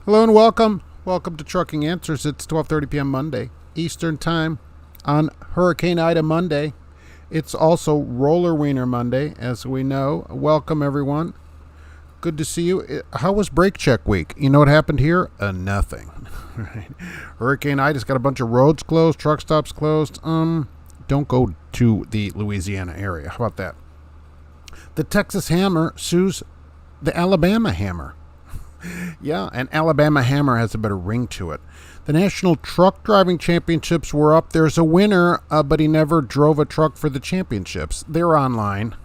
Hello and welcome. Welcome to Trucking Answers. It's 12:30 p.m. Monday, Eastern Time on Hurricane Ida Monday. It's also Roller Weiner Monday, as we know. Welcome, everyone. Good to see you. How was brake check week? You know what happened here? Nothing. Right. Hurricane Ida's got a bunch of roads closed, truck stops closed. Don't go to the Louisiana area. How about that? The Texas Hammer sues the Alabama Hammer. Yeah, an Alabama Hammer has a better ring to it. The National Truck Driving Championships were up. There's a winner, but he never drove a truck for the championships. They're online.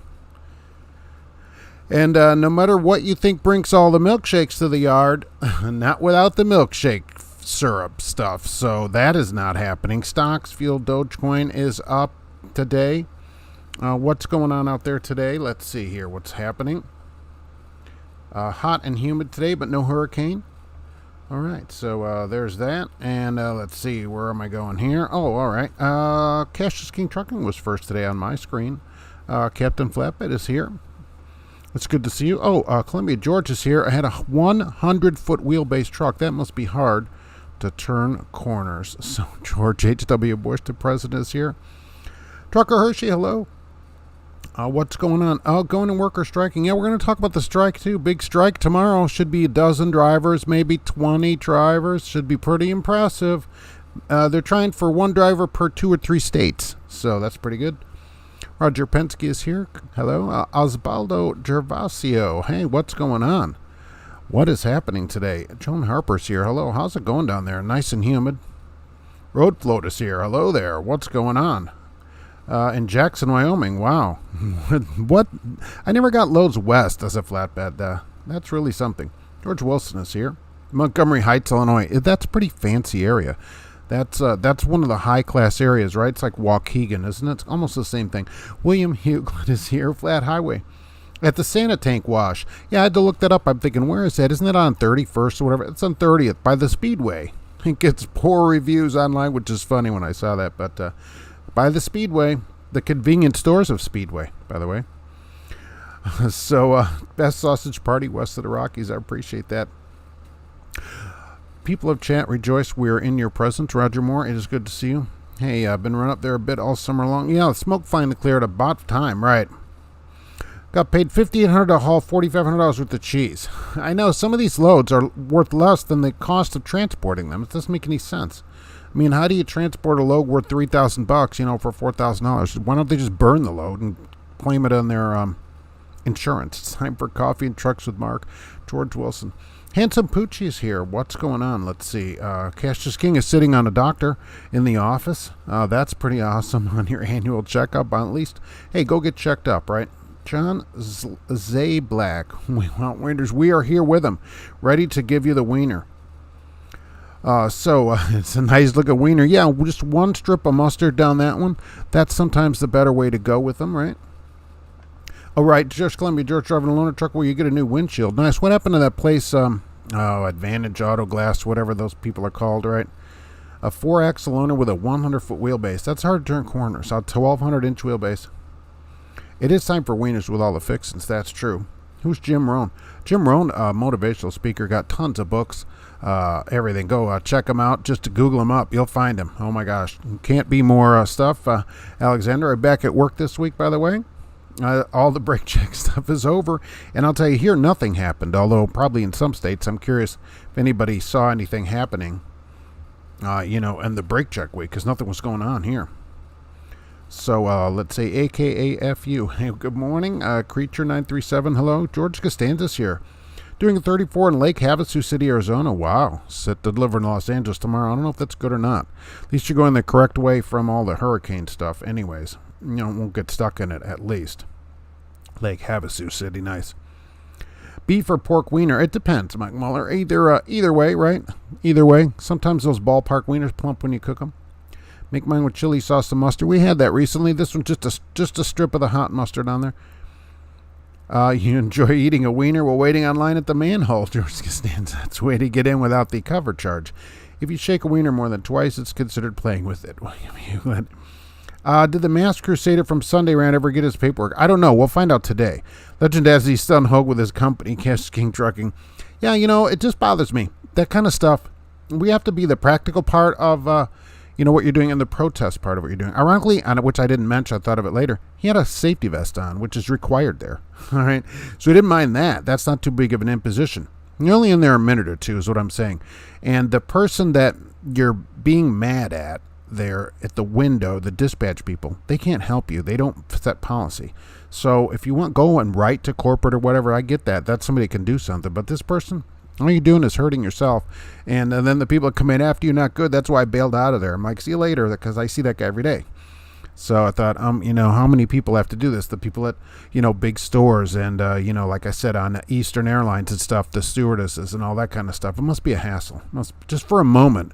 And no matter what you think brings all the milkshakes to the yard, not without the milkshake syrup stuff. So that is not happening. Stocks, fuel, Dogecoin is up today. What's going on out there today? Let's see here what's happening. Hot and humid today, but no hurricane. All right, so there's that. And let's see, where am I going here? Oh, all right. Cash King Trucking was first today on my screen. Captain Flatbed is here. It's good to see you. Oh, Columbia George is here. I had a 100-foot wheelbase truck. That must be hard to turn corners. So George H.W. Bush, the president, is here. Trucker Hershey, hello. What's going on? Going to work or striking. Yeah, we're going to talk about the strike, too. Big strike tomorrow. Should be a dozen drivers, maybe 20 drivers. Should be pretty impressive. They're trying for one driver per 2 or 3 states. So that's pretty good. Roger Penske is here. Hello. Osvaldo Gervasio. Hey, what's going on? What is happening today? Joan Harper's here. Hello. How's it going down there? Nice and humid. Road Float is here. Hello there. What's going on? In Jackson, Wyoming. Wow. What? I never got loads west as a flatbed. That's really something. George Wilson is here. Montgomery Heights, Illinois. That's a pretty fancy area. That's one of the high-class areas, right? It's like Waukegan, isn't it? It's almost the same thing. William Hughlett is here. Flat Highway. At the Santa Tank Wash. Yeah, I had to look that up. I'm thinking, where is that? Isn't it on 31st or whatever? It's on 30th by the Speedway. It gets poor reviews online, which is funny when I saw that, but... by the Speedway, the convenience stores of Speedway, by the way. So, best sausage party west of the Rockies. I appreciate that. People of chat, rejoice. We're in your presence. Roger Moore, it is good to see you. Hey, I've been running up there a bit all summer long. Yeah, the smoke finally cleared about time, right? Got paid $5,800 to haul $4,500 worth of cheese. I know some of these loads are worth less than the cost of transporting them. It doesn't make any sense. I mean, how do you transport a load worth $3,000, for $4,000? Why don't they just burn the load and claim it on their insurance? It's time for Coffee and Trucks with Mark. George Wilson. Handsome Poochie is here. What's going on? Let's see. Cassius King is sitting on a doctor in the office. That's pretty awesome on your annual checkup, at least. Hey, go get checked up, right? John Zay Black. We want wieners. We are here with him, ready to give you the wiener. So it's a nice looking wiener. Yeah, just one strip of mustard down that one. That's sometimes the better way to go with them, right? All right, George Columbia, George driving a loaner truck where you get a new windshield. Nice. What happened to that place? Advantage Auto Glass, whatever those people are called, right? A 4-axle loaner with a 100-foot wheelbase. That's hard to turn corners. A 1,200-inch wheelbase. It is time for wieners with all the fixings. That's true. Who's Jim Rohn? Jim Rohn, motivational speaker, got tons of books. Everything. Go check them out. Just Google them up. You'll find them. Oh my gosh. Can't be more stuff. Alexander, I'm back at work this week, by the way. All the brake check stuff is over. And I'll tell you here, nothing happened. Although probably in some states, I'm curious if anybody saw anything happening, in the brake check week, because nothing was going on here. So let's say AKAFU. Hey, good morning. Creature937. Hello. George Costanza's here. Doing a 34 in Lake Havasu City, Arizona. Wow. Set to deliver in Los Angeles tomorrow. I don't know if that's good or not. At least you're going the correct way from all the hurricane stuff anyways. Won't get stuck in it at least. Lake Havasu City, nice. Beef or pork wiener? It depends, Mike Muller. Either way, right? Either way. Sometimes those ballpark wieners plump when you cook them. Make mine with chili sauce and mustard. We had that recently. This one's just a strip of the hot mustard on there. You enjoy eating a wiener while waiting online at the manhole, George Costanza. That's a way to get in without the cover charge. If you shake a wiener more than twice, it's considered playing with it. William Hewlett. Did the Masked Crusader from Sunday Rant ever get his paperwork? I don't know. We'll find out today. Legend as he's still on hold with his company, Cash King Trucking. Yeah, it just bothers me. That kind of stuff. We have to be the practical part of, what you're doing and the protest part of what you're doing. Ironically, which I didn't mention, I thought of it later, he had a safety vest on, which is required there. All right. So he didn't mind that. That's not too big of an imposition. You're only in there a minute or two is what I'm saying. And the person that you're being mad at there at the window, the dispatch people, they can't help you. They don't set policy. So if you want go and write to corporate or whatever, I get that. That's somebody that can do something. But this person, all you're doing is hurting yourself. And then the people that come in after you, not good. That's why I bailed out of there. I'm like, see you later, because I see that guy every day. So I thought, how many people have to do this? The people at, big stores and, like I said, on Eastern Airlines and stuff, the stewardesses and all that kind of stuff. It must be a hassle. Just for a moment.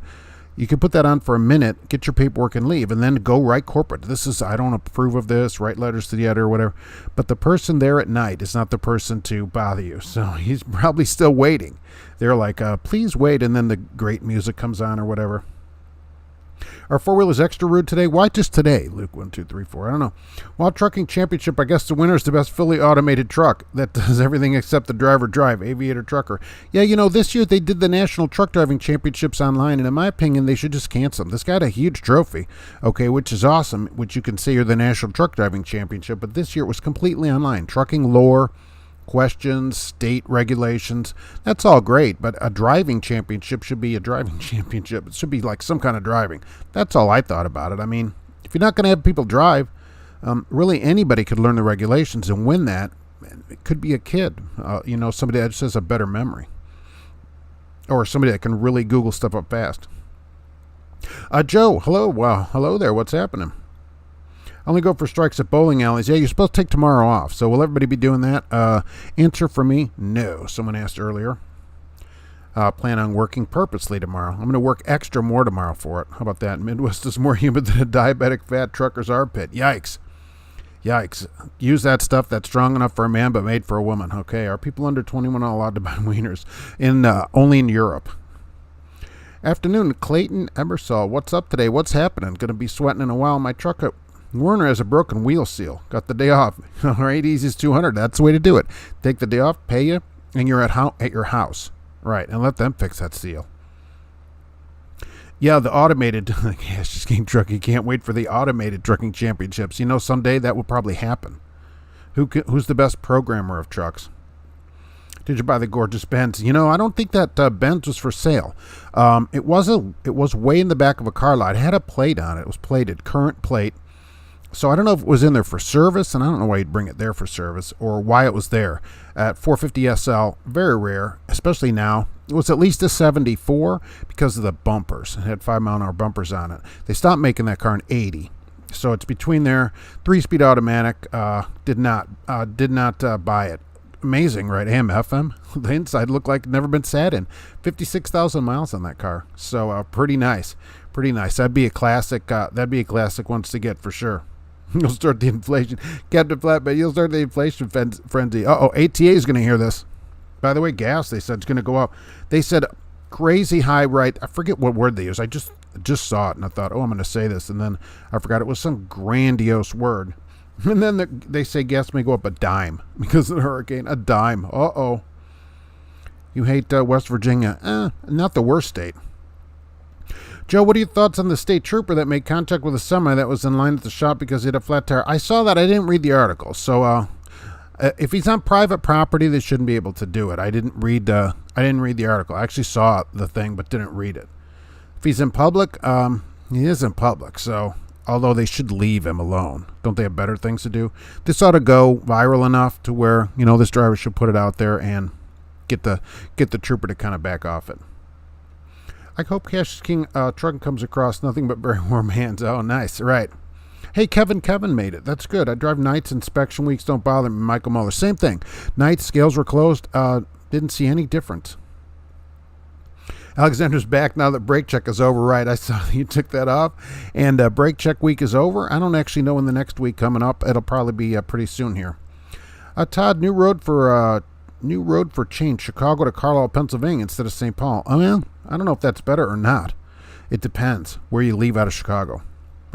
You can put that on for a minute, get your paperwork and leave, and then go write corporate. I don't approve of this, write letters to the editor or whatever. But the person there at night is not the person to bother you. So he's probably still waiting. They're like, please wait, and then the great music comes on or whatever. Are four-wheelers extra rude today? Why just today? Luke 1234. I don't know. Wild Trucking Championship, I guess the winner is the best fully automated truck that does everything except the driver drive, Aviator Trucker. Yeah, this year they did the National Truck Driving Championships online, and in my opinion, they should just cancel them. This got a huge trophy, okay, which is awesome, which you can say you're the National Truck Driving Championship, but this year it was completely online. Trucking lore, questions, state regulations, that's all great, but a driving championship should be a driving championship. It should be like some kind of driving. That's all I thought about it. I mean, if you're not going to have people drive, really anybody could learn the regulations and win that. It could be a kid, somebody that just has a better memory, or somebody that can really Google stuff up fast. Joe, hello. Well, hello there. What's happening? Only go for strikes at bowling alleys. Yeah, you're supposed to take tomorrow off. So will everybody be doing that? Answer for me, no. Someone asked earlier. Plan on working purposely tomorrow. I'm going to work extra more tomorrow for it. How about that? Midwest is more humid than a diabetic fat trucker's armpit. Yikes. Use that stuff that's strong enough for a man but made for a woman. Okay, are people under 21 allowed to buy wieners? Only in Europe. Afternoon, Clayton Ebersol. What's up today? What's happening? Going to be sweating in a while. My truck Werner has a broken wheel seal. Got the day off. All right, easy as 200. That's the way to do it. Take the day off, pay you, and you're at your house. Right, and let them fix that seal. Yeah, the automated Cash King Trucking. Can't wait for the automated trucking championships. Someday that will probably happen. Who's the best programmer of trucks? Did you buy the gorgeous Benz? I don't think that Benz was for sale. It was way in the back of a car lot. It had a plate on it. It was plated, current plate. So I don't know if it was in there for service, and I don't know why you'd bring it there for service or why it was there. At 450 SL, very rare, especially now. It was at least a 74 because of the bumpers. It had 5-mile-an-hour bumpers on it. They stopped making that car in 80. So it's between there. 3-speed automatic. Did not buy it. Amazing, right? AM, FM. The inside looked like it never been sat in. 56,000 miles on that car. So pretty nice. Pretty nice. That'd be a classic. That'd be a classic ones to get for sure. You'll start the inflation. Captain Flatbed, you'll start the inflation frenzy. ATA is going to hear this. By the way, gas, they said, it's going to go up. They said crazy high, right? I forget what word they used. I just saw it, and I thought, I'm going to say this. And then I forgot it was some grandiose word. And then they say gas may go up a dime because of the hurricane. A dime. You hate West Virginia. Not the worst state. Joe, what are your thoughts on the state trooper that made contact with a semi that was in line at the shop because he had a flat tire? I saw that. I didn't read the article. So if he's on private property, they shouldn't be able to do it. I didn't read the article. I actually saw the thing but didn't read it. If he's in public, he is in public. So although they should leave him alone. Don't they have better things to do? This ought to go viral enough to where, this driver should put it out there and get the trooper to kind of back off it. I hope Cash King Trucking comes across nothing but very warm hands. Oh, nice. Right. Hey, Kevin made it. That's good. I drive nights. Inspection weeks don't bother me. Michael Muller. Same thing. Nights, scales were closed. Didn't see any difference. Alexander's back now that brake check is over. Right. I saw you took that off. And brake check week is over. I don't actually know when the next week coming up. It'll probably be pretty soon here. Todd, new road for change. Chicago to Carlisle, Pennsylvania instead of St. Paul. Oh, yeah. I don't know if that's better or not. It depends where you leave out of Chicago.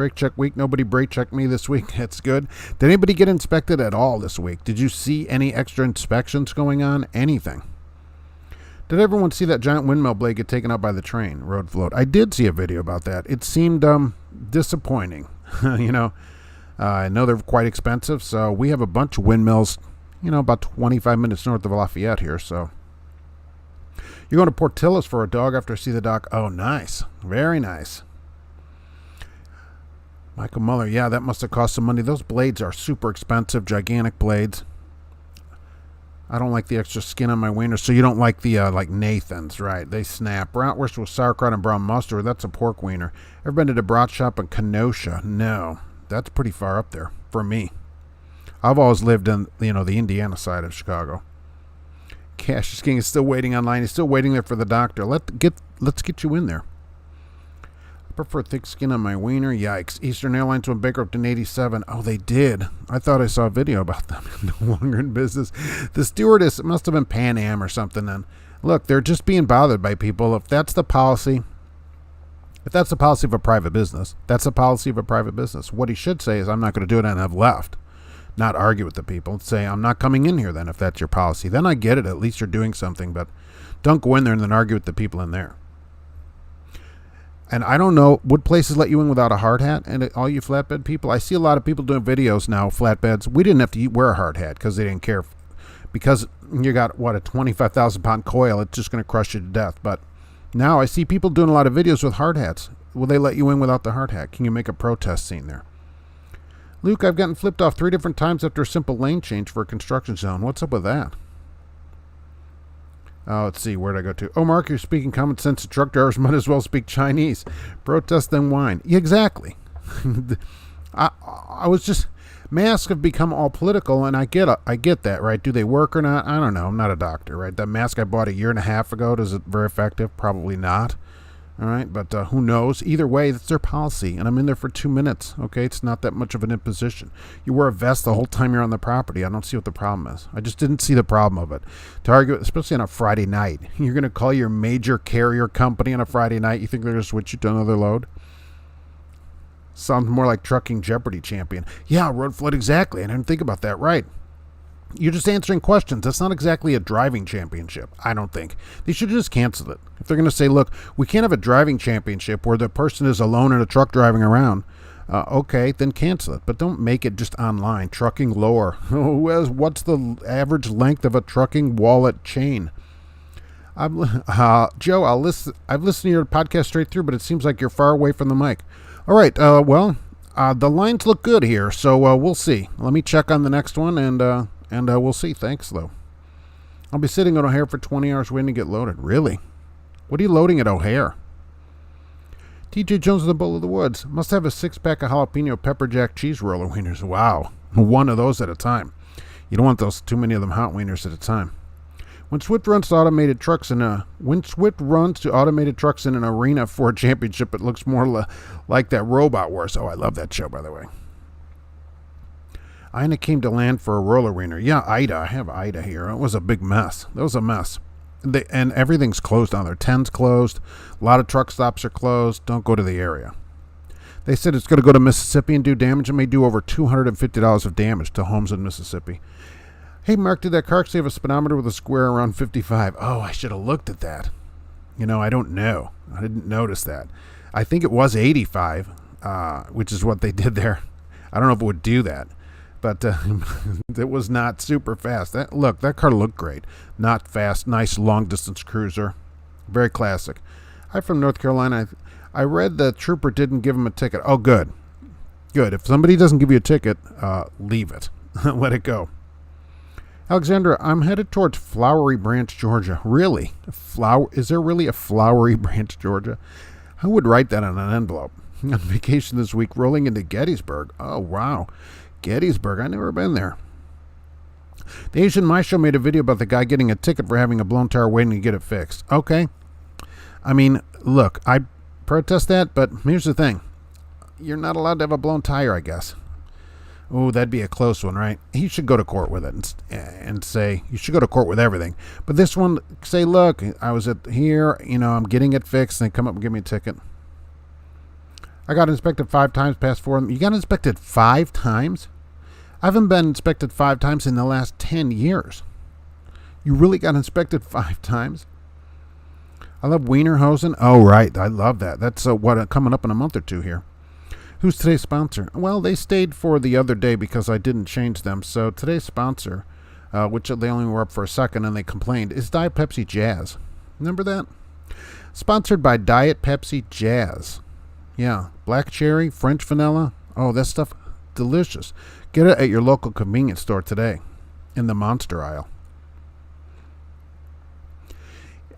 Brake check week. Nobody brake checked me this week. That's good. Did anybody get inspected at all this week? Did you see any extra inspections going on? Anything? Did everyone see that giant windmill blade get taken out by the train? Road float. I did see a video about that. It seemed disappointing. I know they're quite expensive, so we have a bunch of windmills, about 25 minutes north of Lafayette here, so. You're going to Portillo's for a dog after I see the doc. Oh, nice. Very nice. Michael Muller. Yeah, that must have cost some money. Those blades are super expensive, gigantic blades. I don't like the extra skin on my wiener, so you don't like the, like Nathan's, right? They snap. Bratwurst with sauerkraut and brown mustard. That's a pork wiener. Ever been to the brat shop in Kenosha? No. That's pretty far up there for me. I've always lived in, the Indiana side of Chicago. Cassius King is still waiting online. He's still waiting there for the doctor. Let's get you in there. I prefer thick skin on my wiener. Yikes. Eastern Airlines went bankrupt in 87. Oh, they did. I thought I saw a video about them. No longer in business. The stewardess, it must have been Pan Am or something then. Look, they're just being bothered by people. If that's the policy of a private business, that's the policy of a private business. What he should say is, I'm not going to do it and have left. Not argue with the people. Say, I'm not coming in here then if that's your policy. Then I get it. At least you're doing something. But don't go in there and then argue with the people in there. And I don't know, would places let you in without a hard hat? And all you flatbed people, I see a lot of people doing videos now, flatbeds. We didn't have to wear a hard hat because they didn't care. Because you got, a 25,000 pound coil. It's just going to crush you to death. But now I see people doing a lot of videos with hard hats. Will they let you in without the hard hat? Can you make a protest scene there? Luke, I've gotten flipped off 3 different times after a simple lane change for a construction zone. What's up with that? Let's see. Where did I go to? Oh, Mark, you're speaking common sense. Truck drivers might as well speak Chinese. Protest then whine. Yeah, exactly. I was just... Masks have become all political, and I get that, right? Do they work or not? I don't know. I'm not a doctor, right? That mask I bought a year and a half ago, is it very effective? Probably not. All right, but who knows? Either way, that's their policy, and I'm in there for 2 minutes, okay? It's not that much of an imposition. You wear a vest the whole time you're on the property. I don't see what the problem is. I just didn't see the problem of it. To argue, especially on a Friday night, you're going to call your major carrier company on a Friday night, you think they're going to switch you to another load? Sounds more like Trucking Jeopardy champion. Yeah, road flood, exactly. I didn't think about that, right. You're just answering questions. That's not exactly a driving championship, I don't think. They should just cancel it. If they're going to say, look, we can't have a driving championship where the person is alone in a truck driving around, okay, then cancel it. But don't make it just online. Trucking lore. What's the average length of a trucking wallet chain? Joe, I've listened to your podcast straight through, but it seems like you're far away from the mic. All right, the lines look good here, so we'll see. Let me check on the next one, and we'll see. Thanks, though. I'll be sitting at O'Hare for 20 hours waiting to get loaded. Really? What are you loading at O'Hare? TJ Jones in the Bull of the Woods. Must have a 6-pack of jalapeno pepper jack cheese roller wieners. Wow. One of those at a time. You don't want those too many of them hot wieners at a time. When Swift runs to automated trucks in an arena for a championship, it looks more like that Robot Wars. Oh, I love that show, by the way. Ina came to land for a roller wiener. Yeah, Ida. I have Ida here. It was a big mess. That was a mess. And everything's closed down there. 10's closed. A lot of truck stops are closed. Don't go to the area. They said it's going to go to Mississippi and do damage. It may do over $250 of damage to homes in Mississippi. Hey, Mark, did that car actually have a speedometer with a square around 55? Oh, I should have looked at that. I don't know. I didn't notice that. I think it was 85, which is what they did there. I don't know if it would do that. But it was not super fast. That car looked great. Not fast, nice long-distance cruiser. Very classic. I'm from North Carolina. I read the trooper didn't give him a ticket. Oh, good. Good. If somebody doesn't give you a ticket, leave it. Let it go. Alexandra, I'm headed towards Flowery Branch, Georgia. Really? Is there really a Flowery Branch, Georgia? Who would write that on an envelope? On vacation this week, rolling into Gettysburg. Oh, wow. Gettysburg. I've never been there. The Asian My Show made a video about the guy getting a ticket for having a blown tire waiting to get it fixed. Okay. I mean, look, I protest that, but here's the thing. You're not allowed to have a blown tire, I guess. Oh, that'd be a close one, right? He should go to court with it and say, you should go to court with everything. But this one, say, look, I was at here, I'm getting it fixed, and they come up and give me a ticket. I got inspected 5 times, past 4. You got inspected 5 times? I haven't been inspected 5 times in the last 10 years. You really got inspected 5 times? I love Weiner hosen. Oh, right. I love that. That's coming up in a month or two here. Who's today's sponsor? Well, they stayed for the other day because I didn't change them. So today's sponsor, which they only were up for a second and they complained, is Diet Pepsi Jazz. Remember that? Sponsored by Diet Pepsi Jazz. Yeah. Black cherry, French vanilla. Oh, that stuff, delicious. Get it at your local convenience store today in the Monster aisle.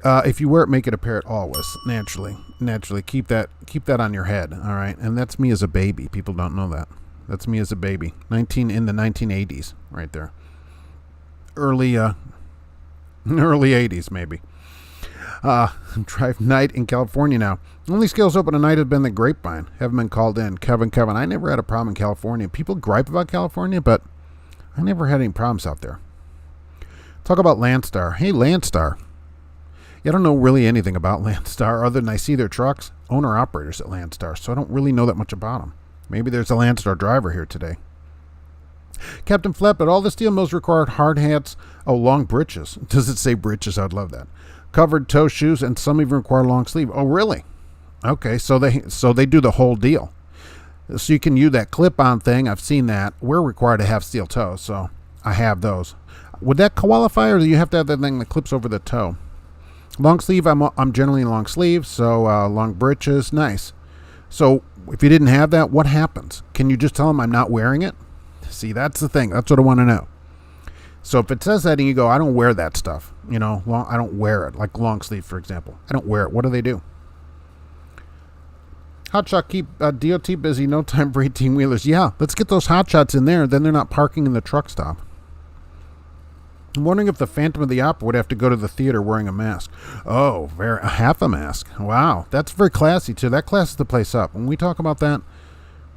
If you wear it, make it apparent always. Naturally. Keep that on your head. All right. And that's me as a baby. People don't know that. That's me as a baby. In the 1980s, right there. Early 80s, maybe. Drive night in California now. Only scales open tonight have been the Grapevine. Haven't been called in. Kevin. I never had a problem in California. People gripe about California, but I never had any problems out there. Talk about Landstar. Hey, Landstar. Yeah, I don't know really anything about Landstar other than I see their trucks, owner-operators at Landstar, so I don't really know that much about them. Maybe there's a Landstar driver here today. Captain Flap, but all the steel mills required hard hats. Oh, long breeches. Does it say breeches? I'd love that. Covered toe shoes, and some even require long sleeve. Oh, really? Okay, so they do the whole deal. So you can use that clip-on thing. I've seen that. We're required to have steel toes, so I have those. Would that qualify, or do you have to have that thing that clips over the toe? Long sleeve, I'm generally long sleeve, so long breeches, nice. So if you didn't have that, what happens? Can you just tell them I'm not wearing it? See, that's the thing. That's what I want to know. So if it says that and you go, I don't wear that stuff, I don't wear it, like long sleeve, for example. I don't wear it. What do they do? Hotshot keep DOT busy, no time for 18-wheelers. Yeah, let's get those hotshots in there. Then they're not parking in the truck stop. I'm wondering if the Phantom of the Opera would have to go to the theater wearing a mask. Oh, half a mask. Wow, that's very classy, too. That classes the place up. When we talk about that,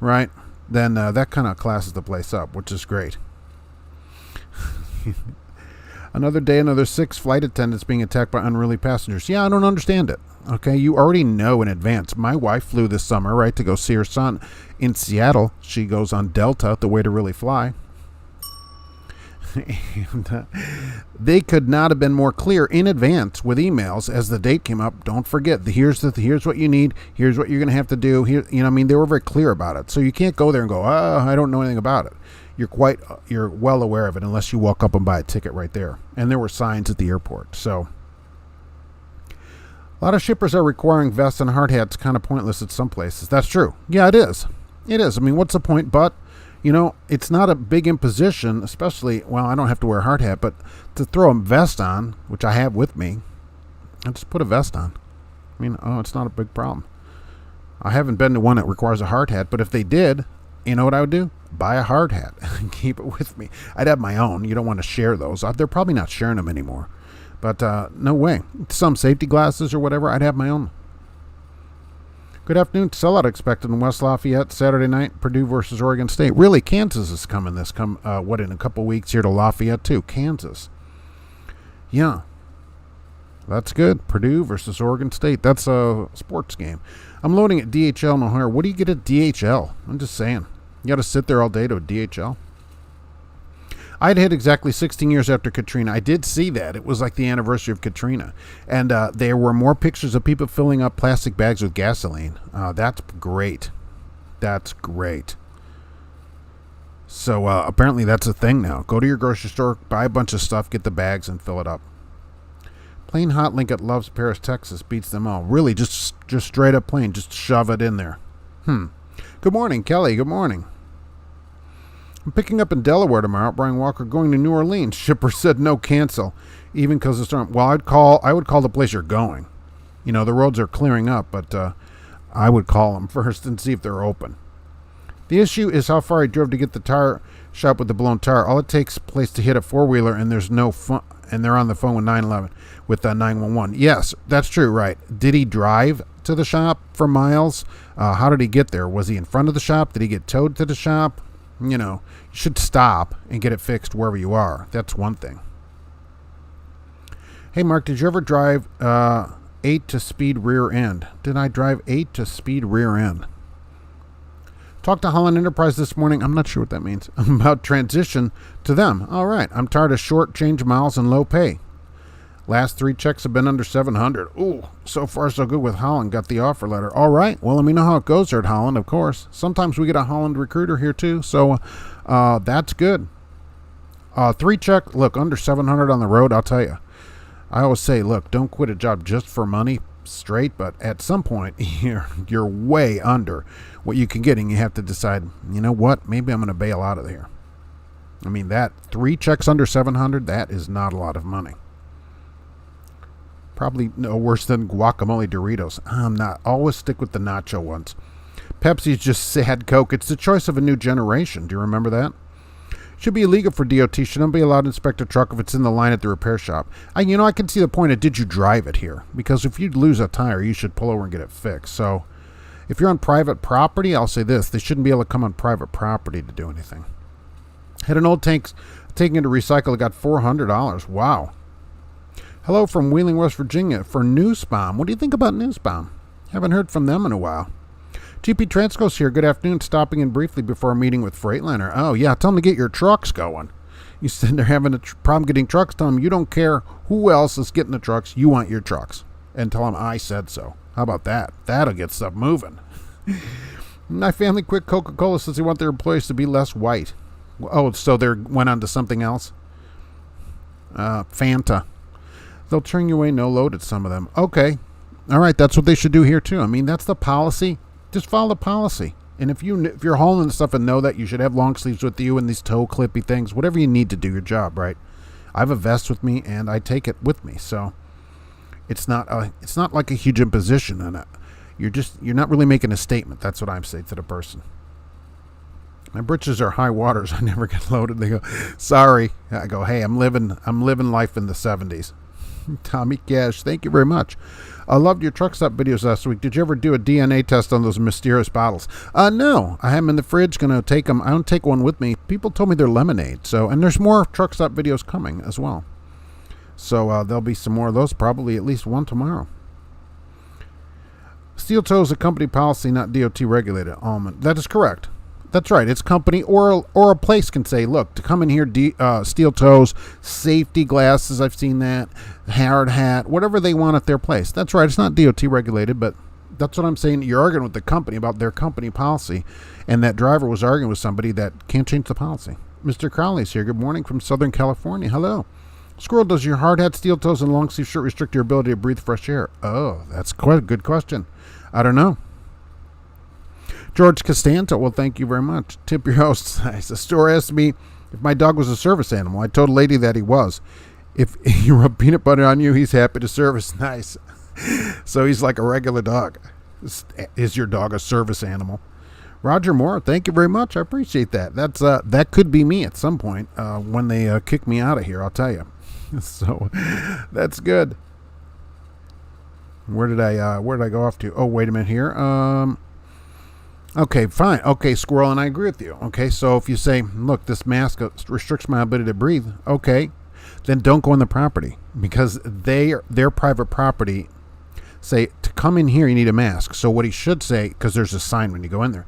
right, then that kind of classes the place up, which is great. Another day, another 6 flight attendants being attacked by unruly passengers. Yeah, I don't understand it. Okay, you already know in advance. My wife flew this summer, right, to go see her son in Seattle. She goes on Delta, the way to really fly. And they could not have been more clear in advance with emails as the date came up. Don't forget, here's what you need. Here's what you're going to have to do. Here, they were very clear about it. So you can't go there and go, I don't know anything about it. You're well aware of it unless you walk up and buy a ticket right there. And there were signs at the airport. So a lot of shippers are requiring vests and hard hats. Kind of pointless at some places. That's true. Yeah, it is. It is. I mean, what's the point? But it's not a big imposition, especially, I don't have to wear a hard hat, but to throw a vest on, which I have with me, I just put a vest on. It's not a big problem. I haven't been to one that requires a hard hat, but if they did, you know what I would do? Buy a hard hat and keep it with me. I'd have my own. You don't want to share those. They're probably not sharing them anymore. But no way. Some safety glasses or whatever, I'd have my own. Good afternoon. Sellout expected in West Lafayette Saturday night. Purdue versus Oregon State. Really, Kansas is coming in a couple weeks here to Lafayette too. Kansas. Yeah. That's good. Purdue versus Oregon State. That's a sports game. I'm loading at DHL in O'Hare. What do you get at DHL? I'm just saying. You got to sit there all day to a DHL. I'd hit exactly 16 years after Katrina. I did see that. It was like the anniversary of Katrina. And there were more pictures of people filling up plastic bags with gasoline. That's great. That's great. So apparently that's a thing now. Go to your grocery store, buy a bunch of stuff, get the bags, and fill it up. Plain hot link at Loves Paris, Texas beats them all. Really, just straight up plain. Just shove it in there. Good morning, Kelly. Good morning. I'm picking up in Delaware tomorrow. Brian Walker going to New Orleans. Shipper said no, cancel, even because of the storm. Well, I would call the place you're going. The roads are clearing up, but I would call them first and see if they're open. The issue is how far I drove to get the tire shop with the blown tire. All it takes place to hit a four-wheeler, and there's no fun, and they're on the phone with 911 with 911. Yes, that's true. Right? Did he drive to the shop for miles? How did he get there? Was he in front of the shop? Did he get towed to the shop? You should stop and get it fixed wherever you are. That's one thing. Hey, Mark, did you ever drive 8 to speed rear end? Did I drive 8 to speed rear end? Talked to Holland Enterprises this morning. I'm not sure what that means. About transition to them. All right. I'm tired of short change miles and low pay. Last 3 checks have been under 700. Ooh, so far so good with Holland. Got the offer letter. All right. Well, let me know how it goes there at Holland, of course. Sometimes we get a Holland recruiter here too. So that's good. 3 check. Look, under 700 on the road. I'll tell you. I always say, look, don't quit a job just for money straight. But at some point, you're way under what you can get. And you have to decide, you know what? Maybe I'm going to bail out of here. I mean, that 3 checks under 700, that is not a lot of money. Probably no worse than guacamole Doritos. I'm not. Always stick with the nacho ones. Pepsi's just sad Coke. It's the choice of a new generation. Do you remember that? Should be illegal for DOT. Shouldn't be allowed to inspect a truck if it's in the line at the repair shop. I can see the point of did you drive it here? Because if you lose a tire, you should pull over and get it fixed. So if you're on private property, I'll say this. They shouldn't be able to come on private property to do anything. Had an old tank taken to recycle. It got $400. Wow. Hello from Wheeling, West Virginia for Newsbomb. What do you think about Newsbomb? Haven't heard from them in a while. GP Transco's here. Good afternoon. Stopping in briefly before a meeting with Freightliner. Oh, yeah. Tell them to get your trucks going. You said they're having a problem getting trucks. Tell them you don't care who else is getting the trucks. You want your trucks. And tell them I said so. How about that? That'll get stuff moving. My family quit Coca-Cola since they want their employees to be less white. Oh, so they went on to something else? Fanta. They'll turn you away, no load at some of them. Okay. All right, that's what they should do here too. I mean, that's the policy. Just follow the policy. And if you're hauling stuff and know that, you should have long sleeves with you and these toe clippy things, whatever you need to do your job, right? I have a vest with me and I take it with me. So it's not like a huge imposition on it. You're not really making a statement. That's what I'm saying to the person. My britches are high waters. I never get loaded. They go, sorry. I go, hey, I'm living life in the 70s. Tommy Cash, thank you very much. I loved your truck stop videos last week. Did you ever do a DNA test on those mysterious bottles? No, I have them in the fridge. Gonna take them. I don't take one with me. People told me they're lemonade. So, and there's more truck stop videos coming as well. So there'll be some more of those. Probably at least one tomorrow. Steel toe is a company policy, not DOT regulated. Almond. That is correct. That's right. It's company or a place can say, look, to come in here, steel toes, safety glasses. I've seen that. Hard hat, whatever they want at their place. That's right. It's not DOT regulated, but that's what I'm saying. You're arguing with the company about their company policy, and that driver was arguing with somebody that can't change the policy. Mr. Crowley's here. Good morning from Southern California. Hello. Squirrel, does your hard hat, steel toes, and long sleeve shirt restrict your ability to breathe fresh air? Oh, that's quite a good question. I don't know. George Costanza, well, thank you very much. Tip your host. Nice. The store asked me if my dog was a service animal. I told a lady that he was. If you rub peanut butter on you, he's happy to service. Nice. So he's like a regular dog. Is your dog a service animal? Roger Moore, thank you very much. I appreciate that. That could be me at some point when they kick me out of here, I'll tell you. So that's good. Where did I go off to? Oh, wait a minute here. Okay, fine. Okay, Squirrel, and I agree with you. Okay, so if you say, look, this mask restricts my ability to breathe, okay, then don't go on the property because their private property say to come in here you need a mask. So what he should say, because there's a sign when you go in there,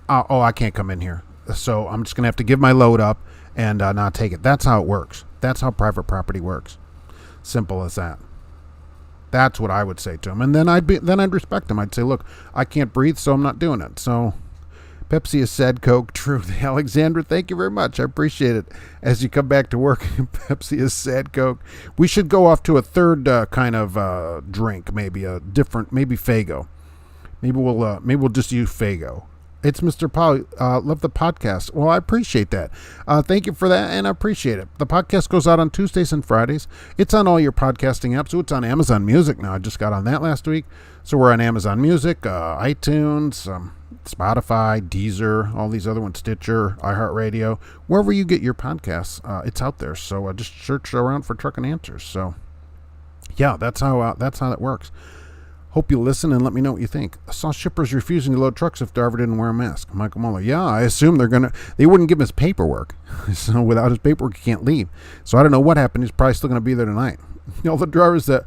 I can't come in here. So I'm just going to have to give my load up and not take it. That's how it works. That's how private property works. Simple as that. That's what I would say to him. And then I'd respect him. I'd say, look, I can't breathe, so I'm not doing it. So Pepsi is sad Coke. Truth. Alexandra, thank you very much. I appreciate it. As you come back to work, Pepsi is sad Coke. We should go off to a third kind of drink, maybe a different, maybe Faygo. Maybe we'll just use Faygo. It's Mr. Polly. Love the podcast. Well, I appreciate that. Thank you for that, and I appreciate it. The podcast goes out on Tuesdays and Fridays. It's on all your podcasting apps. So it's on Amazon Music now. I just got on that last week. So we're on Amazon Music, iTunes, Spotify, Deezer, all these other ones, Stitcher, iHeartRadio. Wherever you get your podcasts, it's out there. So just search around for Trucking Answers. So, yeah, that's how that works. Hope you listen and let me know what you think. I saw shippers refusing to load trucks if driver didn't wear a mask. Michael Muller, yeah, I assume they wouldn't give him his paperwork. So without his paperwork, he can't leave. So I don't know what happened. He's probably still going to be there tonight. All the drivers that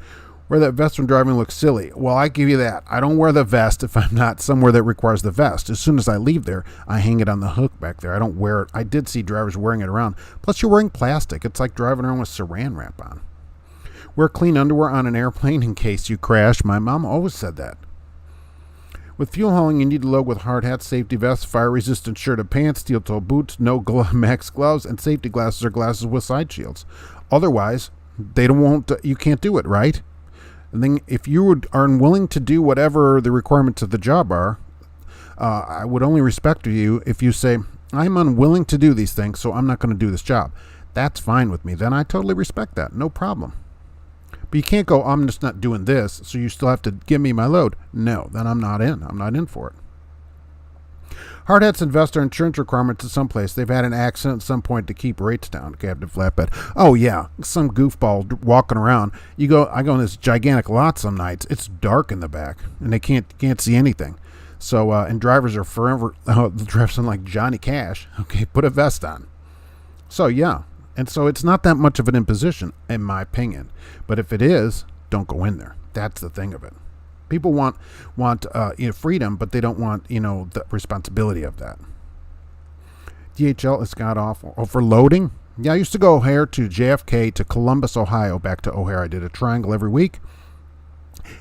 Wear that vest when driving looks silly. Well, I give you that. I don't wear the vest if I'm not somewhere that requires the vest. As soon as I leave there, I hang it on the hook back there. I don't wear it. I did see drivers wearing it around. Plus, you're wearing plastic. It's like driving around with saran wrap on. Wear clean underwear on an airplane in case you crash. My mom always said that. With fuel hauling, you need to load with hard hats, safety vests, fire-resistant shirt and pants, steel-toed boots, no max gloves, and safety glasses or glasses with side shields. Otherwise, you can't do it, right? And then if you are unwilling to do whatever the requirements of the job are, I would only respect you if you say, I'm unwilling to do these things, so I'm not going to do this job. That's fine with me. Then I totally respect that. No problem. But you can't go, I'm just not doing this, so you still have to give me my load. No, then I'm not in. I'm not in for it. Hard hats and vests are insurance requirements in some place. They've had an accident at some point to keep rates down. Captain Flatbed. Oh, yeah. Some goofball walking around. I go in this gigantic lot some nights. It's dark in the back, and they can't see anything. So, and drivers are forever, dressing like Johnny Cash. Okay, put a vest on. So, yeah. And so it's not that much of an imposition, in my opinion. But if it is, don't go in there. That's the thing of it. People want freedom, but they don't want the responsibility of that. DHL is god awful. Oh, for loading? Yeah, I used to go O'Hare to JFK to Columbus, Ohio, back to O'Hare. I did a triangle every week.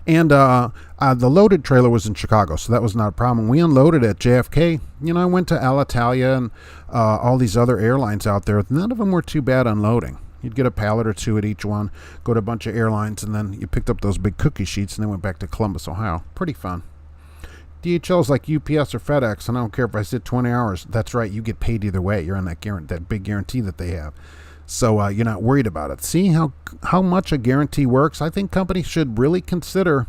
And the loaded trailer was in Chicago, so that was not a problem. We unloaded at JFK. I went to Alitalia and all these other airlines out there. None of them were too bad unloading. You'd get a pallet or two at each one, go to a bunch of airlines, and then you picked up those big cookie sheets and then went back to Columbus, Ohio. Pretty fun. DHL is like UPS or FedEx, and I don't care if I sit 20 hours. That's right, you get paid either way. You're on that big guarantee that they have. So you're not worried about it. See how much a guarantee works? I think companies should really consider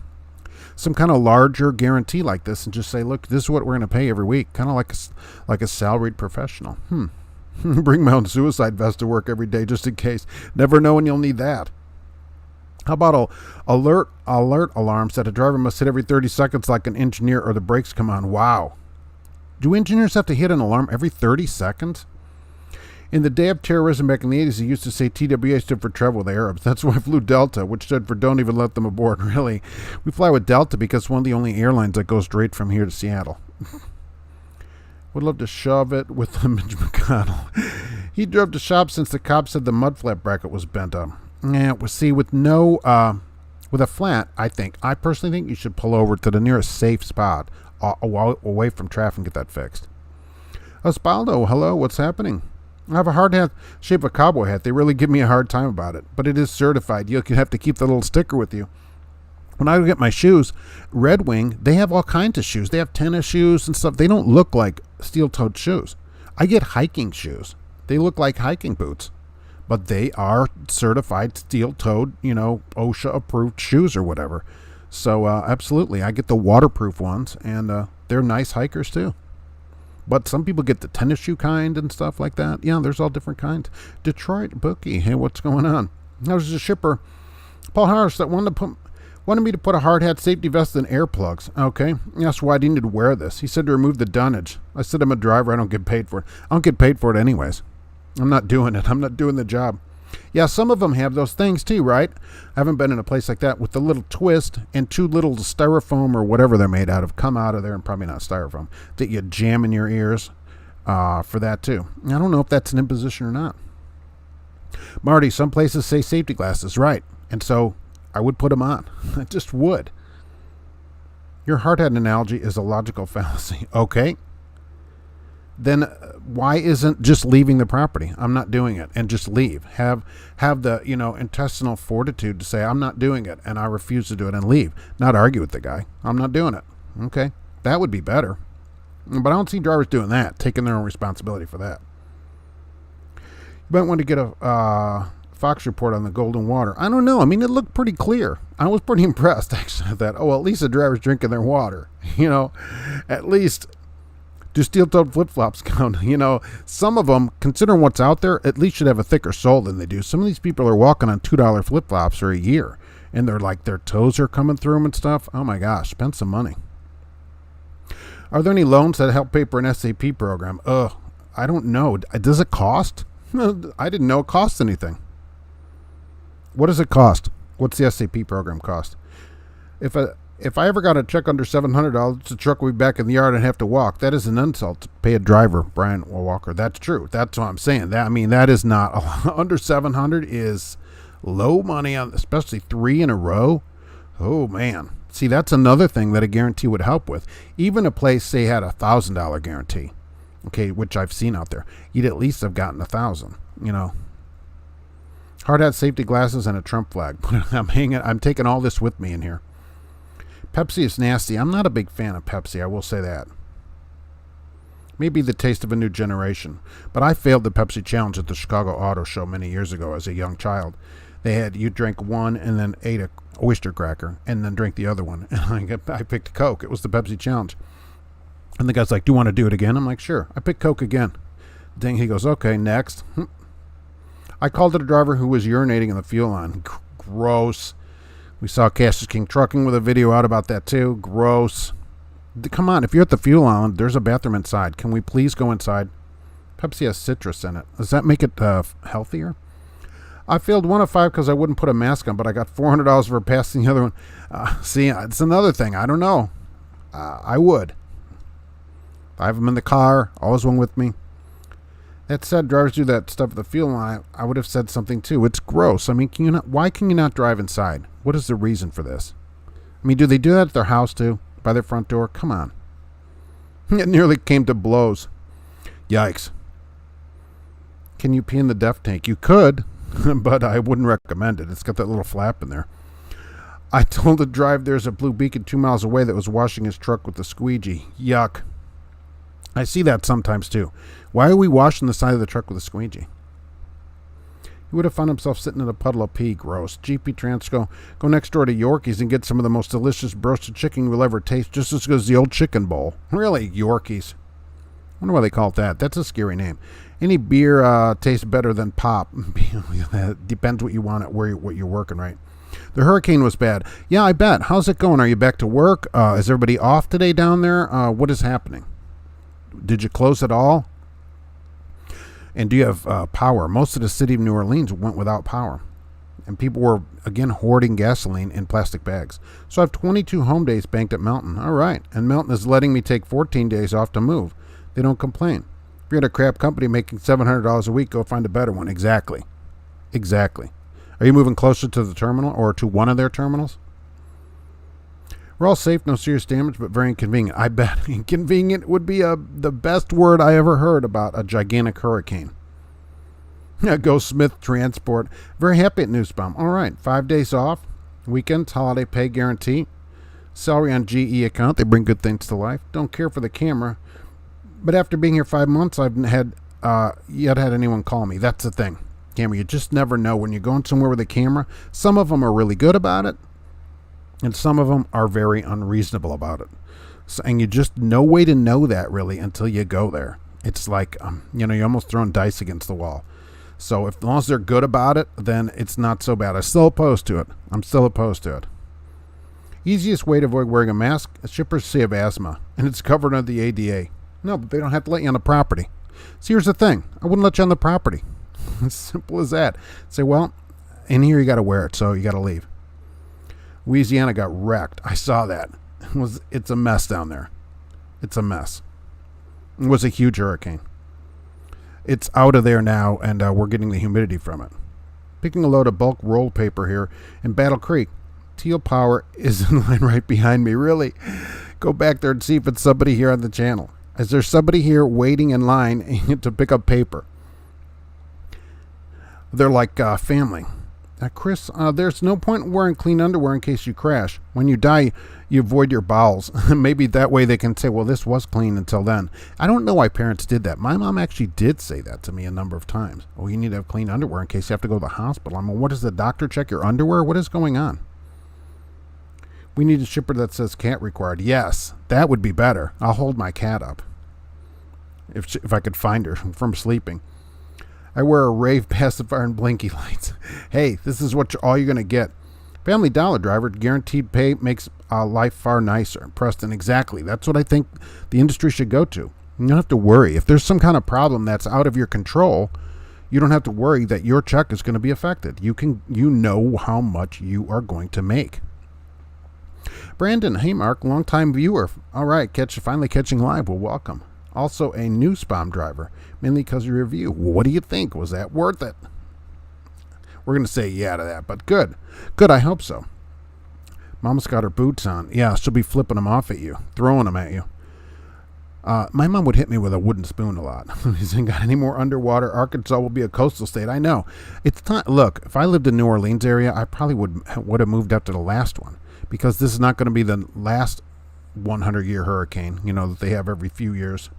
some kind of larger guarantee like this and just say, look, this is what we're going to pay every week, kind of like a salaried professional. Bring my own suicide vest to work every day just in case. Never know when you'll need that. How about alert alarms that a driver must hit every 30 seconds like an engineer or the brakes come on? Wow. Do engineers have to hit an alarm every 30 seconds? In the day of terrorism back in the 80s, they used to say TWA stood for Travel with the Arabs. That's why I flew Delta, which stood for Don't Even Let Them Aboard. Really, we fly with Delta because it's one of the only airlines that goes straight from here to Seattle. Would love to shove it with Mitch McConnell. He drove to shop since the cop said the mud flat bracket was bent up. Yeah, see, with a flat, I personally think you should pull over to the nearest safe spot away from traffic and get that fixed. Osvaldo, hello, what's happening? I have a hard hat shape of a cowboy hat. They really give me a hard time about it, but it is certified. You have to keep the little sticker with you. When I get my shoes, Red Wing, they have all kinds of shoes. They have tennis shoes and stuff. They don't look like steel-toed shoes. I get hiking shoes. They look like hiking boots, but they are certified steel-toed, OSHA-approved shoes or whatever. So, absolutely. I get the waterproof ones, and they're nice hikers, too. But some people get the tennis shoe kind and stuff like that. Yeah, there's all different kinds. Detroit Bookie, hey, what's going on? I was a shipper, Paul Harris, that wanted me to put a hard hat, safety vest, and air plugs. Okay, that's why I needed to wear this. He said to remove the dunnage. I said, I'm a driver. I don't get paid for it. I don't get paid for it anyways. I'm not doing it. I'm not doing the job. Yeah, some of them have those things too, right? I haven't been in a place like that with the little twist and two little styrofoam or whatever they're made out of come out of there, and probably not styrofoam, that you jam in your ears for that too. I don't know if that's an imposition or not. Marty, some places say safety glasses, right? And so I would put them on. I just would. Your hard hat analogy is a logical fallacy. Okay. Then why isn't just leaving the property? I'm not doing it, and just leave. Have the intestinal fortitude to say I'm not doing it and I refuse to do it and leave. Not argue with the guy. I'm not doing it. Okay, that would be better. But I don't see drivers doing that, taking their own responsibility for that. You might want to get a Fox report on the Golden Water. I don't know. I mean, it looked pretty clear. I was pretty impressed actually at that. Oh, well, at least the driver's drinking their water. At least. Do steel-toed flip-flops count? Some of them, considering what's out there, at least should have a thicker sole than they do. Some of these people are walking on $2 flip-flops for a year, and they're like, their toes are coming through them and stuff. Oh my gosh, spend some money. Are there any loans that help pay for an SAP program? I don't know. Does it cost? I didn't know it cost anything. What does it cost? What's the SAP program cost? If I ever got a check under $700, the truck will be back in the yard and have to walk. That is an insult to pay a driver, Brian Walker. That's true. That's what I'm saying. That is not under 700 is low money on, especially 3 in a row. Oh man. See, that's another thing that a guarantee would help with. Even a place, say, had $1,000 guarantee, okay, which I've seen out there, you'd at least have gotten 1,000. Hard hat, safety glasses, and a Trump flag. I'm taking all this with me in here. Pepsi is nasty. I'm not a big fan of Pepsi, I will say that. Maybe the taste of a new generation. But I failed the Pepsi challenge at the Chicago Auto Show many years ago as a young child. You drank one and then ate a oyster cracker and then drink the other one. And I picked Coke. It was the Pepsi challenge. And the guy's like, do you want to do it again? I'm like, sure. I picked Coke again. Dang, he goes, okay, next. I called it a driver who was urinating in the fuel line. Gross. We saw Cassius King Trucking with a video out about that too. Gross. Come on, if you're at the fuel island, there's a bathroom inside. Can we please go inside? Pepsi has citrus in it. Does that make it healthier? I failed 1 of 5 because I wouldn't put a mask on, but I got $400 for passing the other one. See, it's another thing. I don't know. I would. I have them in the car. Always one with me. That said, drivers do that stuff at the fuel line. I would have said something too. It's gross. I mean, why can you not drive inside? What is the reason for this? I mean, do they do that at their house too? By their front door? Come on. It nearly came to blows. Yikes. Can you pee in the def tank? You could, but I wouldn't recommend it. It's got that little flap in there. I told the driver there's a blue beacon 2 miles away that was washing his truck with the squeegee. Yuck. I see that sometimes too. Why are we washing the side of the truck with a squeegee? He would have found himself sitting in a puddle of pee. Gross. GP Transco, go next door to Yorkies and get some of the most delicious roasted chicken you'll ever taste, just as good as the old chicken bowl. Really, Yorkies. I wonder why they call it that. That's a scary name. Any beer tastes better than pop. Depends what you want, what you're working, right? The hurricane was bad. Yeah, I bet. How's it going? Are you back to work? Is everybody off today down there? What is happening? Did you close it all? And do you have power? Most of the city of New Orleans went without power. And people were, again, hoarding gasoline in plastic bags. So I have 22 home days banked at Mountain. All right. And Mountain is letting me take 14 days off to move. They don't complain. If you're at a crap company making $700 a week, go find a better one. Exactly. Are you moving closer to the terminal or to one of their terminals? We're all safe, no serious damage, but very inconvenient. I bet inconvenient would be the best word I ever heard about a gigantic hurricane. Go Smith Transport. Very happy at Newsbaum. All right, 5 days off, weekends, holiday pay guarantee, salary on GE account. They bring good things to life. Don't care for the camera, but after being here 5 months, I've yet had anyone call me. That's the thing. Camera, you just never know when you're going somewhere with a camera. Some of them are really good about it, and some of them are very unreasonable about it. So, and you just no way to know that really until you go there. It's like, you're almost throwing dice against the wall. So as long as they're good about it, then it's not so bad. I'm still opposed to it. Easiest way to avoid wearing a mask, shippers say have asthma, and it's covered under the ADA. No, but they don't have to let you on the property. See, here's the thing. I wouldn't let you on the property. As simple as that. Say, well, in here you got to wear it, so you got to leave. Louisiana got wrecked. I saw that. It's a mess down there. It's a mess. It was a huge hurricane. It's out of there now, and we're getting the humidity from it. Picking a load of bulk roll paper here in Battle Creek. Teal Power is in line right behind me. Really? Go back there and see if it's somebody here on the channel. Is there somebody here waiting in line to pick up paper? They're like family. Chris, there's no point in wearing clean underwear in case you crash. When you die, you avoid your bowels. Maybe that way they can say, well, this was clean until then. I don't know why parents did that. My mom actually did say that to me a number of times. Oh, you need to have clean underwear in case you have to go to the hospital. What does the doctor check your underwear? What is going on? We need a shipper that says cat required. Yes, that would be better. I'll hold my cat up if I could find her from sleeping. I wear a rave pacifier and blinky lights. Hey, this is all you're going to get. Family Dollar driver, guaranteed pay makes life far nicer. Preston, exactly. That's what I think the industry should go to. You don't have to worry. If there's some kind of problem that's out of your control, You don't have to worry that your check is going to be affected. You know how much you are going to make. Brandon, hey Mark, longtime viewer. All right, finally catching live. Well, welcome. Also a new spam driver, mainly because of your review. What do you think? Was that worth it? We're going to say yeah to that, but good. Good, I hope so. Mama's got her boots on. Yeah, she'll be flipping them off at you, throwing them at you. My mom would hit me with a wooden spoon a lot. He's ain't got any more underwater. Arkansas will be a coastal state. I know. It's not. Look, if I lived in New Orleans area, I probably would have moved up to the last one, because this is not going to be the last 100-year hurricane, that they have every few years.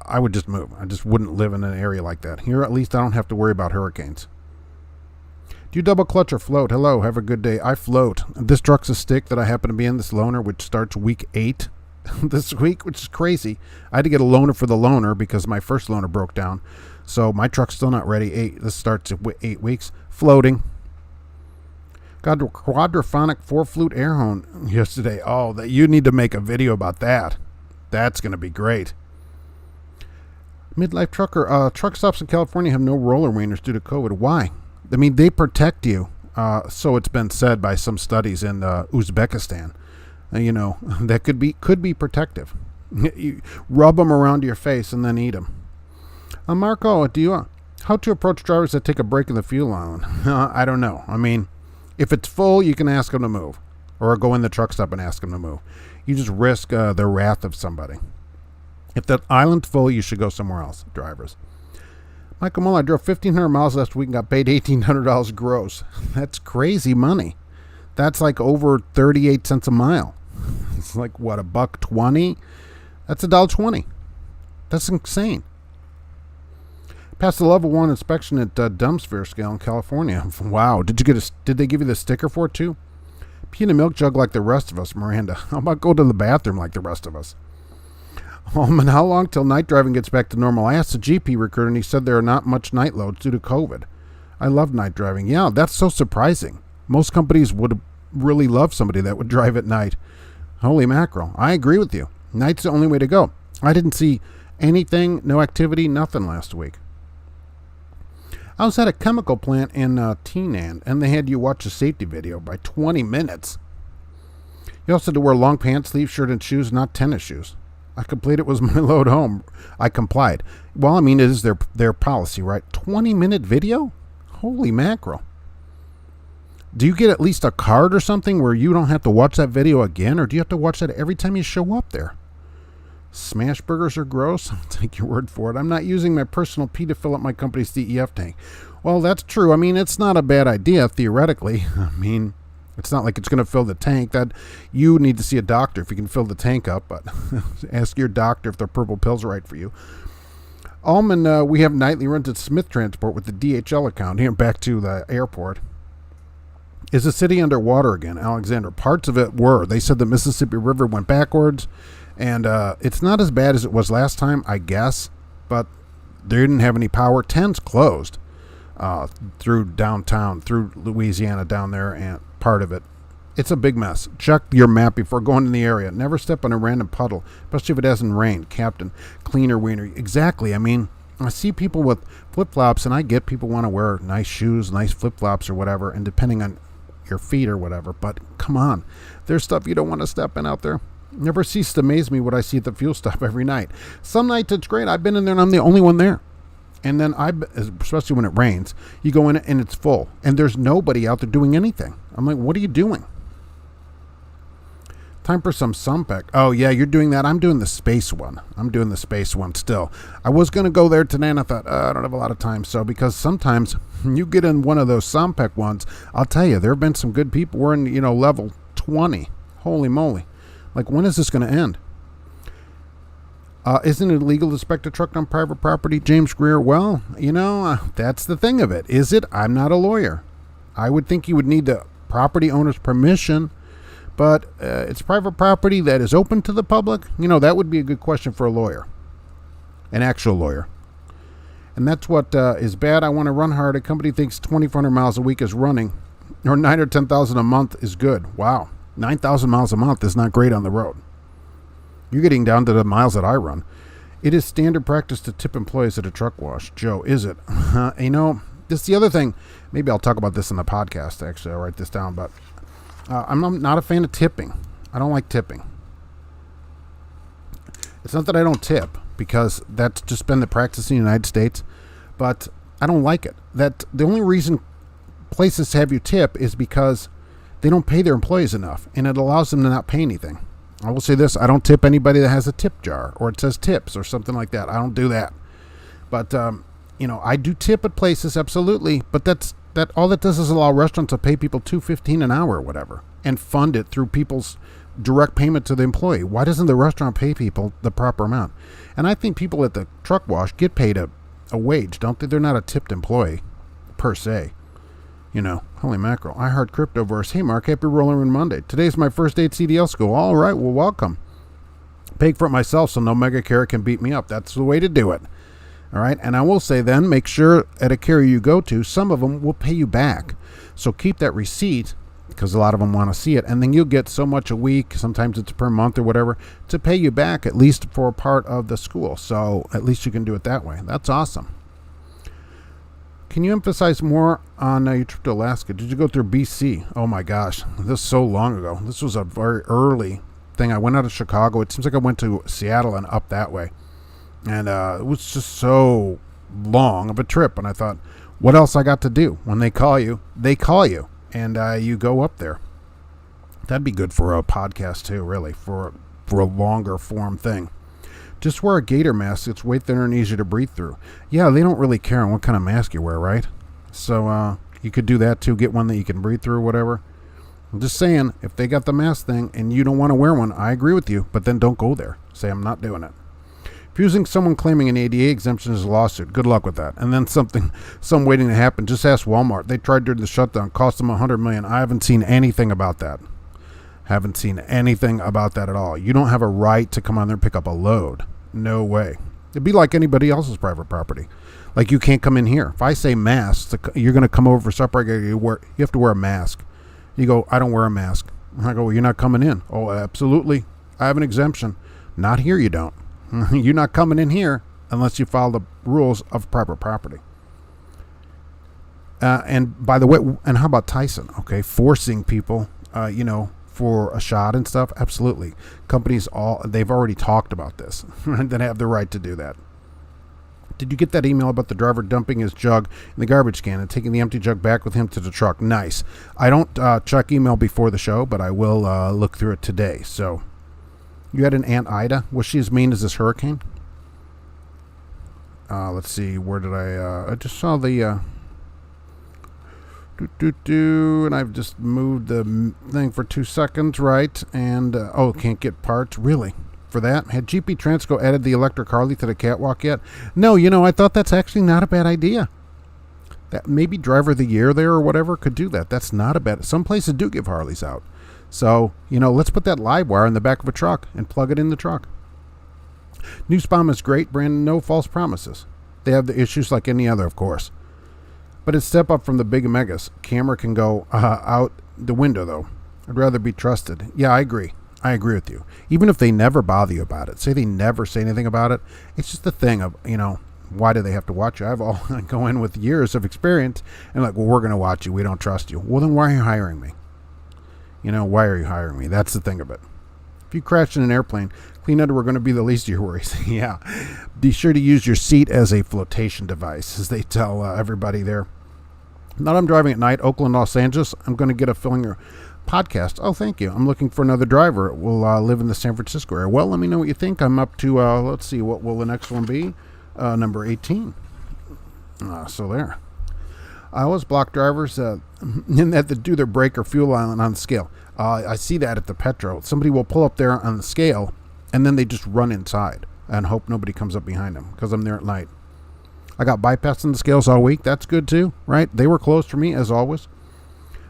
I would just move. I just wouldn't live in an area like that. Here, at least, I don't have to worry about hurricanes. Do you double clutch or float? Hello, have a good day. I float. This truck's a stick that I happen to be in, this loaner, which starts week 8 this week, which is crazy. I had to get a loaner for the loaner because my first loaner broke down. So my truck's still not ready. This starts at 8 weeks. Floating. Got a quadraphonic 4-flute air horn yesterday. Oh, that you need to make a video about that. That's going to be great. Midlife trucker. Truck stops in California have no roller wieners due to COVID. Why? I mean, they protect you. So it's been said by some studies in Uzbekistan. That could be protective. You rub them around your face and then eat them. Marco, how to approach drivers that take a break in the fuel line? I don't know. I mean, if it's full, you can ask them to move, or go in the truck stop and ask them to move. You just risk the wrath of somebody. If that island's full, you should go somewhere else, drivers. Michael Muller, I drove 1,500 miles last week and got paid $1,800 gross. That's crazy money. That's like over 38 cents a mile. It's like, what, $1.20? That's $1.20. That's insane. Passed the level 1 inspection at Dumpsphere Scale in California. Wow. Did they give you the sticker for it too? Pee in a milk jug like the rest of us, Miranda. How about go to the bathroom like the rest of us? And how long till night driving gets back to normal? I asked the GP recruiter, and he said there are not much night loads due to COVID. I love night driving. Yeah, that's so surprising. Most companies would really love somebody that would drive at night. Holy mackerel. I agree with you. Night's the only way to go. I didn't see anything, no activity, nothing last week. I was at a chemical plant in Teenan, and they had you watch a safety video by 20 minutes. You also had to wear long pants, sleeve shirt, and shoes, not tennis shoes. I completed was my load home. I complied. Well, I mean, it is their policy, right? 20-minute video? Holy mackerel. Do you get at least a card or something where you don't have to watch that video again, or do you have to watch that every time you show up there? Smash burgers are gross? I'll take your word for it. I'm not using my personal pee to fill up my company's DEF tank. Well, that's true. I mean, it's not a bad idea, theoretically. I mean, it's not like it's going to fill the tank. That you need to see a doctor if you can fill the tank up, but ask your doctor if the purple pill's right for you. Allman, we have nightly runs at Smith Transport with the DHL account. Here, back to the airport. Is the city underwater again, Alexander? Parts of it were. They said the Mississippi River went backwards, and it's not as bad as it was last time, I guess, but they didn't have any power. 10's closed through downtown, through Louisiana down there, and part of it. It's a big mess. Check your map before going in the area. Never step on a random puddle, especially if it hasn't rained. Captain, cleaner wiener. Exactly. I mean, I see people with flip-flops, and I get people want to wear nice shoes, nice flip-flops or whatever, and depending on your feet or whatever, but come on. There's stuff you don't want to step in out there. Never ceases to amaze me what I see at the fuel stop every night. Some nights it's great. I've been in there and I'm the only one there. And then especially when it rains, you go in and it's full, and there's nobody out there doing anything. I'm like, what are you doing? Time for some Sumpec. Oh, yeah, you're doing that. I'm doing the space one. I'm doing the space one still. I was going to go there today, and I thought, I don't have a lot of time. So, because sometimes you get in one of those Sumpec ones, I'll tell you, there have been some good people. We're in, level 20. Holy moly. Like, when is this going to end? Isn't it illegal to inspect a truck on private property? James Greer, well, that's the thing of it. Is it? I'm not a lawyer. I would think you would need the property owner's permission. But it's private property that is open to the public. That would be a good question for a lawyer, an actual lawyer. And that's what is bad. I want to run hard. A company thinks 2,400 miles a week is running, or 9,000 or 10,000 a month is good. Wow, 9,000 miles a month is not great on the road. You're getting down to the miles that I run. It is standard practice to tip employees at a truck wash. Joe, is it? This is the other thing. Maybe I'll talk about this in the podcast, actually. I'll write this down. But I'm not a fan of tipping. I don't like tipping. It's not that I don't tip, because that's just been the practice in the United States. But I don't like it. That the only reason places have you tip is because they don't pay their employees enough, and it allows them to not pay anything. I will say this: I don't tip anybody that has a tip jar or it says tips or something like that. I don't do that. But I do tip at places, absolutely. But that all that does is allow restaurants to pay people $2.15 an hour or whatever, and fund it through people's direct payment to the employee. Why doesn't the restaurant pay people the proper amount? And I think people at the truck wash get paid a wage, don't they? They're not a tipped employee per se. Holy mackerel. I heard Cryptoverse. Hey, Mark, happy Rolling Monday. Today's my first day at CDL school. All right, well, welcome. Paid for it myself, so no mega carrier can beat me up. That's the way to do it. All right, and I will say then, make sure at a carrier you go to, some of them will pay you back. So keep that receipt, because a lot of them want to see it, and then you'll get so much a week, sometimes it's per month or whatever, to pay you back at least for a part of the school. So at least you can do it that way. That's awesome. Can you emphasize more on your trip to Alaska? Did you go through BC? Oh my gosh, this is so long ago. This was a very early thing. I went out of Chicago. It seems like I went to Seattle and up that way. And it was just so long of a trip. And I thought, what else I got to do? When they call you, and you go up there. That'd be good for a podcast too, really, for a longer form thing. Just wear a gator mask. It's way thinner and easier to breathe through. Yeah, they don't really care on what kind of mask you wear, right? So you could do that too. Get one that you can breathe through or whatever. I'm just saying, if they got the mask thing and you don't want to wear one, I agree with you, but then don't go there. Say, I'm not doing it. Refusing someone claiming an ADA exemption is a lawsuit. Good luck with that. And then some waiting to happen. Just ask Walmart. They tried during the shutdown. Cost them $100 million. I haven't seen anything about that. Haven't seen anything about that at all. You don't have a right to come on there and pick up a load. No way. It'd be like anybody else's private property. Like you can't come in here. If I say masks, you're going to come over for supper. You have to wear a mask. You go, I don't wear a mask. I go, well, you're not coming in. Oh, absolutely. I have an exemption. Not here, you don't. You're not coming in here unless you follow the rules of private property. And by the way, and how about Tyson? Okay, forcing people, for a shot and stuff. Absolutely. Companies they've already talked about this. They have the right to do that. Did you get that email about the driver dumping his jug in the garbage can and taking the empty jug back with him to the truck? Nice. I don't check email before the show, but I will look through it today. So you had an Aunt Ida. Was she as mean as this hurricane? Let's see. Where did I just saw the and I've just moved the thing for 2 seconds, right? And can't get parts. Really? For that? Had GP Transco added the electric Harley to the catwalk yet? No, I thought that's actually not a bad idea. That maybe driver of the year there or whatever could do that. That's not a bad. Some places do give Harleys out. So, let's put that live wire in the back of a truck and plug it in the truck. New Spam is great, Brandon. No false promises. They have the issues like any other, of course. But it's a step up from the big megas. Camera can go out the window, though. I'd rather be trusted. Yeah, I agree. I agree with you. Even if they never bother you about it. Say they never say anything about it. It's just the thing of, why do they have to watch you? I go in with years of experience and well, we're going to watch you. We don't trust you. Well, then why are you hiring me? Why are you hiring me? That's the thing of it. If you crash in an airplane, clean underwear going to be the least of your worries. Yeah. Be sure to use your seat as a flotation device, as they tell everybody there. Now I'm driving at night, Oakland, Los Angeles. I'm going to get a filling your podcast. Oh, thank you. I'm looking for another driver. Will live in the San Francisco area. Well, let me know what you think. I'm up to, let's see, what will the next one be? Number 18. So there. I always block drivers in that they do their brake or fuel on the scale. I see that at the Petro. Somebody will pull up there on the scale, and then they just run inside and hope nobody comes up behind them because I'm there at night. I got bypassing the scales all week. That's good too, right? They were closed for me, as always.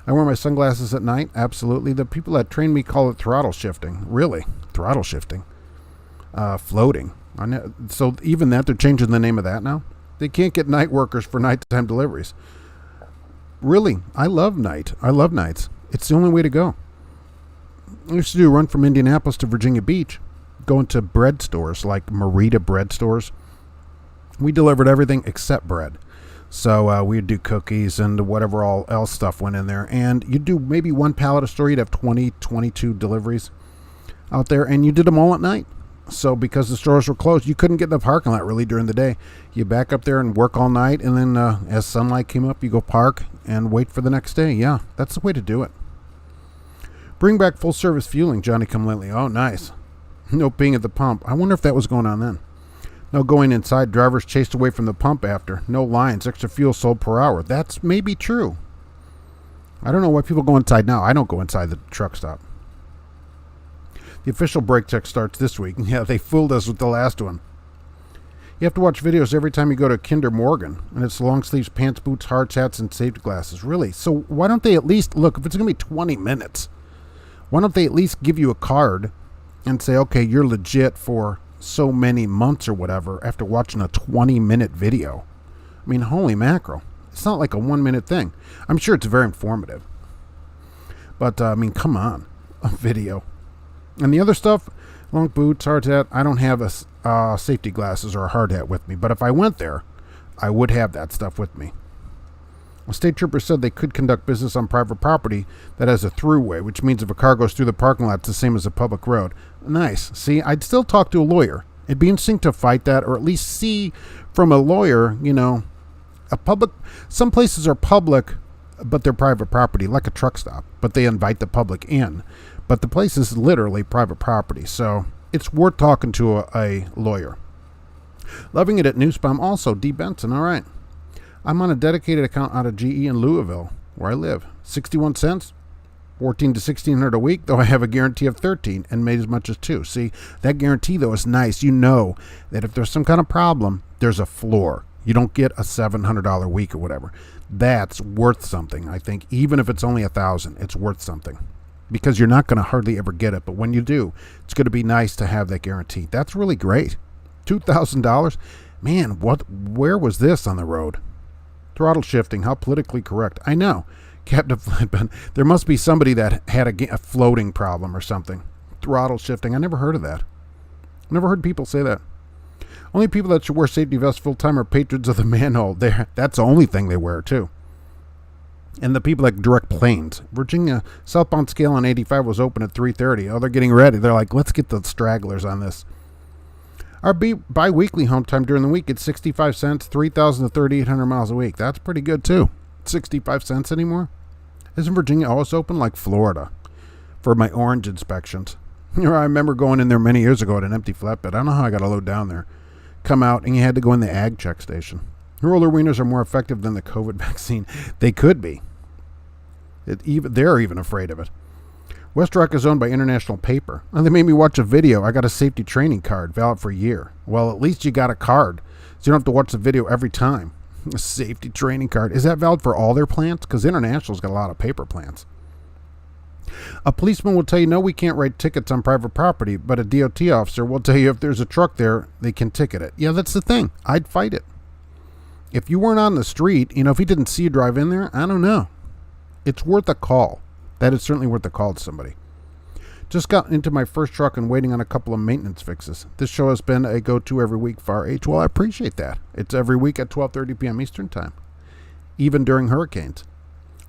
I wear my sunglasses at night. Absolutely. The people that train me call it throttle shifting. Really? Throttle shifting. Floating. So even that, they're changing the name of that now? They can't get night workers for nighttime deliveries. Really? I love night. I love nights. It's the only way to go. I used to do a run from Indianapolis to Virginia Beach. going to bread stores like Merita bread stores. We delivered everything except bread. So we'd do cookies and whatever all else stuff went in there. And you'd do maybe one pallet a store. You'd have 20, 22 deliveries out there. And you did them all at night. So because the stores were closed, you couldn't get in the parking lot really during the day. You back up there and work all night. And then as sunlight came up, you go park and wait for the next day. Yeah, that's the way to do it. Bring back full service fueling, Johnny come lately. Oh, nice. No peeing at the pump. I wonder if that was going on then. No going inside. Drivers chased away from the pump after. No lines. Extra fuel sold per hour. That's maybe true. I don't know why people go inside now. I don't go inside the truck stop. The official brake check starts this week. Yeah, they fooled us with the last one. You have to watch videos every time you go to Kinder Morgan. And it's long sleeves, pants, boots, hard hats, and safety glasses. Really? So why don't they at least, look, if it's going to be 20 minutes, why don't they at least give you a card and say, okay, you're legit for so many months or whatever after watching a 20-minute video. I mean, holy mackerel. It's not like a 1-minute thing. I'm sure it's very informative. But, I mean, come on. A video. And the other stuff, long boots, hard hat, I don't have a safety glasses or a hard hat with me. But if I went there, I would have that stuff with me. A state trooper said they could conduct business on private property that has a throughway, which means if a car goes through the parking lot, it's the same as a public road. Nice. See, I'd still talk to a lawyer. It'd be interesting to fight that, or at least see from a lawyer, you know, some places are public, but they're private property, like a truck stop, but they invite the public in. But the place is literally private property, so it's worth talking to a lawyer. Loving it at Newspalm. Also, D. Benson, all right. I'm on a dedicated account out of GE in Louisville, where I live. 61 cents, 14 to 1600 a week, though I have a guarantee of 13 and made as much as 2. See, that guarantee, though, is nice. You know that if there's some kind of problem, there's a floor. You don't get a $700 a week or whatever. That's worth something, I think. Even if it's only $1,000, it's worth something. Because you're not going to hardly ever get it. But when you do, it's going to be nice to have that guarantee. That's really great. $2,000? Man, where was this on the road? Throttle shifting, how politically correct. I know. Captain Flippin, there must be somebody that had a floating problem or something. Throttle shifting, I never heard of that. Never heard people say that. Only people that should wear safety vests full-time are patrons of the manhole. That's the only thing they wear, too. And the people that direct planes. Virginia southbound scale on 85 was open at 3:30. Oh, they're getting ready. They're like, let's get the stragglers on this. Our bi-weekly home time during the week, it's 65 cents, 3,000 to 3,800 miles a week. That's pretty good, too. 65 cents anymore? Isn't Virginia always open like Florida for my orange inspections? I remember going in there many years ago at an empty flatbed. I don't know how I got a load down there. Come out, and you had to go in the ag check station. Roller wieners are more effective than the COVID vaccine. They could be. They're even afraid of it. West Rock is owned by International Paper. And they made me watch a video. I got a safety training card, valid for a year. Well, at least you got a card, so you don't have to watch the video every time. A safety training card. Is that valid for all their plants? Because International's got a lot of paper plants. A policeman will tell you, no, we can't write tickets on private property, but a DOT officer will tell you if there's a truck there, they can ticket it. Yeah, that's the thing. I'd fight it. If you weren't on the street, if he didn't see you drive in there, I don't know. It's worth a call. That is certainly worth a call to somebody. Just got into my first truck and waiting on a couple of maintenance fixes. This show has been a go-to every week for RH. Well, I appreciate that. It's every week at 12:30 p.m. Eastern Time, even during hurricanes.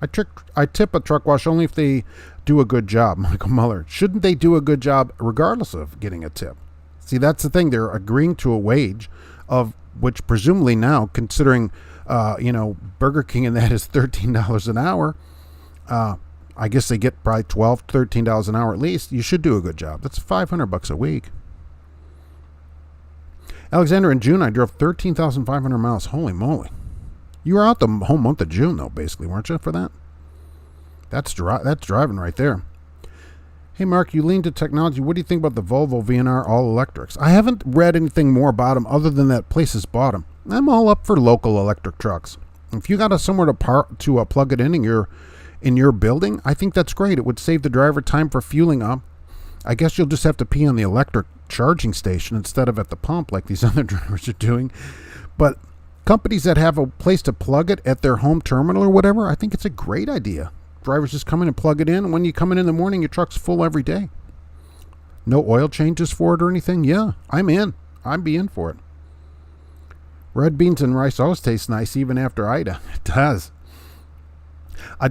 I tip a truck wash only if they do a good job. Michael Muller, shouldn't they do a good job regardless of getting a tip? See, that's the thing. They're agreeing to a wage of which presumably now, considering, Burger King and that is $13 an hour, I guess they get probably $12, $13 an hour at least. You should do a good job. That's $500 a week. Alexander, in June, I drove 13,500 miles. Holy moly. You were out the whole month of June, though, basically, weren't you, for that? That's driving right there. Hey, Mark, you lean to technology. What do you think about the Volvo VNR all-electrics? I haven't read anything more about them other than that places bought them. I'm all up for local electric trucks. If you got somewhere to plug it in your building, I think that's great. It would save the driver time for fueling up. I guess you'll just have to pee on the electric charging station instead of at the pump like these other drivers are doing. But companies that have a place to plug it at their home terminal or whatever, I think it's a great idea. Drivers just come in and plug it in. When you come in the morning, your truck's full every day. No oil changes for it or anything? Yeah, I'm in. I'd be in for it. Red beans and rice always taste nice even after Ida. It does.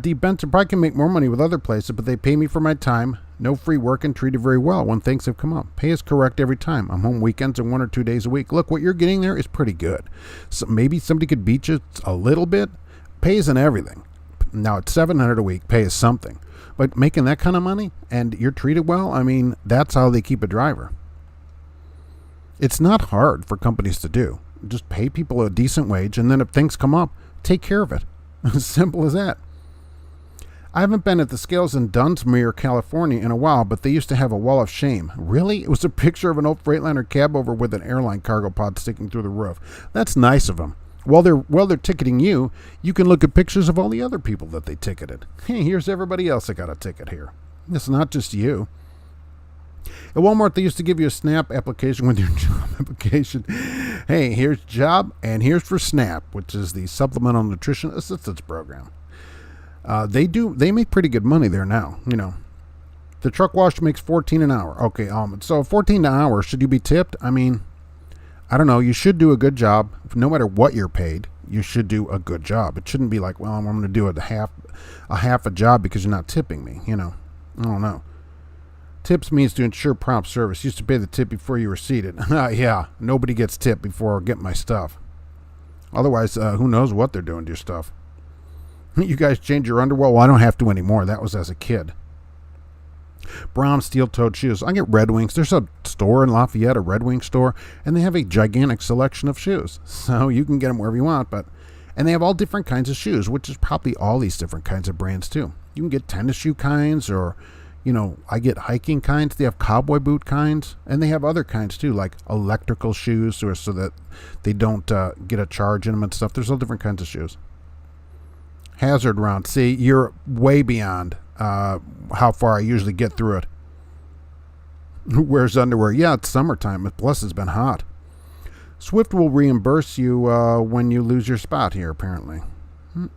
Dee Benson probably can make more money with other places, but they pay me for my time. No free work and treated very well when things have come up. Pay is correct every time. I'm home weekends and 1 or 2 days a week. Look, what you're getting there is pretty good. So maybe somebody could beat you a little bit. Pay isn't everything. Now, it's $700 a week. Pay is something. But making that kind of money and you're treated well, I mean, that's how they keep a driver. It's not hard for companies to do. Just pay people a decent wage, and then if things come up, take care of it. As simple as that. I haven't been at the scales in Dunsmuir, California in a while, but they used to have a wall of shame. Really? It was a picture of an old Freightliner cab over with an airline cargo pod sticking through the roof. That's nice of them. While they're ticketing you, you can look at pictures of all the other people that they ticketed. Hey, here's everybody else that got a ticket here. It's not just you. At Walmart, they used to give you a SNAP application with your job application. Hey, here's job, and here's for SNAP, which is the Supplemental Nutrition Assistance Program. They make pretty good money there now, you know. The truck wash makes $14 an hour. Okay, so $14 an hour, should you be tipped? I mean, I don't know. You should do a good job. No matter what you're paid, you should do a good job. It shouldn't be like, well, I'm going to do a half a job because you're not tipping me, you know. I don't know. Tips means to ensure prompt service. Used to pay the tip before you were seated. Yeah, nobody gets tipped before I get my stuff. Otherwise, who knows what they're doing to your stuff. You guys change your underwear? Well, I don't have to anymore. That was as a kid. Brown steel-toed shoes. I get Red Wings. There's a store in Lafayette, a Red Wing store, and they have a gigantic selection of shoes. So you can get them wherever you want, and they have all different kinds of shoes, which is probably all these different kinds of brands too. You can get tennis shoe kinds, or, you know, I get hiking kinds. They have cowboy boot kinds, and they have other kinds too, like electrical shoes, so that they don't get a charge in them and stuff. There's all different kinds of shoes. Hazard round. See, you're way beyond how far I usually get through it. Who wears underwear? Yeah, it's summertime. Plus, it's been hot. Swift will reimburse you when you lose your spot here, apparently. All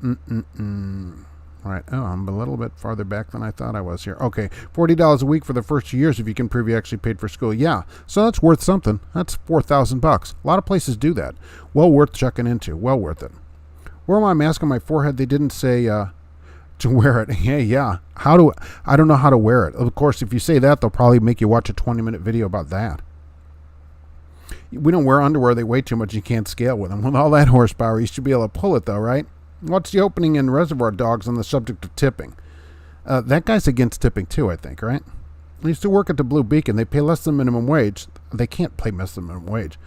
right. Oh, I'm a little bit farther back than I thought I was here. Okay. $40 a week for the first 2 years if you can prove you actually paid for school. Yeah. So that's worth something. That's $4,000. A lot of places do that. Well worth checking into. Well worth it. Wore my mask on my forehead. They didn't say to wear it. Hey, yeah. I don't know how to wear it. Of course, if you say that, they'll probably make you watch a 20-minute video about that. We don't wear underwear. They weigh too much. You can't scale with them. With all that horsepower, you should be able to pull it, though, right? What's the opening in Reservoir Dogs on the subject of tipping? That guy's against tipping, too, I think, right? I used to work at the Blue Beacon. They pay less than minimum wage. They can't pay less than minimum wage.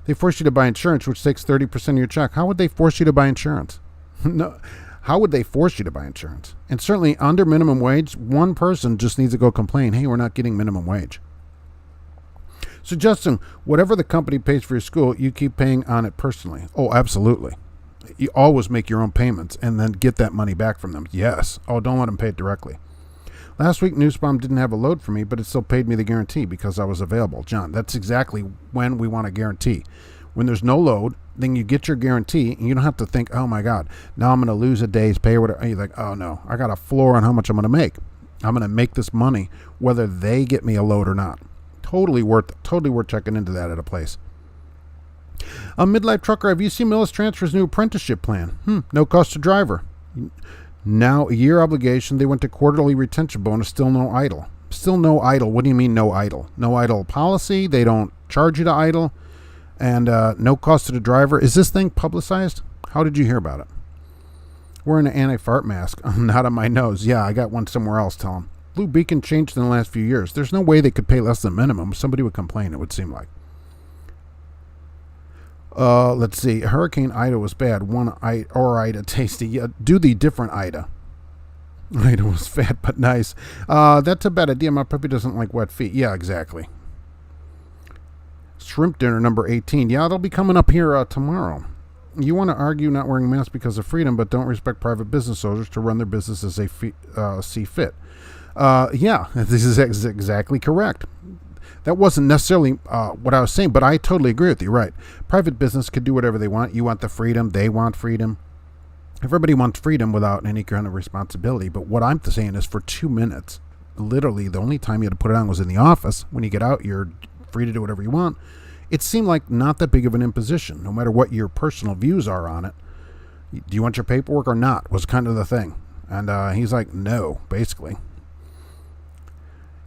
They force you to buy insurance, which takes 30% of your check. How would they force you to buy insurance? No. How would they force you to buy insurance? And certainly under minimum wage, one person just needs to go complain, hey, we're not getting minimum wage. Suggesting whatever the company pays for your school, you keep paying on it personally. Oh, absolutely. You always make your own payments and then get that money back from them. Yes. Oh, don't let them pay it directly. Last week, Newsbomb didn't have a load for me, but it still paid me the guarantee because I was available. John, that's exactly when we want a guarantee. When there's no load, then you get your guarantee, and you don't have to think, oh, my God, now I'm going to lose a day's pay or whatever. And you're like, oh, no, I got a floor on how much I'm going to make. I'm going to make this money whether they get me a load or not. Totally worth checking into that at a place. A midlife trucker, have you seen Millis Transfer's new apprenticeship plan? No cost to driver. Now, a year obligation, they went to quarterly retention bonus, still no idle. Still no idle. What do you mean no idle? No idle policy. They don't charge you to idle. And no cost to the driver. Is this thing publicized? How did you hear about it? Wearing an anti-fart mask. Not on my nose. Yeah, I got one somewhere else, tell them. Blue Beacon changed in the last few years. There's no way they could pay less than minimum. Somebody would complain, it would seem like. Let's see. Hurricane Ida was bad. One Ida tasty. Do the different Ida. Ida was fat but nice. That's a bad idea. My puppy doesn't like wet feet. Yeah, exactly. Shrimp dinner number 18. Yeah, they'll be coming up here tomorrow. You want to argue not wearing masks because of freedom, but don't respect private business owners to run their business as they see fit. Yeah, this is exactly correct. That wasn't necessarily what I was saying, but I totally agree with you, right? Private business could do whatever they want. You want the freedom. They want freedom. Everybody wants freedom without any kind of responsibility. But what I'm saying is for 2 minutes, literally the only time you had to put it on was in the office. When you get out, you're free to do whatever you want. It seemed like not that big of an imposition, no matter what your personal views are on it. Do you want your paperwork or not, was kind of the thing. And he's like, no, basically.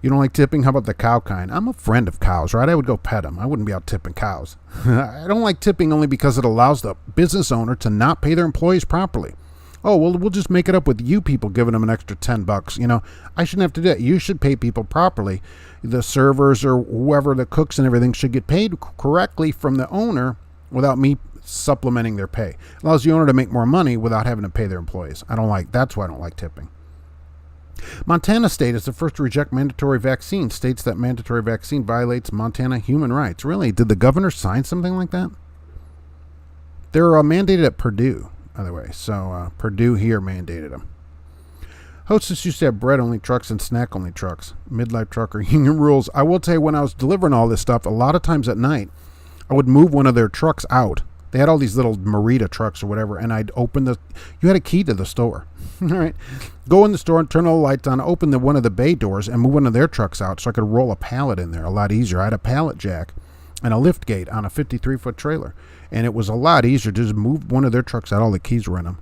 You don't like tipping? How about the cow kind? I'm a friend of cows, right? I would go pet them. I wouldn't be out tipping cows. I don't like tipping only because it allows the business owner to not pay their employees properly. Oh, well, we'll just make it up with you people giving them an extra $10. You know, I shouldn't have to do it. You should pay people properly. The servers or whoever, the cooks and everything, should get paid correctly from the owner without me supplementing their pay. It allows the owner to make more money without having to pay their employees. That's why I don't like tipping. Montana state is the first to reject mandatory vaccine. States that mandatory vaccine violates Montana human rights. Really? Did the governor sign something like that? They're mandated at Purdue, by the way. So Purdue here mandated them. Hostess used to have bread-only trucks and snack-only trucks. Midlife trucker union rules. I will tell you, when I was delivering all this stuff, a lot of times at night, I would move one of their trucks out. They had all these little Merita trucks or whatever, and I'd open you had a key to the store. All right. Go in the store and turn all the lights on, open one of the bay doors, and move one of their trucks out so I could roll a pallet in there a lot easier. I had a pallet jack and a lift gate on a 53-foot trailer, and it was a lot easier to just move one of their trucks out. All the keys were in them.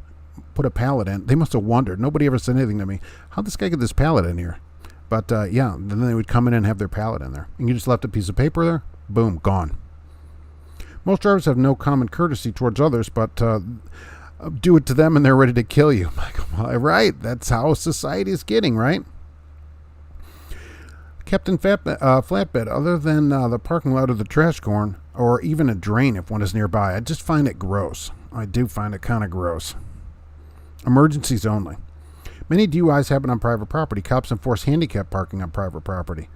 Put a pallet in. They must have wondered. Nobody ever said anything to me. How'd this guy get this pallet in here? But, yeah, then they would come in and have their pallet in there. And you just left a piece of paper there. Boom, gone. Most drivers have no common courtesy towards others, but do it to them and they're ready to kill you. Well, right. That's how society is getting, right? Captain Flatbed, other than the parking lot or the trash can, or even a drain if one is nearby, I just find it gross. I do find it kind of gross. Emergencies only. Many DUIs happen on private property. Cops enforce handicap parking on private property.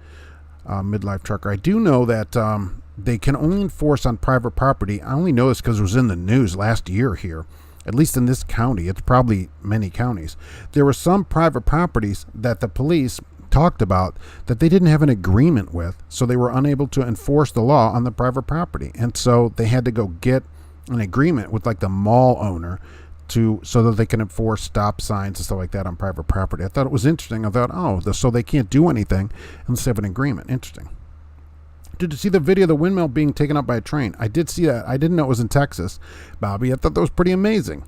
Midlife trucker. I do know that they can only enforce on private property. I only know this because it was in the news last year here, at least in this county. It's probably many counties. There were some private properties that the police talked about that they didn't have an agreement with, so they were unable to enforce the law on the private property. And so they had to go get an agreement with like the mall owner so that they can enforce stop signs and stuff like that on private property. I thought it was interesting. I thought, so they can't do anything unless they have an agreement. Interesting. Did you see the video of the windmill being taken up by a train? I did see that. I didn't know it was in Texas, Bobby. I thought that was pretty amazing.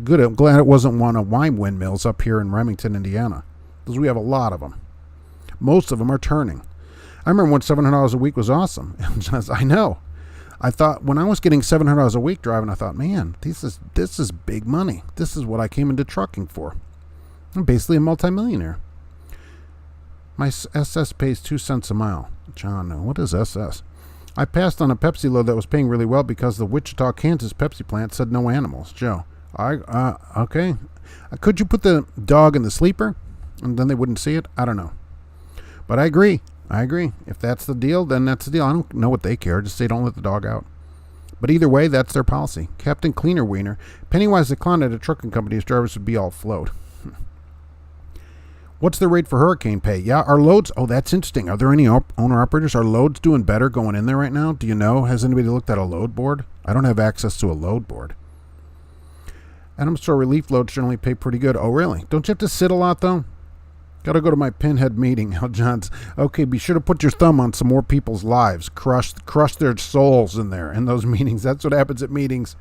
Good. I'm glad it wasn't one of wine windmills up here in Remington, Indiana, because we have a lot of them. Most of them are turning. I remember when $700 a week was awesome. I know. I thought when I was getting $700 a week driving, I thought, man, this is big money. This is what I came into trucking for. I'm basically a multimillionaire. My SS pays 2 cents a mile. John, what is SS? I passed on a Pepsi load that was paying really well because the Wichita, Kansas Pepsi plant said no animals. Joe, okay. Could you put the dog in the sleeper and then they wouldn't see it? I don't know. But I agree. If that's the deal, then that's the deal. I don't know what they care. Just say don't let the dog out. But either way, that's their policy. Captain Cleaner Weiner. Pennywise the clown at a trucking company, his drivers would be all float. What's the rate for hurricane pay? Yeah, our loads. Oh, that's interesting. Are there any owner-operators? Are loads doing better going in there right now? Do you know? Has anybody looked at a load board? I don't have access to a load board. Adam Store relief loads generally pay pretty good. Oh, really? Don't you have to sit a lot, though? Got to go to my pinhead meeting. Al John's. Okay, be sure to put your thumb on some more people's lives. Crush their souls in there in those meetings. That's what happens at meetings.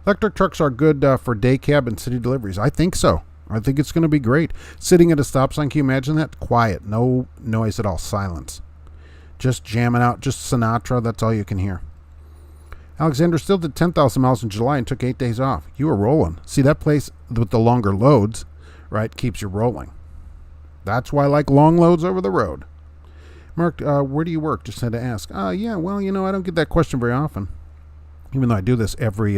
Electric trucks are good for day cab and city deliveries. I think so. I think it's going to be great. Sitting at a stop sign, can you imagine that? Quiet. No noise at all. Silence. Just jamming out. Just Sinatra. That's all you can hear. Alexander still did 10,000 miles in July and took 8 days off. You were rolling. See, that place with the longer loads, right, keeps you rolling. That's why I like long loads over the road. Mark, where do you work? Just had to ask. Yeah, well, I don't get that question very often, even though I do this every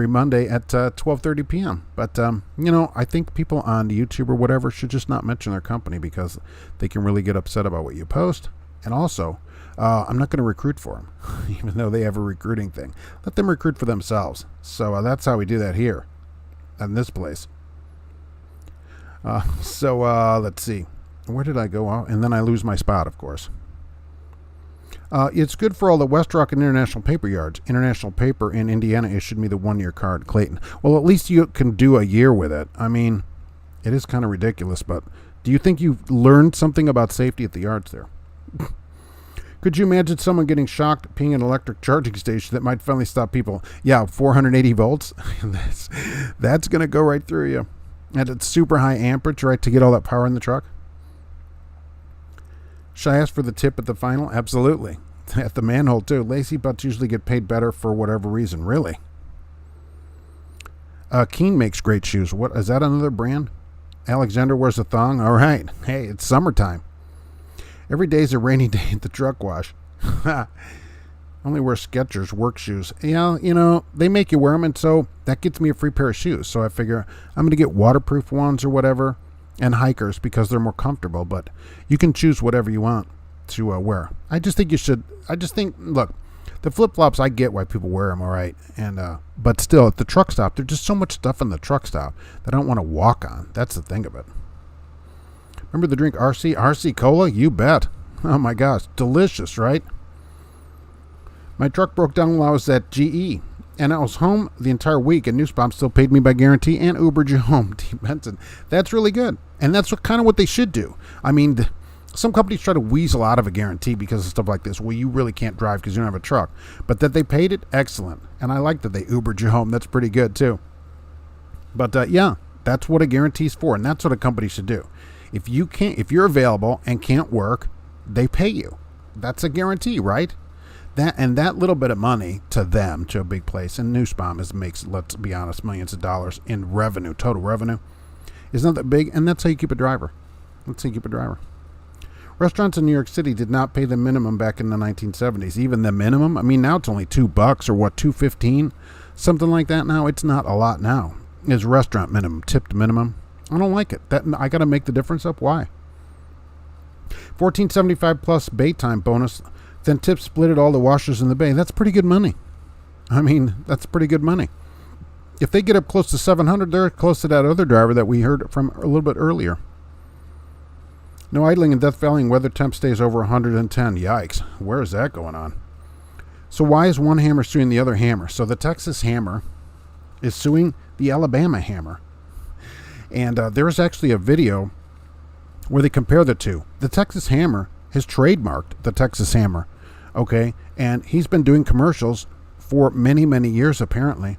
Monday at 12:30 p.m. But, I think people on YouTube or whatever should just not mention their company because they can really get upset about what you post. And also, I'm not going to recruit for them, even though they have a recruiting thing. Let them recruit for themselves. So that's how we do that here in this place. Let's see. Where did I go? And then I lose my spot, of course. It's good for all the West Rock and International Paper yards. International Paper in Indiana issued me the 1-year card, Clayton. Well, at least you can do a year with it. I mean, it is kind of ridiculous, but Do you think you've learned something about safety at the yards there? Could you imagine someone getting shocked peeing an electric charging station that might finally stop people? Yeah, 480 volts. That's going to go right through you. And it's super high amperage, right, to get all that power in the truck. Should I ask for the tip at the final? Absolutely. At the manhole, too. Lazy butts usually get paid better for whatever reason. Really? Keen makes great shoes. What is that, another brand? Alexander wears a thong. All right. Hey, it's summertime. Every day's a rainy day at the truck wash. Only wear Skechers work shoes. Yeah, you know, they make you wear them, and so that gets me a free pair of shoes. So I figure I'm going to get waterproof ones or whatever, and hikers because they're more comfortable. But you can choose whatever you want to wear. I just think you should. Look, the flip-flops, I get why people wear them, all right. And but still, at the truck stop, there's just so much stuff in the truck stop that I don't want to walk on. That's the thing of it. Remember the drink RC Cola? You bet. Oh my gosh, delicious, right? My truck broke down while I was at GE, and I was home the entire week, and Newsbomb still paid me by guarantee and Ubered you home. T. Benson. That's really good, and that's kind of what they should do. I mean, some companies try to weasel out of a guarantee because of stuff like this. Well, you really can't drive because you don't have a truck. But that they paid it, excellent. And I like that they Ubered you home. That's pretty good, too. But, yeah, that's what a guarantee's for, and that's what a company should do. If you're available and can't work, they pay you. That's a guarantee, right? That little bit of money to them, to a big place, and Newsbomb makes, let's be honest, millions of dollars in revenue, total revenue. It's not that big, and that's how you keep a driver. That's how you keep a driver. Restaurants in New York City did not pay the minimum back in the 1970s. Even the minimum, I mean, now it's only $2 or what, $2.15, something like that. Now it's not a lot. Now is restaurant minimum, tipped minimum. I don't like it. That I got to make the difference up. Why? $14.75 plus bay time bonus. Then tip split it all the washers in the bay. That's pretty good money. I mean, that's pretty good money. If they get up close to 700, they're close to that other driver that we heard from a little bit earlier. No idling in Death Valley and weather temp stays over 110. Yikes. Where is that going on? So why is one hammer suing the other hammer? So the Texas hammer is suing the Alabama hammer. And there's actually a video where they compare the two. The Texas hammer has trademarked the Texas hammer. Okay. And he's been doing commercials for many, many years, apparently.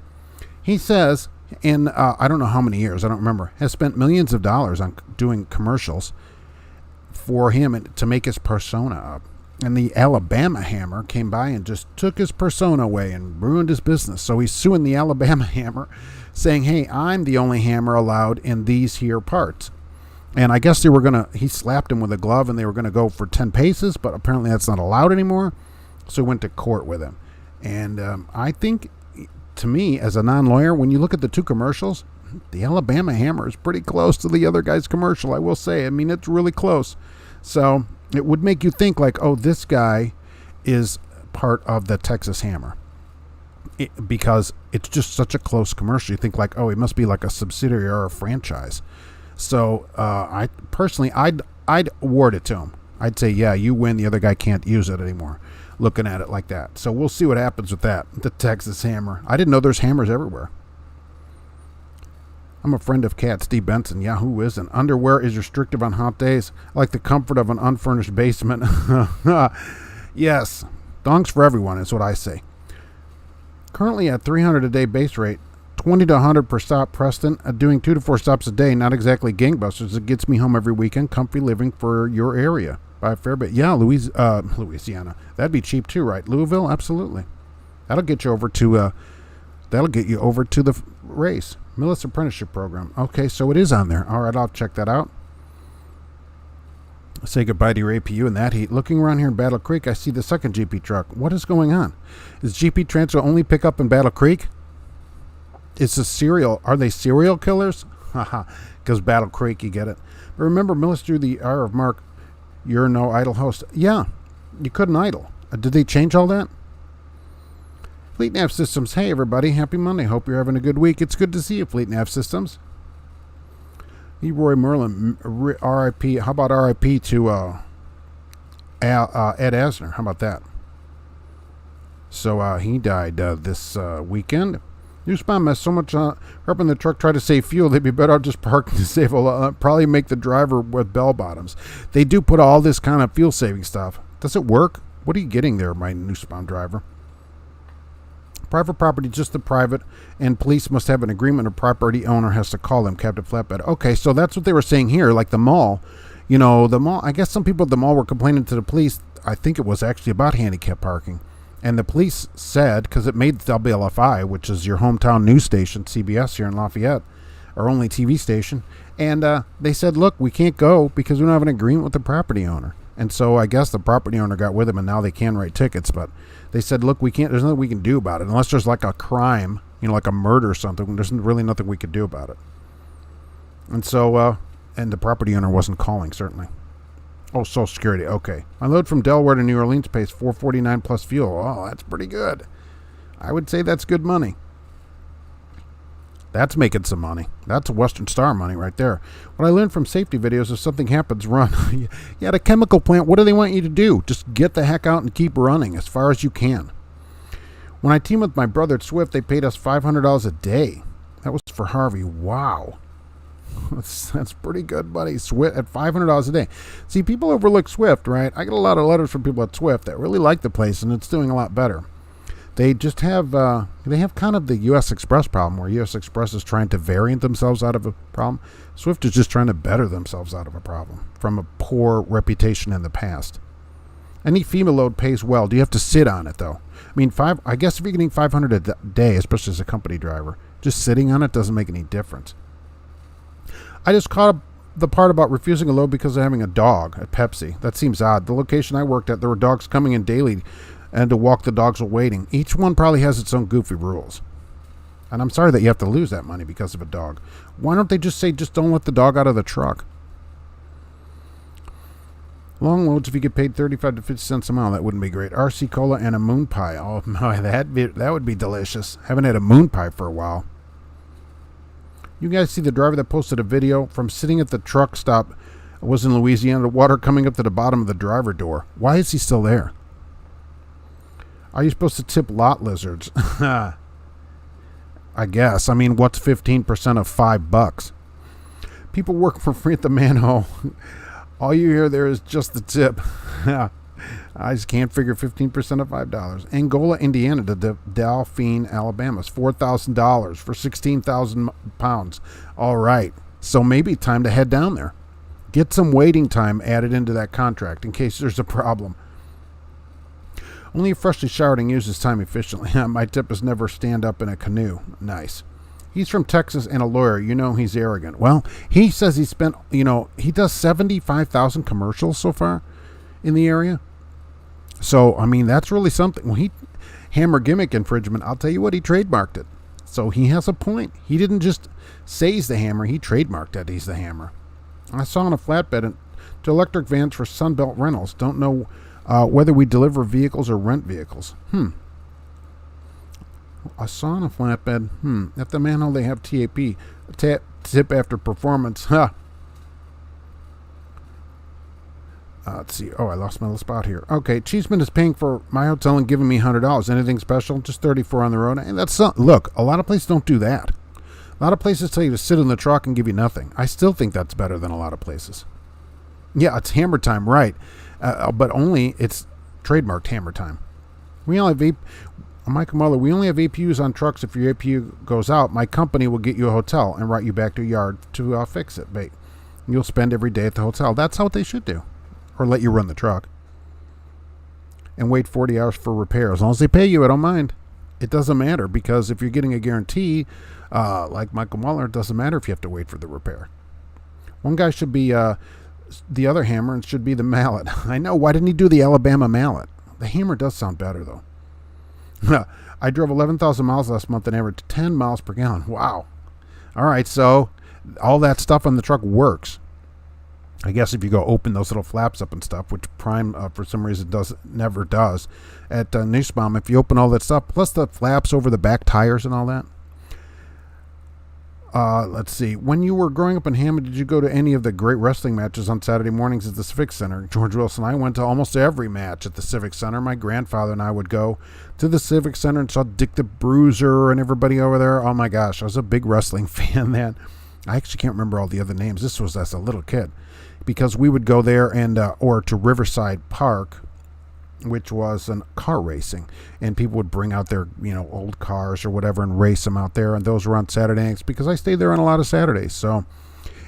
He says in, I don't know how many years, I don't remember, has spent millions of dollars on doing commercials for him and to make his persona up. And the Alabama hammer came by and just took his persona away and ruined his business. So he's suing the Alabama hammer, saying, hey, I'm the only hammer allowed in these here parts. And I guess he slapped him with a glove and they were going to go for 10 paces, but apparently that's not allowed anymore. So he went to court with him. And I think, to me, as a non-lawyer, when you look at the two commercials, the Alabama hammer is pretty close to the other guy's commercial, I will say. I mean, it's really close. So it would make you think like, oh, this guy is part of the Texas hammer. Because it's just such a close commercial. You think like, oh, it must be like a subsidiary or a franchise. So I'd award it to him. I'd say, yeah, you win. The other guy can't use it anymore. Looking at it like that. So we'll see what happens with that. The Texas hammer. I didn't know there's hammers everywhere. I'm a friend of Cat Steve Benson. Yeah, who isn't? Underwear is restrictive on hot days. I like the comfort of an unfurnished basement. Yes. Dongs for everyone is what I say. Currently at $300 a day base rate, 20 to 100 per stop, Preston. Doing 2 to 4 stops a day, not exactly gangbusters. It gets me home every weekend. Comfy living for your area by a fair bit. Yeah, Louisiana. That'd be cheap too, right? Louisville, absolutely. That'll get you over to the race. Millis Apprenticeship Program. Okay, so it is on there. All right, I'll check that out. Say goodbye to your APU in that heat. Looking around here in Battle Creek, I see the second GP truck. What is going on? Is GP Transco only pick up in Battle Creek? Are they serial killers? Haha, because Battle Creek, you get it. But remember, Millis drew the R of Mark, you're no idle host. Yeah, you couldn't idle. Did they change all that? Fleet Nav Systems. Hey, everybody. Happy Monday. Hope you're having a good week. It's good to see you, Fleet Nav Systems. Leroy Merlin, R.I.P. How about R.I.P. to Ed Asner? How about that? So he died this weekend. Nussbaum has so much helping the truck try to save fuel, they'd be better off just parking to save a lot. Probably make the driver with bell bottoms. They do put all this kind of fuel saving stuff. Does it work? What are you getting there, my Nussbaum driver? Private property, just the private, and police must have an agreement. A property owner has to call them, Captain Flatbed. Okay, so that's what they were saying here, like the mall. You know, the mall, I guess some people at the mall were complaining to the police. I think it was actually about handicap parking. And the police said, because it made WLFI, which is your hometown news station, CBS here in Lafayette, our only TV station, and they said, look, we can't go because we don't have an agreement with the property owner. And so I guess the property owner got with him, and now they can write tickets. But they said, look, we can't, there's nothing we can do about it. Unless there's like a crime, you know, like a murder or something, there's really nothing we could do about it. And so, and the property owner wasn't calling, certainly. Oh, Social Security. Okay. My load from Delaware to New Orleans pays $4.49 plus fuel. Oh, that's pretty good. I would say that's good money. That's making some money. That's Western Star money right there. What I learned from safety videos, if something happens, run. Yeah, at a chemical plant, what do they want you to do? Just get the heck out and keep running as far as you can. When I teamed with my brother at Swift, they paid us $500 a day. That was for Harvey. Wow. That's pretty good, buddy. Swift at $500 a day. See, people overlook Swift, right? I get a lot of letters from people at Swift that really like the place, and it's doing a lot better. They just have kind of the U.S. Express problem, where U.S. Express is trying to variant themselves out of a problem. Swift is just trying to better themselves out of a problem from a poor reputation in the past. Any female load pays well. Do you have to sit on it, though? I mean, I guess if you're getting $500 a day, especially as a company driver, just sitting on it doesn't make any difference. I just caught up the part about refusing a load because of having a dog at Pepsi. That seems odd. The location I worked at, there were dogs coming in daily, and to walk the dogs while waiting. Each one probably has its own goofy rules. And I'm sorry that you have to lose that money because of a dog. Why don't they just say, just don't let the dog out of the truck? Long loads, if you get paid 35 to 50 cents a mile, that wouldn't be great. RC Cola and a moon pie. Oh, my, that would be delicious. Haven't had a moon pie for a while. You guys see the driver that posted a video from sitting at the truck stop, was in Louisiana, the water coming up to the bottom of the driver door. Why is he still there? Are you supposed to tip lot lizards? I guess. I mean, what's 15% of $5? People work for free at the manhole. All you hear there is just the tip. I just can't figure 15% of $5. Angola, Indiana to Dauphine, Alabama is $4,000 for 16,000 pounds. All right. So maybe time to head down there. Get some waiting time added into that contract in case there's a problem. Only a freshly showered and uses time efficiently. My tip is never stand up in a canoe. Nice. He's from Texas and a lawyer. You know he's arrogant. Well, he says he spent, he does 75,000 commercials so far in the area. So, I mean, that's really something. Well, hammer gimmick infringement, I'll tell you what, he trademarked it. So he has a point. He didn't just say he's the hammer. He trademarked that he's the hammer. I saw on a flatbed to electric vans for Sunbelt Rentals. Don't know whether we deliver vehicles or rent vehicles. I saw on a flatbed. At the manhole they have TAP. Tip after performance. Let's see. Oh, I lost my little spot here. Okay, Cheeseman is paying for my hotel and giving me $100. Anything special? Just $34 on the road. And that's look. A lot of places don't do that. A lot of places tell you to sit in the truck and give you nothing. I still think that's better than a lot of places. Yeah, it's hammer time, right? But only it's trademarked hammer time. We only have Michael Muller. We only have APUs on trucks. If your APU goes out, my company will get you a hotel and write you back to a yard to fix it. But you'll spend every day at the hotel. That's how they should do. Or let you run the truck and wait 40 hours for repair. As long as they pay you, I don't mind. It doesn't matter, because if you're getting a guarantee, like Michael Muller, it doesn't matter if you have to wait for the repair. One guy should be the other hammer, and should be the mallet. I know. Why didn't he do the Alabama mallet? The hammer does sound better, though. I drove 11,000 miles last month and averaged 10 miles per gallon. Wow. All right, so all that stuff on the truck works. I guess if you go open those little flaps up and stuff, which Prime for some reason never does at Nussbaum, if you open all that stuff, plus the flaps over the back tires and all that. Let's see. When you were growing up in Hammond, did you go to any of the great wrestling matches on Saturday mornings at the Civic Center? George Wilson and I went to almost every match at the Civic Center. My grandfather and I would go to the Civic Center and saw Dick the Bruiser and everybody over there. Oh my gosh, I was a big wrestling fan then. I actually can't remember all the other names. This was as a little kid, because we would go there and or to Riverside Park, which was car racing, and people would bring out their old cars or whatever and race them out there, and those were on Saturday nights because I stayed there on a lot of Saturdays. So,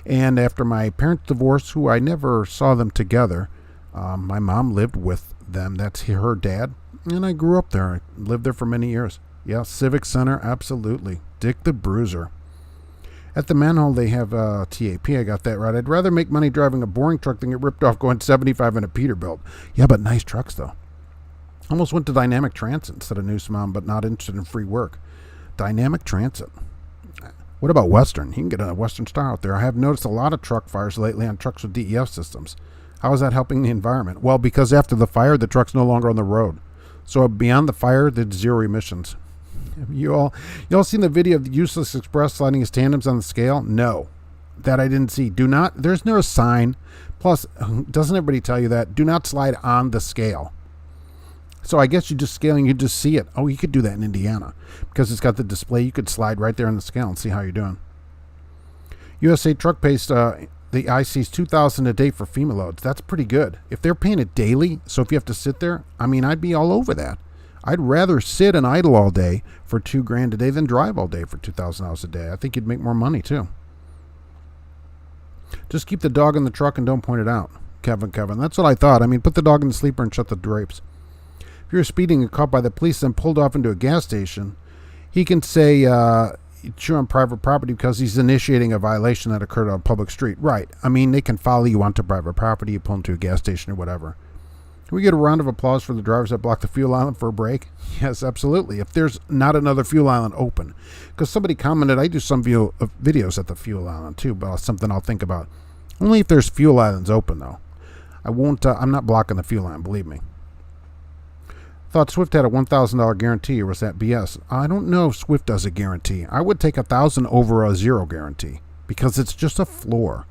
and after my parents divorced, who I never saw them together, my mom lived with them. That's her dad, and I grew up there. I lived there for many years. Yeah, Civic Center, absolutely. Dick the Bruiser. At the manhole, they have TAP. I got that right. I'd rather make money driving a boring truck than get ripped off going 75 in a Peterbilt. Yeah, but nice trucks, though. Almost went to Dynamic Transit instead of Newsmount, but not interested in free work. Dynamic Transit. What about Western? You can get a Western Star out there. I have noticed a lot of truck fires lately on trucks with DEF systems. How is that helping the environment? Well, because after the fire, the truck's no longer on the road. So beyond the fire, there's zero emissions. You all seen the video of the Useless Express sliding his tandems on the scale? No, that I didn't see. There's no sign. Plus, doesn't everybody tell you that? Do not slide on the scale. So I guess you just scale and you just see it. Oh, you could do that in Indiana because it's got the display. You could slide right there on the scale and see how you're doing. USA Truck pays the IC's $2,000 a day for FEMA loads. That's pretty good. If they're paying it daily, so if you have to sit there, I'd be all over that. I'd rather sit and idle all day for $2,000 a day than drive all day for $2,000 a day. I think you'd make more money too. Just keep the dog in the truck and don't point it out. Kevin. That's what I thought. Put the dog in the sleeper and shut the drapes. If you're speeding and caught by the police and pulled off into a gas station, he can say you're on private property because he's initiating a violation that occurred on a public street. Right. They can follow you onto private property, you pull into a gas station or whatever. Can we get a round of applause for the drivers that block the fuel island for a break? Yes, absolutely. If there's not another fuel island open. Because somebody commented, I do some videos at the fuel island too, but something I'll think about. Only if there's fuel islands open, though. I'm not blocking the fuel island, believe me. Thought Swift had a $1,000 guarantee, or was that BS? I don't know if Swift does a guarantee. I would take $1,000 over a zero guarantee because it's just a floor.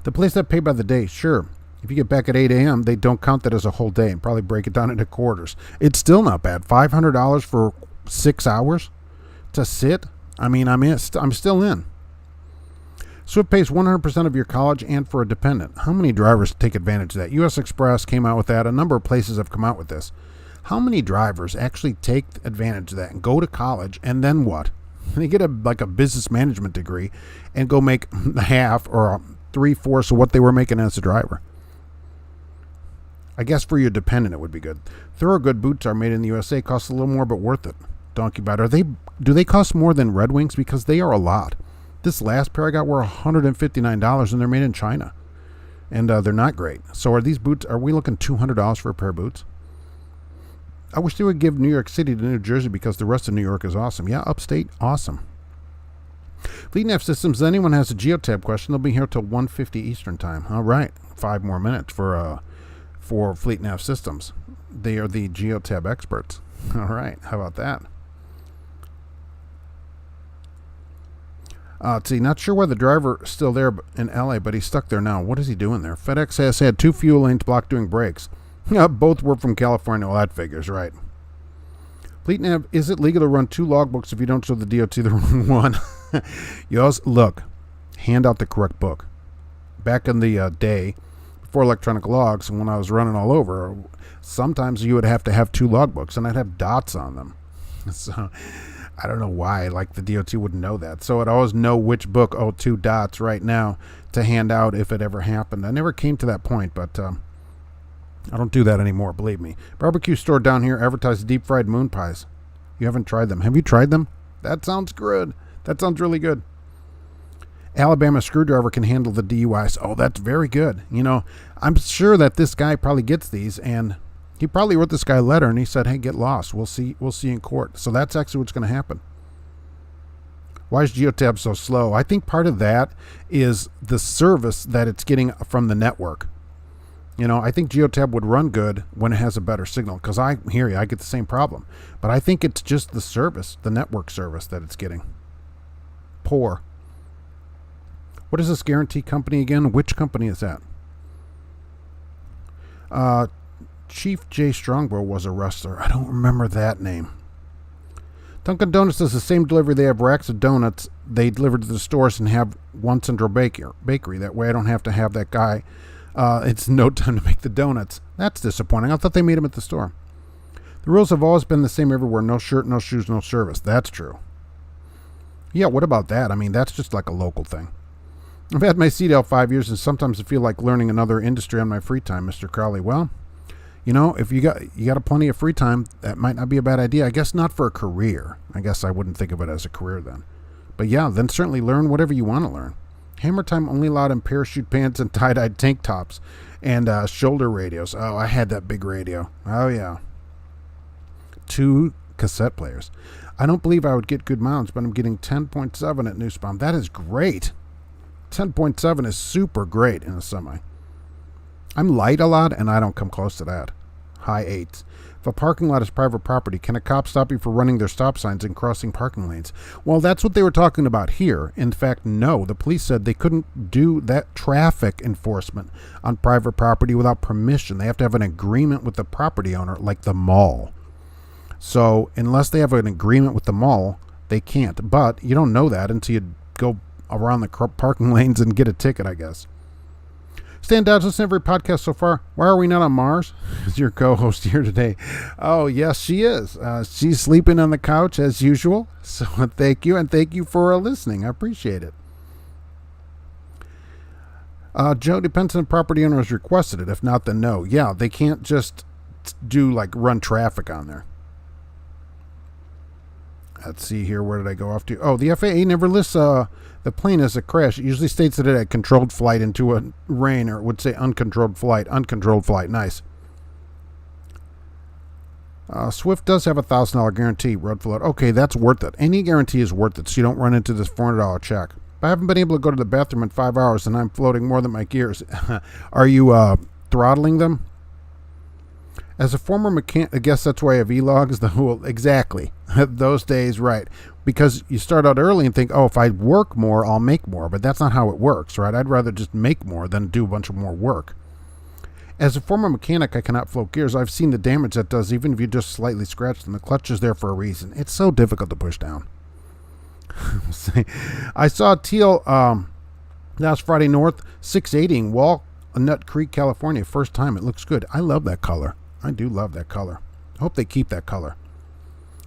The place that pay by the day, sure. If you get back at 8 a.m., they don't count that as a whole day and probably break it down into quarters. It's still not bad. $500 for 6 hours to sit? I'm still in. Swift pays 100% of your college and for a dependent. How many drivers take advantage of that? U.S. Express came out with that. A number of places have come out with this. How many drivers actually take advantage of that and go to college and then what? They get a business management degree and go make half or 3/4 of what they were making as a driver. I guess for your dependent it would be good. Thorogood boots are made in the USA, cost a little more but worth it. Donkey Bite. Do they cost more than Red Wings? Because they are a lot. This last pair I got were $159 and they're made in China. And they're not great. So are we looking $200 for a pair of boots? I wish they would give New York City to New Jersey because the rest of New York is awesome. Yeah, upstate, awesome. Fleet Nav Systems, anyone has a Geotab question, they'll be here till 1:50 Eastern time. All right, 5 more minutes for Fleet Nav Systems. They are the Geotab experts. All right, how about that? Let's see, not sure why the driver is still there in LA, but he's stuck there now. What is he doing there? FedEx has had 2 fuel lanes blocked doing brakes. Both were from California. Well, that figures, right. Fleet Nav, is it legal to run 2 logbooks if you don't show the DOT the wrong one? Look, hand out the correct book. Back in the day, before electronic logs, and when I was running all over, sometimes you would have to have 2 logbooks, and I'd have dots on them. So I don't know why, the DOT wouldn't know that. So I'd always know which book, 2 dots right now, to hand out if it ever happened. I never came to that point, but I don't do that anymore, believe me. Barbecue store down here advertises deep-fried moon pies. You haven't tried them. Have you tried them? That sounds good. That sounds really good. Alabama screwdriver can handle the DUIs. Oh, that's very good. I'm sure that this guy probably gets these, and he probably wrote this guy a letter, and he said, hey, get lost. We'll see you in court. So that's actually what's going to happen. Why is Geotab so slow? I think part of that is the service that it's getting from the network. I think Geotab would run good when it has a better signal, because I get the same problem. But I think it's just the service, the network service that it's getting. poor. What is this guarantee company again? Which company is that? Chief J. Strongbow was a wrestler. I don't remember that name. Dunkin' Donuts does the same delivery. They have racks of donuts they deliver to the stores and have one central bakery. That way I don't have to have that guy. It's no time to make the donuts. That's disappointing. I thought they made them at the store. The rules have always been the same everywhere. No shirt, no shoes, no service. That's true. Yeah, what about that? I mean, that's just like a local thing. I've had my CDL 5 years, and sometimes I feel like learning another industry on my free time, Mr. Crowley. Well, you know, if you got a plenty of free time, that might not be a bad idea. I guess not for a career. I guess I wouldn't think of it as a career then. But yeah, then certainly learn whatever you want to learn. Hammer time only allowed in parachute pants and tie-dyed tank tops and shoulder radios. Oh, I had that big radio. Oh, yeah. 2 cassette players. I don't believe I would get good mileage, but I'm getting 10.7 at Nussbaum. That is great. 10.7 is super great in a semi. I'm light a lot, and I don't come close to that. High 8s. If a parking lot is private property, can a cop stop you for running their stop signs and crossing parking lanes? Well, that's what they were talking about here. In fact, no. The police said they couldn't do that traffic enforcement on private property without permission. They have to have an agreement with the property owner, like the mall. So unless they have an agreement with the mall, they can't. But you don't know that until you go around the parking lanes and get a ticket, I guess. Stan Dodge, listen to every podcast so far. Why are we not on Mars? Is your co-host here today? Oh, yes, she is. She's sleeping on the couch as usual. So thank you, and thank you for listening. I appreciate it. Joe, depends on the property owner has requested it. If not, then no. Yeah, they can't just do like run traffic on there. Let's see here. Where did I go off to? Oh, the FAA never lists the plane as a crash. It usually states that it had controlled flight into a rain, or it would say uncontrolled flight. Uncontrolled flight. Nice. Swift does have a $1,000 guarantee. Road float. Okay, that's worth it. Any guarantee is worth it, so you don't run into this $400 check. If I haven't been able to go to the bathroom in 5 hours and I'm floating more than my gears, are you throttling them? As a former mechanic, I guess that's why I have e-logs. Exactly. Those days, right. Because you start out early and think, oh, if I work more, I'll make more. But that's not how it works, right? I'd rather just make more than do a bunch of more work. As a former mechanic, I cannot float gears. I've seen the damage that does, even if you just slightly scratch them. The clutch is there for a reason. It's so difficult to push down. I saw Teal last Friday North 680 Walnut Creek, California. First time. It looks good. I love that color. I do love that color. I hope they keep that color.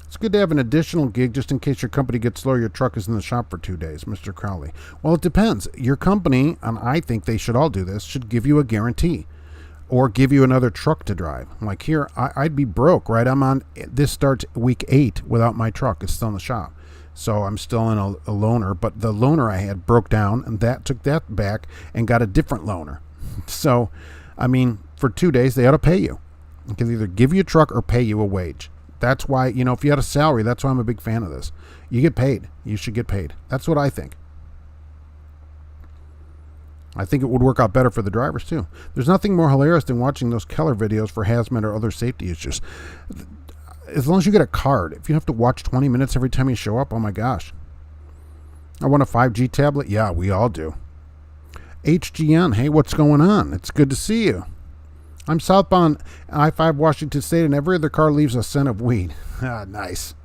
It's good to have an additional gig just in case your company gets slow. Your truck is in the shop for 2 days, Mr. Crowley. Well, it depends. Your company, and I think they should all do this, should give you a guarantee or give you another truck to drive. Like here, I'd be broke, right? This starts week 8 without my truck. It's still in the shop. So I'm still in a loaner, but the loaner I had broke down, and that took that back and got a different loaner. So, I mean, for 2 days, they ought to pay you. They can either give you a truck or pay you a wage. That's why, if you had a salary, that's why I'm a big fan of this. You get paid. You should get paid. That's what I think. I think it would work out better for the drivers, too. There's nothing more hilarious than watching those Keller videos for hazmat or other safety issues. As long as you get a card, if you have to watch 20 minutes every time you show up, oh my gosh. I want a 5G tablet? Yeah, we all do. HGN, hey, what's going on? It's good to see you. I'm southbound I-5 Washington State, and every other car leaves a scent of weed. Nice.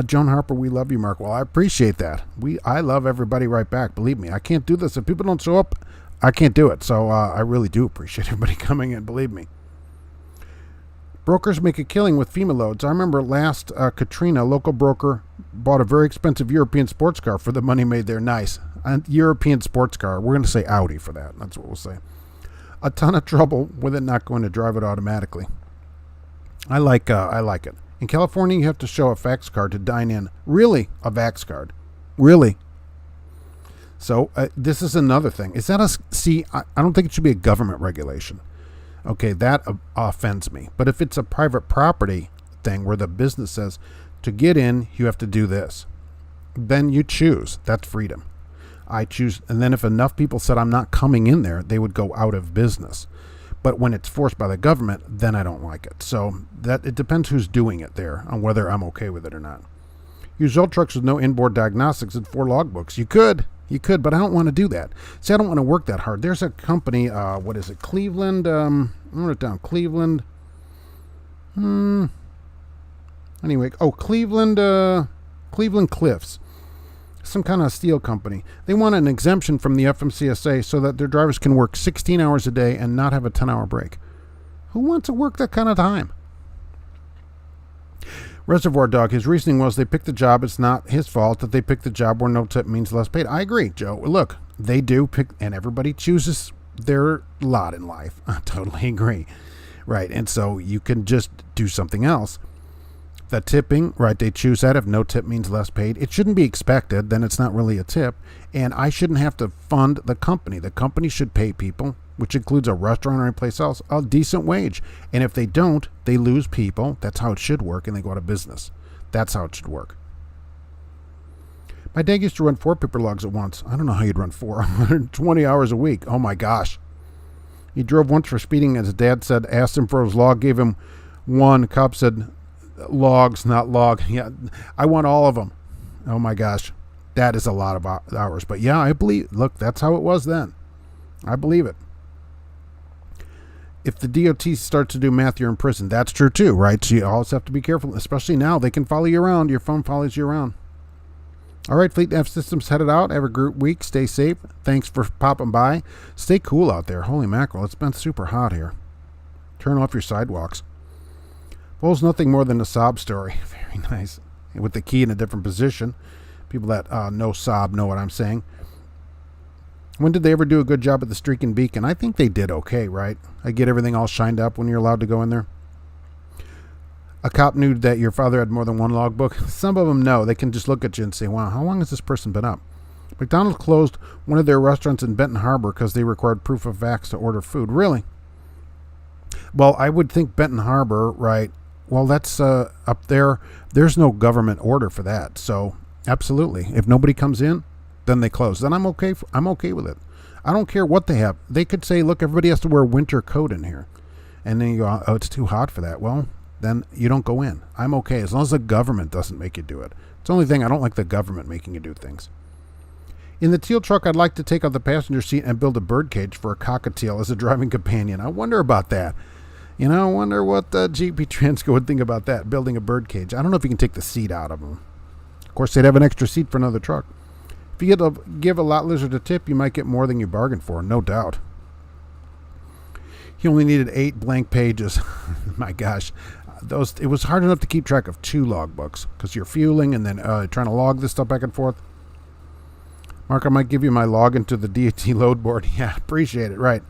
Joan Harper, we love you, Mark. Well, I appreciate that. I love everybody right back. Believe me, I can't do this. If people don't show up, I can't do it. So I really do appreciate everybody coming in. Believe me. Brokers make a killing with FEMA loads. I remember last Katrina, a local broker bought a very expensive European sports car for the money made there. Nice. A European sports car. We're going to say Audi for that. That's what we'll say. A ton of trouble with it not going to drive it automatically. I like it. In California, you have to show a fax card to dine in. Really? A Vax card? Really? So this is another thing. Is that I don't think it should be a government regulation. Okay, that offends me. But if it's a private property thing where the business says, to get in, you have to do this, then you choose. That's freedom. I choose. And then if enough people said, I'm not coming in there, they would go out of business. But when it's forced by the government, then I don't like it. So that it depends who's doing it there on whether I'm okay with it or not. Use old trucks with no inboard diagnostics and 4 logbooks. You could, but I don't want to do that. See, I don't want to work that hard. There's a company, what is it, Cleveland, I wrote it down, Cleveland, anyway, Cleveland Cliffs, some kind of steel company. They want an exemption from the FMCSA so that their drivers can work 16 hours a day and not have a 10-hour break. Who wants to work that kind of time? Reservoir Dog, his reasoning was they picked the job. It's not his fault that they picked the job where no tip means less paid. I agree, Joe. Look, they do pick, and everybody chooses their lot in life. I totally agree. Right, and so you can just do something else. The tipping, right, they choose that. If no tip means less paid, it shouldn't be expected. Then it's not really a tip. And I shouldn't have to fund the company. The company should pay people, which includes a restaurant or any place else, a decent wage. And if they don't, they lose people. That's how it should work, and they go out of business. That's how it should work. My dad used to run 4 paper logs at once. I don't know how you'd run 4. 120 hours a week. Oh, my gosh. He drove once for speeding, as his dad said, asked him for his log, gave him 1. Cop said, logs, not log. Yeah, I want all of them. Oh, my gosh. That is a lot of hours. But, yeah, I believe, look, that's how it was then. I believe it. If the DOT starts to do math, you're in prison. That's true, too, right? So you always have to be careful, especially now. They can follow you around. Your phone follows you around. All right, Fleet Nav Systems headed out. Have a great week. Stay safe. Thanks for popping by. Stay cool out there. Holy mackerel, it's been super hot here. Turn off your sidewalks. Volvo's nothing more than a sob story. Very nice. With the key in a different position. People that know sob know what I'm saying. When did they ever do a good job at the Streak and Beacon? I think they did okay, right? I get everything all shined up when you're allowed to go in there. A cop knew that your father had more than 1 logbook. Some of them know. They can just look at you and say, wow, how long has this person been up? McDonald's closed one of their restaurants in Benton Harbor because they required proof of vax to order food. Really? Well, I would think Benton Harbor, right? Well, that's up there. There's no government order for that. So, absolutely. If nobody comes in, then they close. Then I'm okay. I'm okay with it. I don't care what they have. They could say, look, everybody has to wear a winter coat in here. And then you go, oh, it's too hot for that. Well, then you don't go in. I'm okay as long as the government doesn't make you do it. It's the only thing I don't like, the government making you do things. In the teal truck, I'd like to take out the passenger seat and build a bird cage for a cockatiel as a driving companion. I wonder about that. You know, I wonder what the GP Transco would think about that, building a bird cage. I don't know if you can take the seat out of them. Of course, they'd have an extra seat for another truck. If you give a lot lizard a tip, you might get more than you bargained for, no doubt. He only needed 8 blank pages. My gosh. It was hard enough to keep track of 2 logbooks because you're fueling and then trying to log this stuff back and forth. Mark, I might give you my login to the DAT load board. Yeah, appreciate it. Right.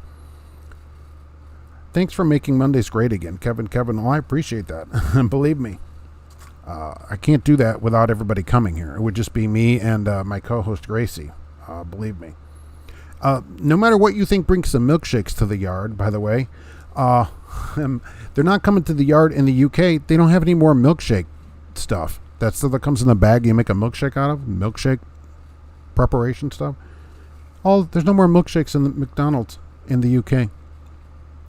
Thanks for making Mondays great again, Kevin. Well, I appreciate that. Believe me, I can't do that without everybody coming here. It would just be me and my co-host Gracie. Believe me. No matter what you think brings some milkshakes to the yard, by the way, they're not coming to the yard in the UK. They don't have any more milkshake stuff. That stuff that comes in the bag you make a milkshake out of, milkshake preparation stuff. There's no more milkshakes in the McDonald's in the UK.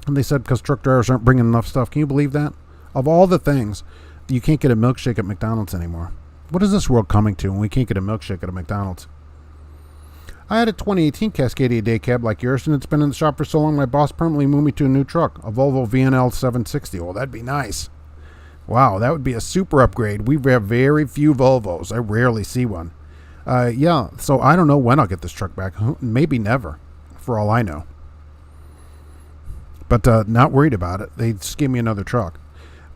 And they said because truck drivers aren't bringing enough stuff. Can you believe that? Of all the things, you can't get a milkshake at McDonald's anymore. What is this world coming to when we can't get a milkshake at a McDonald's? I had a 2018 Cascadia day cab like yours, and it's been in the shop for so long my boss permanently moved me to a new truck, a Volvo VNL 760. Oh, that'd be nice. Wow, that would be a super upgrade. We have very few Volvos. I rarely see one. Yeah, so I don't know when I'll get this truck back. Maybe never, for all I know. But not worried about it. They just gave me another truck.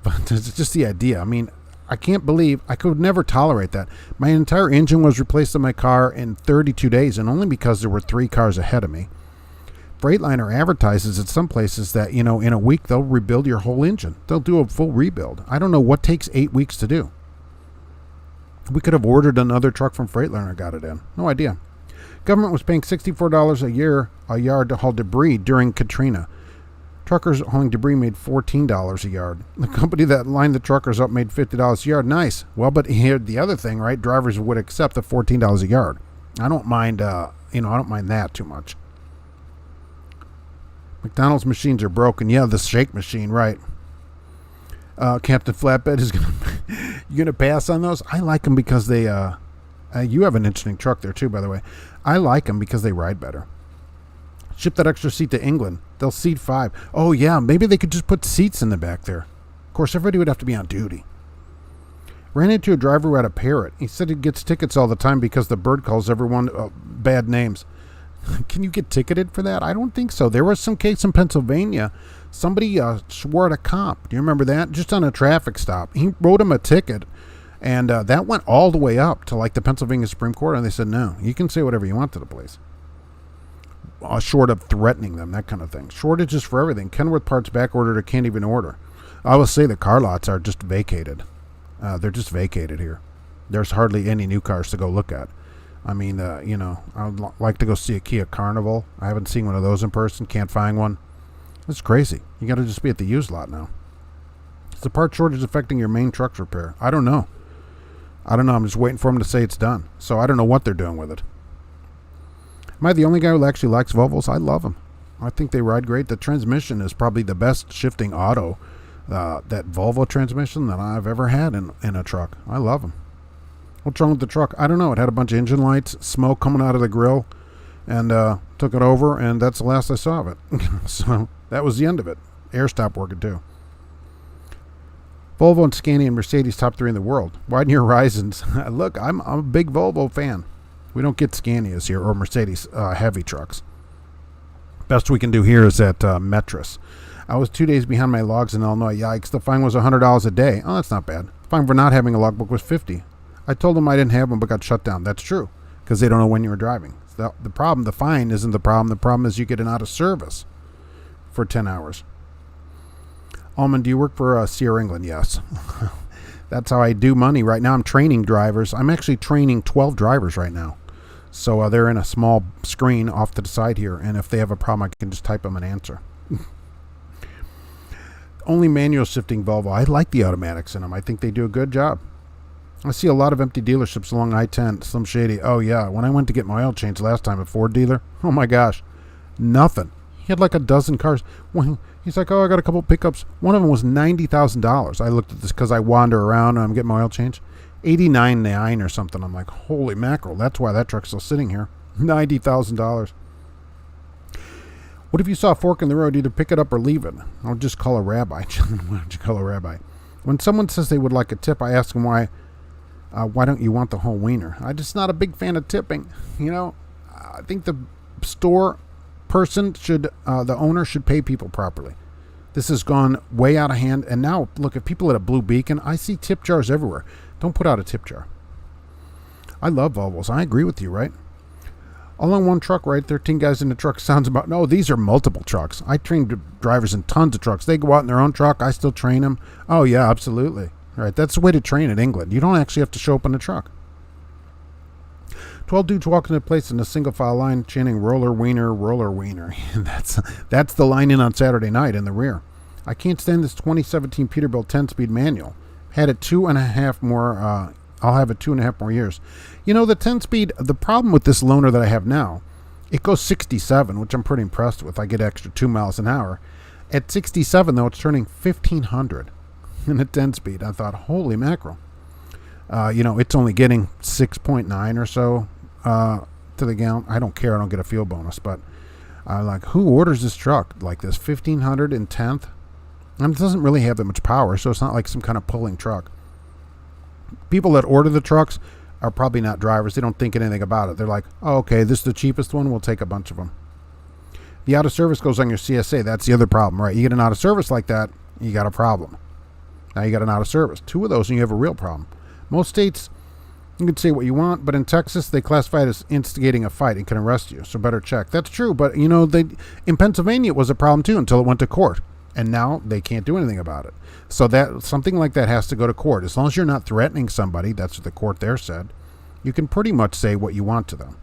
But it's just the idea. I mean, I can't believe I could never tolerate that. My entire engine was replaced in my car in 32 days, and only because there were 3 cars ahead of me. Freightliner advertises at some places that, in a week they'll rebuild your whole engine. They'll do a full rebuild. I don't know what takes 8 weeks to do. We could have ordered another truck from Freightliner and got it in. No idea. Government was paying $64 a yard to haul debris during Katrina. Truckers hauling debris made $14 a yard. The company that lined the truckers up made $50 a yard. Nice. Well, but here the other thing, right? Drivers would accept the $14 a yard. I don't mind. I don't mind that too much. McDonald's machines are broken. Yeah, the shake machine, right? Captain Flatbed is gonna. You gonna pass on those? I like them because they. You have an interesting truck there too, by the way. I like them because they ride better. Ship that extra seat to England. They'll seat 5. Oh yeah, maybe they could just put seats in the back there. Of course, everybody would have to be on duty. Ran into a driver who had a parrot. He said he gets tickets all the time because the bird calls everyone bad names. Can you get ticketed for that? I don't think so. There was some case in Pennsylvania. Somebody swore at a cop. Do you remember that? Just on a traffic stop. He wrote him a ticket, and that went all the way up to like the Pennsylvania Supreme Court, and they said, no, you can say whatever you want to the police. Short of threatening them, that kind of thing. Shortages for everything. Kenworth parts back ordered or can't even order. I will say the car lots are just vacated. They're just vacated here. There's hardly any new cars to go look at. I mean, I would like to go see a Kia Carnival. I haven't seen one of those in person. Can't find one. It's crazy. You got to just be at the used lot now. Is the part shortage affecting your main truck's repair? I don't know. I'm just waiting for them to say it's done. So I don't know what they're doing with it. Am I the only guy who actually likes Volvos? I love them. I think they ride great. The transmission is probably the best shifting auto, that Volvo transmission that I've ever had in a truck. I love them. What's wrong with the truck? I don't know. It had a bunch of engine lights, smoke coming out of the grill, and took it over, and that's the last I saw of it. So that was the end of it. Air stopped working too. Volvo and Scania and Mercedes top 3 in the world. Widen your horizons. Look, I'm a big Volvo fan. We don't get Scanias here or Mercedes heavy trucks. Best we can do here is at Metris. I was 2 days behind my logs in Illinois. Yikes, the fine was $100 a day. Oh, that's not bad. The fine for not having a logbook was $50. I told them I didn't have one but got shut down. That's true, because they don't know when you were driving. The problem, the fine isn't the problem. The problem is you get an out of service for 10 hours. Almond, do you work for Sierra England? Yes. That's how I do money. Right now I'm training drivers. I'm actually training 12 drivers right now. So they're in a small screen off to the side here, and if they have a problem, I can just type them an answer. Only manual shifting Volvo. I like the automatics in them. I think they do a good job. I see a lot of empty dealerships along I-10, Slim Shady. Oh, yeah. When I went to get my oil changed last time at Ford dealer, oh, my gosh, nothing. He had like a dozen cars. He's like, oh, I got a couple pickups. One of them was $90,000. I looked at this because I wander around and I'm getting my oil changed. $89,900 or something. I'm like, holy mackerel. That's why that truck's still sitting here. $90,000. What if you saw a fork in the road? Either pick it up or leave it. I'll just call a rabbi. Why don't you call a rabbi? When someone says they would like a tip, I ask them why don't you want the whole wiener? I'm just not a big fan of tipping. I think the store person the owner should pay people properly. This has gone way out of hand. And now, look, if people at a Blue Beacon, I see tip jars everywhere. Don't put out a tip jar. I love Volvos. I agree with you, right? All on one truck, right? 13 guys in the truck sounds about... No, these are multiple trucks. I train drivers in tons of trucks. They go out in their own truck. I still train them. Oh, yeah, absolutely. Right, that's the way to train in England. You don't actually have to show up in a truck. 12 dudes walking into place in a single file line chanting roller wiener, roller wiener. That's the line in on Saturday night in the rear. I can't stand this 2017 Peterbilt 10-speed manual. Had it 2.5 more... I'll have it 2.5 more years. The 10-speed, the problem with this loaner that I have now, it goes 67, which I'm pretty impressed with. I get extra 2 miles an hour. At 67, though, it's turning 1,500 in a 10-speed. I thought, holy mackerel. It's only getting 6.9 or so to the gallon. I don't care. I don't get a fuel bonus. But like, who orders this truck like this? 1,500 in 10th? And it doesn't really have that much power, so it's not like some kind of pulling truck. People that order the trucks are probably not drivers. They don't think anything about it. They're like, oh, okay, this is the cheapest one. We'll take a bunch of them. The out of service goes on your CSA. That's the other problem, right? You get an out of service like that, you got a problem. Now you got an out of service. 2 of those and you have a real problem. Most states, you can say what you want, but in Texas, they classify it as instigating a fight and can arrest you. So better check. That's true, but in Pennsylvania, it was a problem too until it went to court. And now they can't do anything about it. So that something like that has to go to court. As long as you're not threatening somebody, that's what the court there said, you can pretty much say what you want to them.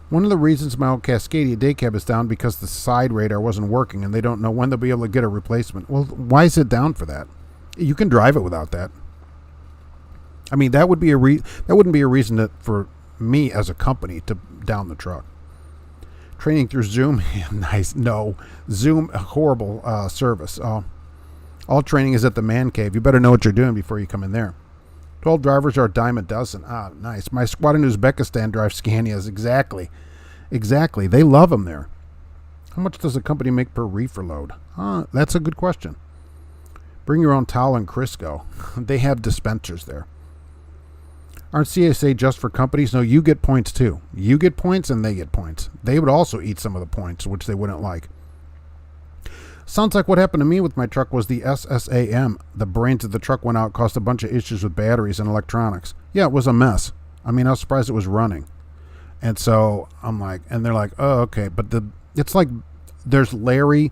One of the reasons my old Cascadia day cab is down because the side radar wasn't working and they don't know when they'll be able to get a replacement. Well, why is it down for that? You can drive it without that. I mean, that wouldn't be a reason for me as a company to down the truck. Training through Zoom, nice. No, Zoom, horrible service. All training is at the man cave. You better know what you're doing before you come in there. 12 drivers are a dime a dozen. Ah, nice. My squad in Uzbekistan drives Scanias. Exactly. They love them there. How much does a company make per reefer load? That's a good question. Bring your own towel and Crisco. They have dispensers there. Aren't CSA just for companies? No, you get points too. You get points and they get points. They would also eat some of the points, which they wouldn't like. Sounds like what happened to me with my truck was the SSAM. The brains of the truck went out, caused a bunch of issues with batteries and electronics. Yeah, it was a mess. I mean, I was surprised it was running. And so I'm like, and they're like, oh, okay. But it's like there's Larry,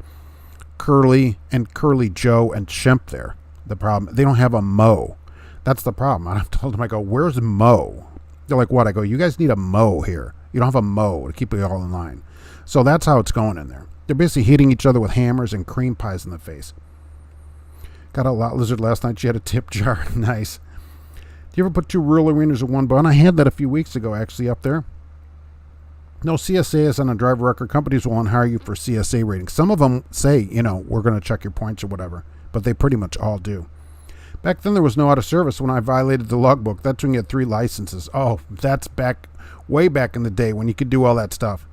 Curly, and Curly Joe and Shemp there. The problem, they don't have a Mo. That's the problem. I've told them, I go, where's Mo? They're like, what? I go, you guys need a Mo here. You don't have a Mo to keep it all in line. So that's how it's going in there. They're basically hitting each other with hammers and cream pies in the face. Got a lot lizard last night. She had a tip jar. Nice. Do you ever put 2 rural wieners in one bun? I had that a few weeks ago, actually, up there. No, CSA is on a driver record. Companies won't hire you for CSA ratings. Some of them say, we're going to check your points or whatever, but they pretty much all do. Back then, there was no out of service when I violated the logbook. That's when you had 3 licenses. Oh, that's way back in the day when you could do all that stuff.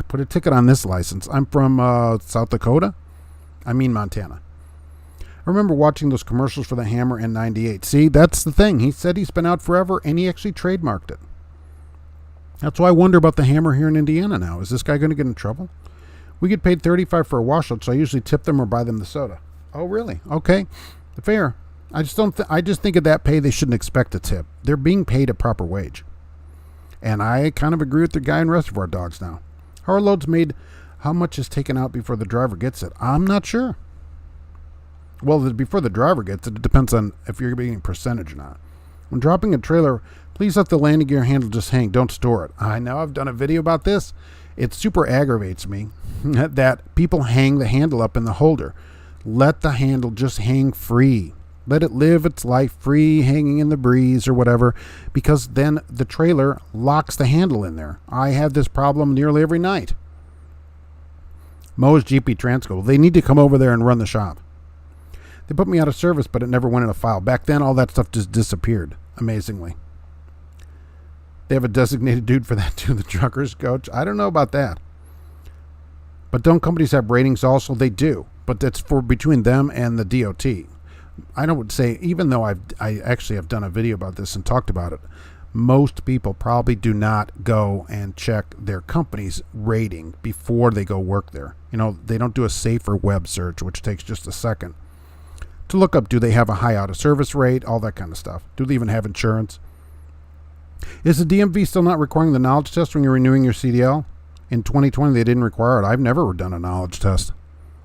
Put a ticket on this license. I'm from South Dakota. Montana. I remember watching those commercials for the Hammer in 98. See, that's the thing. He said he's been out forever, and he actually trademarked it. That's why I wonder about the Hammer here in Indiana now. Is this guy going to get in trouble? We get paid $35 for a washout, so I usually tip them or buy them the soda. Oh, really? Okay. Fair. I just think at that pay they shouldn't expect a tip. They're being paid a proper wage. And I kind of agree with the guy in Reservoir Dogs now. How are loads made? How much is taken out before the driver gets it? I'm not sure. Well, before the driver gets it, it depends on if you're getting a percentage or not. When dropping a trailer, please let the landing gear handle just hang. Don't store it. I know I've done a video about this. It super aggravates me that people hang the handle up in the holder. Let the handle just hang free. Let it live its life free, hanging in the breeze or whatever, because then the trailer locks the handle in there. I have this problem nearly every night. Mo's GP Transco. They need to come over there and run the shop. They put me out of service, but it never went in a file. Back then, all that stuff just disappeared, amazingly. They have a designated dude for that too, the trucker's coach. I don't know about that. But don't companies have ratings also? They do, but that's for between them and the DOT. I don't say, even though I actually have done a video about this and talked about it, most people probably do not go and check their company's rating before they go work there. They don't do a safer web search, which takes just a second to look up, do they have a high out of service rate, all that kind of stuff. Do they even have insurance? Is the DMV still not requiring the knowledge test when you're renewing your CDL? In 2020, they didn't require it. I've never done a knowledge test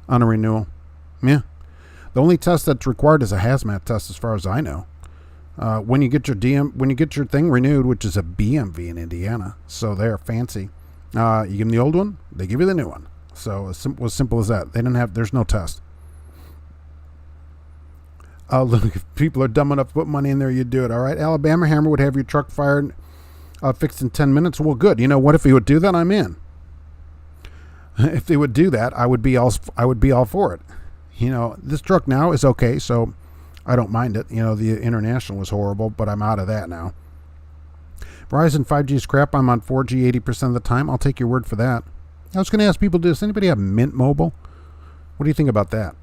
on a renewal. Yeah. The only test that's required is a hazmat test, as far as I know. When you get your thing renewed, which is a BMV in Indiana, so they're fancy. You give them the old one, they give you the new one. So as simple as that. There's no test. Look, if people are dumb enough to put money in there, you do it. All right, Alabama Hammer would have your truck fired, fixed in 10 minutes. Well, good. What if he would do that? I'm in. If they would do that, I would be all for it. This truck now is okay, so I don't mind it. The International was horrible, but I'm out of that now. Verizon 5G is crap. I'm on 4G 80% of the time. I'll take your word for that. I was going to ask people, does anybody have Mint Mobile? What do you think about that?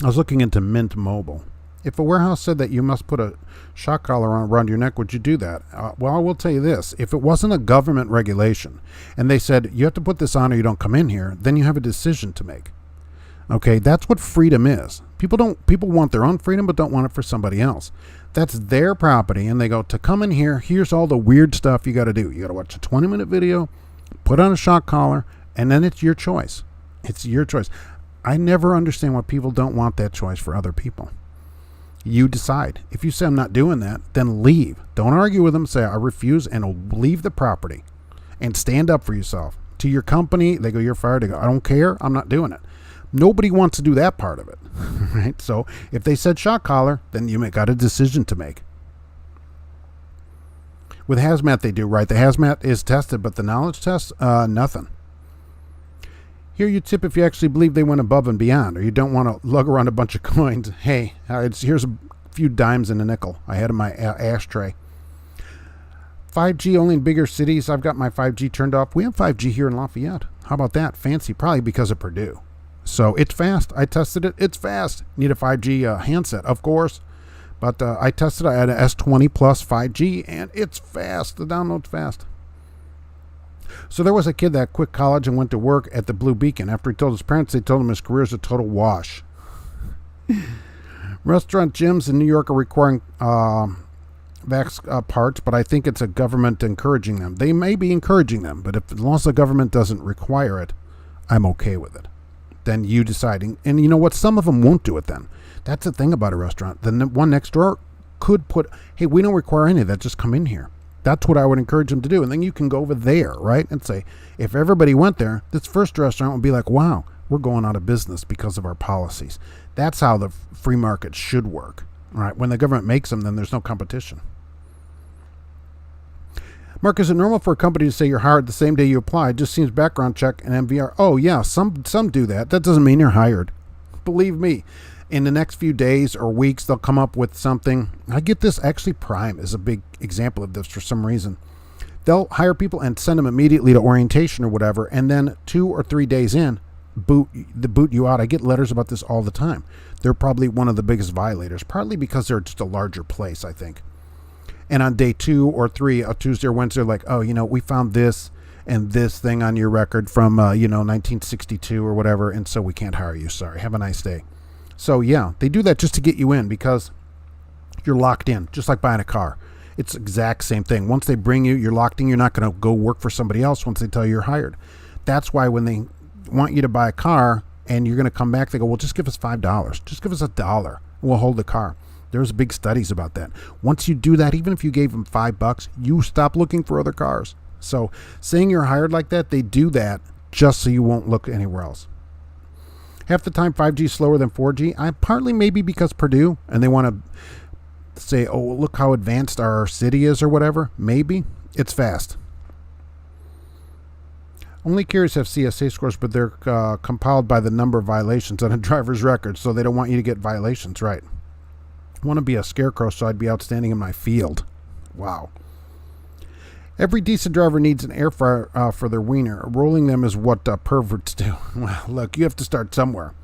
I was looking into Mint Mobile. If a warehouse said that you must put a shock collar around your neck, would you do that? Well, I will tell you this. If it wasn't a government regulation and they said you have to put this on or you don't come in here, then you have a decision to make. Okay, that's what freedom is. People want their own freedom but don't want it for somebody else. That's their property, and they go, to come in here, here's all the weird stuff you got to do. You got to watch a 20-minute video, put on a shock collar, and then it's your choice. It's your choice. I never understand why people don't want that choice for other people. You decide. If you say I'm not doing that, then leave. Don't argue with them. Say I refuse and leave the property and stand up for yourself. To your company, they go, you're fired. They go, I don't care. I'm not doing it. Nobody wants to do that part of it, right? So if they said shock collar, then you got a decision to make. With hazmat, they do, right? The hazmat is tested, but the knowledge test, nothing. Here you tip if you actually believe they went above and beyond, or you don't want to lug around a bunch of coins. Hey, here's a few dimes and a nickel I had in my ashtray. 5G only in bigger cities. I've got my 5G turned off. We have 5G here in Lafayette. How about that? Fancy, probably because of Purdue. So it's fast. I tested it. It's fast. Need a 5G handset, of course. But I tested it. I had an S20 Plus 5G, and it's fast. The download's fast. So there was a kid that quit college and went to work at the Blue Beacon. After he told his parents, they told him his career is a total wash. Restaurant gyms in New York are requiring vax parts, but I think it's a government encouraging them. They may be encouraging them, but as long as the government doesn't require it, I'm okay with it. Then you deciding, and you know what? Some of them won't do it then. That's the thing about a restaurant. The one next door could put, hey, we don't require any of that. Just come in here. That's what I would encourage them to do. And then you can go over there, right? And say, if everybody went there, this first restaurant would be like, wow, we're going out of business because of our policies. That's how the free market should work, right? When the government makes them, then there's no competition. Mark, is it normal for a company to say you're hired the same day you apply? It just seems background check and MVR. Oh, yeah, some do that. That doesn't mean you're hired. Believe me, in the next few days or weeks, they'll come up with something. I get this. Actually, Prime is a big example of this for some reason. They'll hire people and send them immediately to orientation or whatever, and then 2 or 3 days in, boot you out. I get letters about this all the time. They're probably one of the biggest violators, partly because they're just a larger place, I think. And on day 2 or 3, a Tuesday or Wednesday, they're like, oh, we found this and this thing on your record from, 1962 or whatever, and so we can't hire you. Sorry. Have a nice day. So, yeah, they do that just to get you in because you're locked in, just like buying a car. It's the exact same thing. Once they bring you, you're locked in. You're not going to go work for somebody else once they tell you you're hired. That's why when they want you to buy a car and you're going to come back, they go, well, just give us $5. Just give us $1 and we'll hold the car. There's big studies about that. Once you do that, even if you gave them $5, you stop looking for other cars. So saying you're hired like that, they do that just so you won't look anywhere else. Half the time 5G is slower than 4G. Partly maybe because Purdue, and they want to say, oh, look how advanced our city is or whatever. Maybe. It's fast. Only carriers have CSA scores, but they're compiled by the number of violations on a driver's record, so they don't want you to get violations, right? I want to be a scarecrow, so I'd be outstanding in my field. Wow. Every decent driver needs an air fryer for their wiener. Rolling them is what perverts do. Well, look, you have to start somewhere.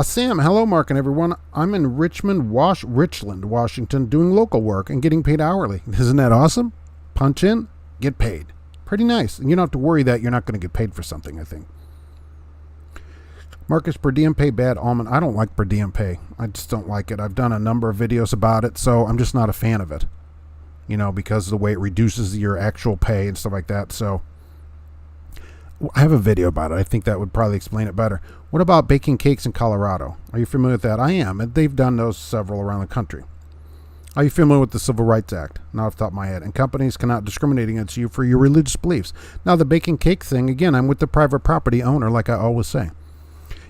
Sam, hello, Mark and everyone. I'm in Richland, Washington, doing local work and getting paid hourly. Isn't that awesome? Punch in, get paid. Pretty nice. And you don't have to worry that you're not going to get paid for something, I think. Marcus, per diem pay bad? Almond, I don't like per diem pay. I just don't like it. I've done a number of videos about it, so I'm just not a fan of it. Because of the way it reduces your actual pay and stuff like that. So I have a video about it. I think that would probably explain it better. What about baking cakes in Colorado? Are you familiar with that? I am. And they've done those several around the country. Are you familiar with the Civil Rights Act? Not off the top of my head. And companies cannot discriminate against you for your religious beliefs. Now, the baking cake thing, again, I'm with the private property owner, like I always say.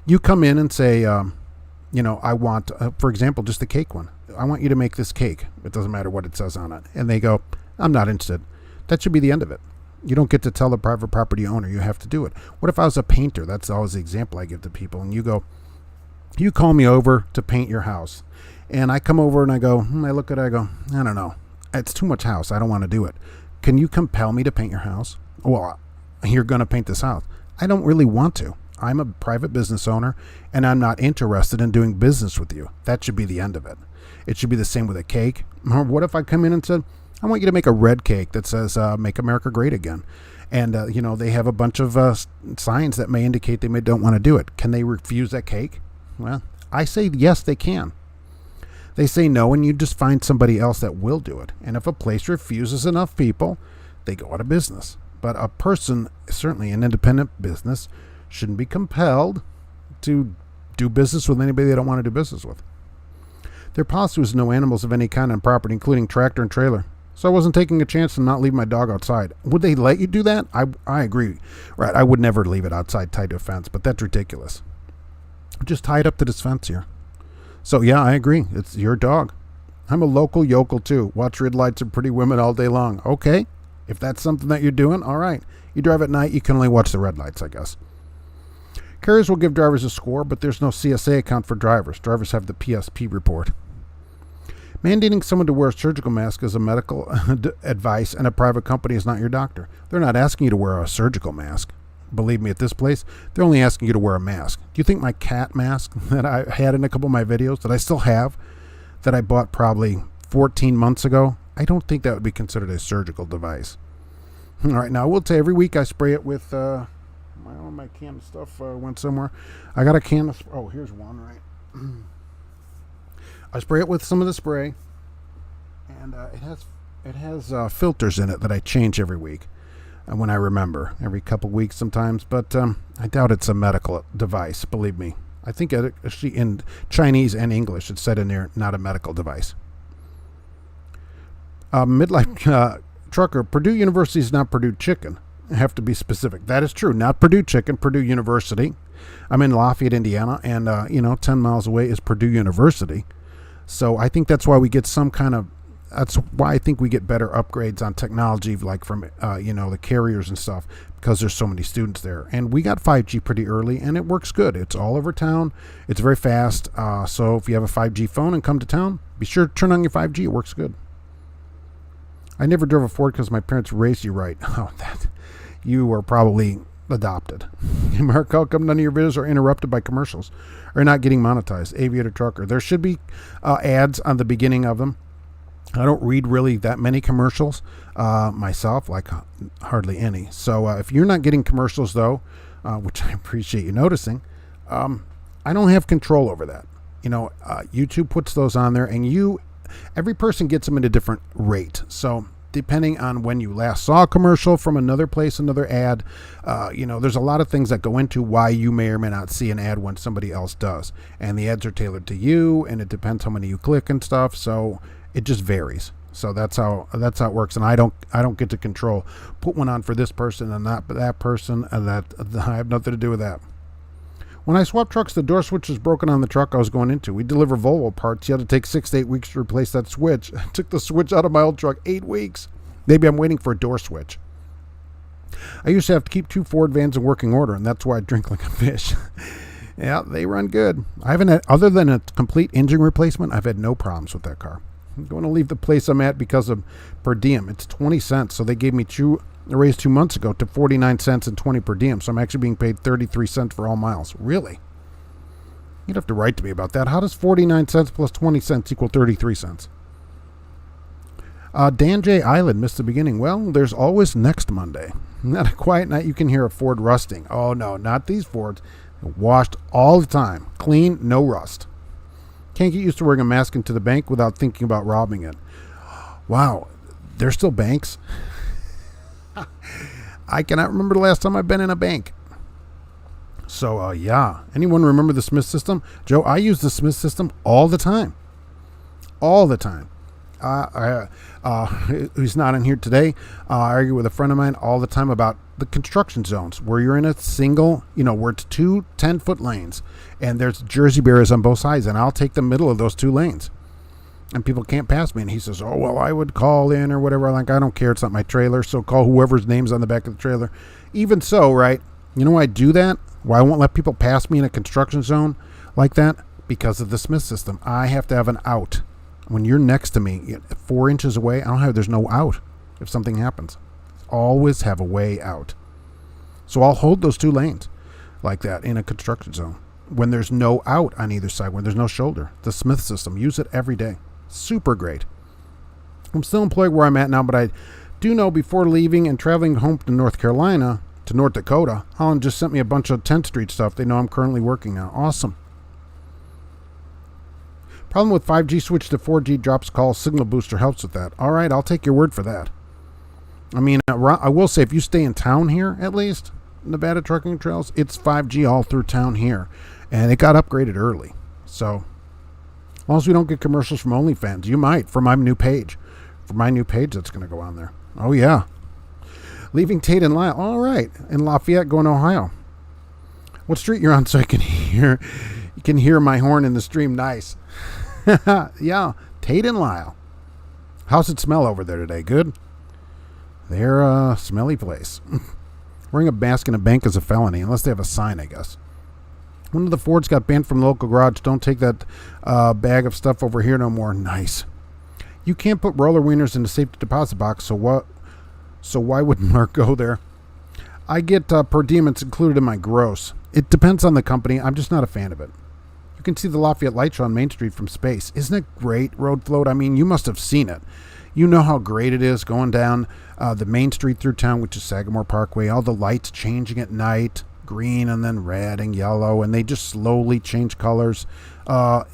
You come in and say, I want, for example, just the cake one. I want you to make this cake. It doesn't matter what it says on it. And they go, I'm not interested. That should be the end of it. You don't get to tell the private property owner you have to do it. What if I was a painter? That's always the example I give to people. And you go, you call me over to paint your house. And I come over and I go, I look at it, I go, I don't know. It's too much house. I don't want to do it. Can you compel me to paint your house? Well, you're going to paint this house. I don't really want to. I'm a private business owner, and I'm not interested in doing business with you. That should be the end of it. It should be the same with a cake. Or what if I come in and said, I want you to make a red cake that says, Make America Great Again. And, they have a bunch of signs that may indicate they don't want to do it. Can they refuse that cake? Well, I say yes, they can. They say no, and you just find somebody else that will do it. And if a place refuses enough people, they go out of business. But a person, certainly an independent business, shouldn't be compelled to do business with anybody they don't want to do business with. Their policy was no animals of any kind on property, including tractor and trailer. So I wasn't taking a chance to not leave my dog outside. Would they let you do that? I agree. Right, I would never leave it outside tied to a fence, but that's ridiculous. Just tie it up to this fence here. So yeah, I agree. It's your dog. I'm a local yokel too. Watch red lights and pretty women all day long. Okay, if that's something that you're doing, all right. You drive at night, you can only watch the red lights, I guess. Carriers will give drivers a score, but there's no CSA account for drivers. Drivers have the PSP report. Mandating someone to wear a surgical mask is a medical advice, and a private company is not your doctor. They're not asking you to wear a surgical mask. Believe me, at this place, they're only asking you to wear a mask. Do you think my cat mask that I had in a couple of my videos, that I still have, that I bought probably 14 months ago, I don't think that would be considered a surgical device. All right, now I will tell you, every week I spray it with, my can of stuff went somewhere. I got a can of, here's one, right? I spray it with some of the spray, and it has filters in it that I change every week. When I remember, every couple weeks sometimes, but I doubt it's a medical device, believe me. I think actually in Chinese and English it said in there, not a medical device. Midlife trucker, Purdue University is not Purdue Chicken. I have to be specific. That is true, not Purdue Chicken, Purdue University. I'm in Lafayette, Indiana, and 10 miles away is Purdue University. So I think that's why we get that's why I think we get better upgrades on technology, like from, the carriers and stuff, because there's so many students there. And we got 5G pretty early, and it works good. It's all over town. It's very fast. So if you have a 5G phone and come to town, be sure to turn on your 5G. It works good. I never drove a Ford because my parents raised you right. Oh, that you were probably adopted. Mark, how come none of your videos are interrupted by commercials or not getting monetized? Aviator Trucker. There should be ads on the beginning of them. I don't read really that many commercials myself, like hardly any. So if you're not getting commercials, though, which I appreciate you noticing, I don't have control over that. YouTube puts those on there, and every person gets them at a different rate. So depending on when you last saw a commercial from another place, another ad, there's a lot of things that go into why you may or may not see an ad when somebody else does. And the ads are tailored to you, and it depends how many you click and stuff. So it just varies. So that's how it works, and I don't get to control. Put one on for this person and not that person, and that I have nothing to do with that. When I swapped trucks, the door switch was broken on the truck I was going into. We deliver Volvo parts. You had to take 6 to 8 weeks to replace that switch. I took the switch out of my old truck 8 weeks. Maybe I'm waiting for a door switch. I used to have to keep 2 Ford vans in working order, and that's why I drink like a fish. Yeah, they run good. I haven't had, other than a complete engine replacement, I've had no problems with that car. I'm going to leave the place I'm at because of per diem. It's 20 cents, so they gave me a raise 2 months ago to 49 cents and 20 per diem, so I'm actually being paid 33 cents for all miles. Really? You'd have to write to me about that. How does 49 cents plus 20 cents equal 33 cents? Dan J. Island missed the beginning. Well, there's always next Monday. Not a quiet night you can hear a Ford rusting. Oh, no, not these Fords. Washed all the time. Clean, no rust. Can't get used to wearing a mask into the bank without thinking about robbing it. Wow, there's still banks? I cannot remember the last time I've been in a bank. So, yeah. Anyone remember the Smith system? Joe, I use the Smith system all the time. All the time. Who's not in here today? I argue with a friend of mine all the time about the construction zones where you're in a single, where it's 2 10-foot lanes and there's Jersey barriers on both sides, and I'll take the middle of those 2 lanes and people can't pass me. And he says, oh, well, I would call in or whatever. I'm like, I don't care. It's not my trailer. So call whoever's name's on the back of the trailer. Even so, right? You know why I do that? Why I won't let people pass me in a construction zone like that? Because of the Smith system. I have to have an out. When you're next to me, 4 inches away, there's no out if something happens. Always have a way out. So I'll hold those 2 lanes like that in a construction zone. When there's no out on either side, when there's no shoulder. The Smith system, use it every day. Super great. I'm still employed where I'm at now, but I do know before leaving and traveling home to North Carolina, to North Dakota, Holland just sent me a bunch of 10th Street stuff. They know I'm currently working now. Awesome. Problem with 5G switch to 4G drops calls. Signal booster helps with that. All right, I'll take your word for that. I mean, I will say if you stay in town here, at least, Nevada Trucking Trails, it's 5G all through town here. And it got upgraded early. So, as long as we don't get commercials from OnlyFans, you might for my new page. For my new page that's going to go on there. Oh, yeah. Leaving Tate and Lyle. All right. In Lafayette, going to Ohio. What street you're on so I can hear? You can hear my horn in the stream. Nice. Yeah. Tate and Lyle. How's it smell over there today? Good? They're a smelly place. Wearing a mask in a bank is a felony, unless they have a sign, I guess. One of the Fords got banned from the local garage. Don't take that bag of stuff over here no more. Nice. You can't put roller wieners in the safety deposit box, so what? So why would Mark go there? I get per diem. It's included in my gross. It depends on the company. I'm just not a fan of it. You can see the Lafayette Light Show on Main Street from space. Isn't it great, Road Float? I mean, you must have seen it. You know how great it is going down the Main Street through town, which is Sagamore Parkway. All the lights changing at night, green and then red and yellow, and they just slowly change colors,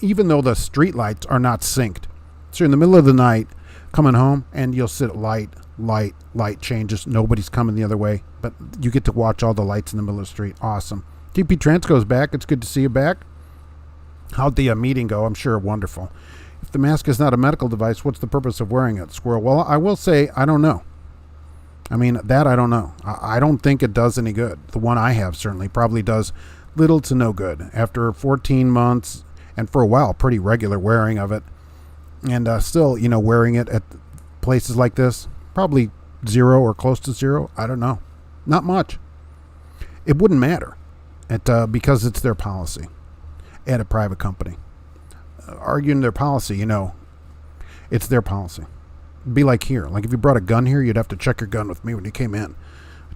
even though the street lights are not synced. So you're in the middle of the night coming home, and you'll sit at light changes. Nobody's coming the other way, but you get to watch all the lights in the middle of the street. Awesome. GP Transco's back. It's good to see you back. How'd the meeting go? I'm sure wonderful. If the mask is not a medical device, what's the purpose of wearing it, Squirrel? Well, I will say I don't know. I mean, that I don't know. I don't think it does any good. The one I have certainly probably does little to no good. After 14 months, and for a while, pretty regular wearing of it, and still, wearing it at places like this, probably zero or close to zero. I don't know. Not much. It wouldn't matter because it's their policy at a private company. Arguing their policy, it's their policy. It'd be like here. Like if you brought a gun here, you'd have to check your gun with me when you came in.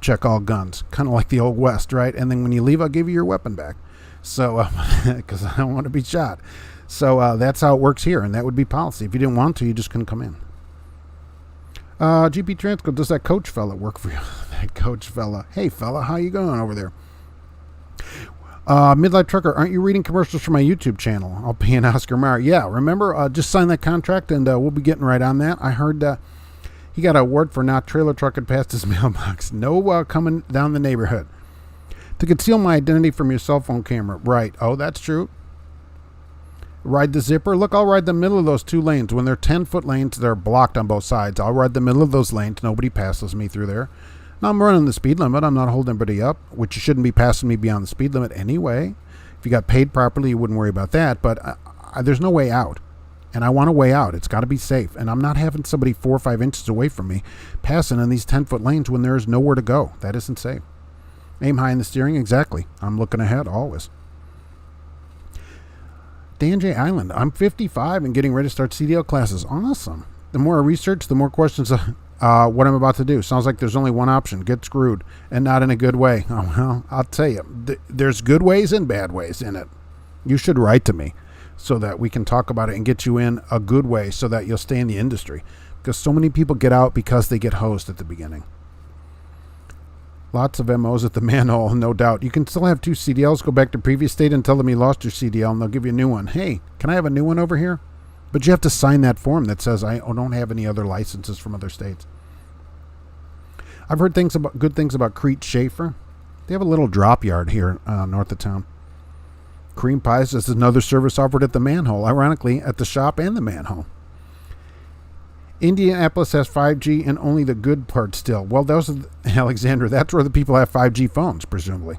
Check all guns. Kind of like the Old West, right? And then when you leave, I'll give you your weapon back. So, because I don't want to be shot. So that's how it works here, and that would be policy. If you didn't want to, you just couldn't come in. GP Transco, does that coach fella work for you? That coach fella. Hey, fella, how you going over there? Midlife Trucker, aren't you reading commercials for my YouTube channel? I'll pay an Oscar Mayer. Yeah, remember, just sign that contract, and we'll be getting right on that. I heard he got an award for not trailer trucking past his mailbox. No coming down the neighborhood. To conceal my identity from your cell phone camera. Right. Oh, that's true. Ride the zipper. Look, I'll ride the middle of those two lanes. When they're 10-foot lanes, they're blocked on both sides. I'll ride the middle of those lanes. Nobody passes me through there. Now, I'm running the speed limit. I'm not holding anybody up, which you shouldn't be passing me beyond the speed limit anyway. If you got paid properly, you wouldn't worry about that. But there's no way out. And I want a way out. It's got to be safe. And I'm not having somebody 4 or 5 inches away from me passing in these 10-foot lanes when there is nowhere to go. That isn't safe. Aim high in the steering. Exactly. I'm looking ahead always. Dan J. Island. I'm 55 and getting ready to start CDL classes. Awesome. The more I research, the more questions what I'm about to do. Sounds like there's only one option. Get screwed. And not in a good way. Oh, well, I'll tell you. There's good ways and bad ways in it. You should write to me so that we can talk about it and get you in a good way so that you'll stay in the industry. Because so many people get out because they get hosed at the beginning. Lots of MOs at the manhole, no doubt. You can still have 2 CDLs. Go back to previous state and tell them you lost your CDL, and they'll give you a new one. Hey, can I have a new one over here? But you have to sign that form that says I don't have any other licenses from other states. I've heard good things about Crete Schaefer. They have a little drop yard here north of town. Cream Pies is another service offered at the manhole, ironically, at the shop and the manhole. Indianapolis has 5G and only the good part still. Well, those are Alexander. That's where the people have 5G phones, presumably.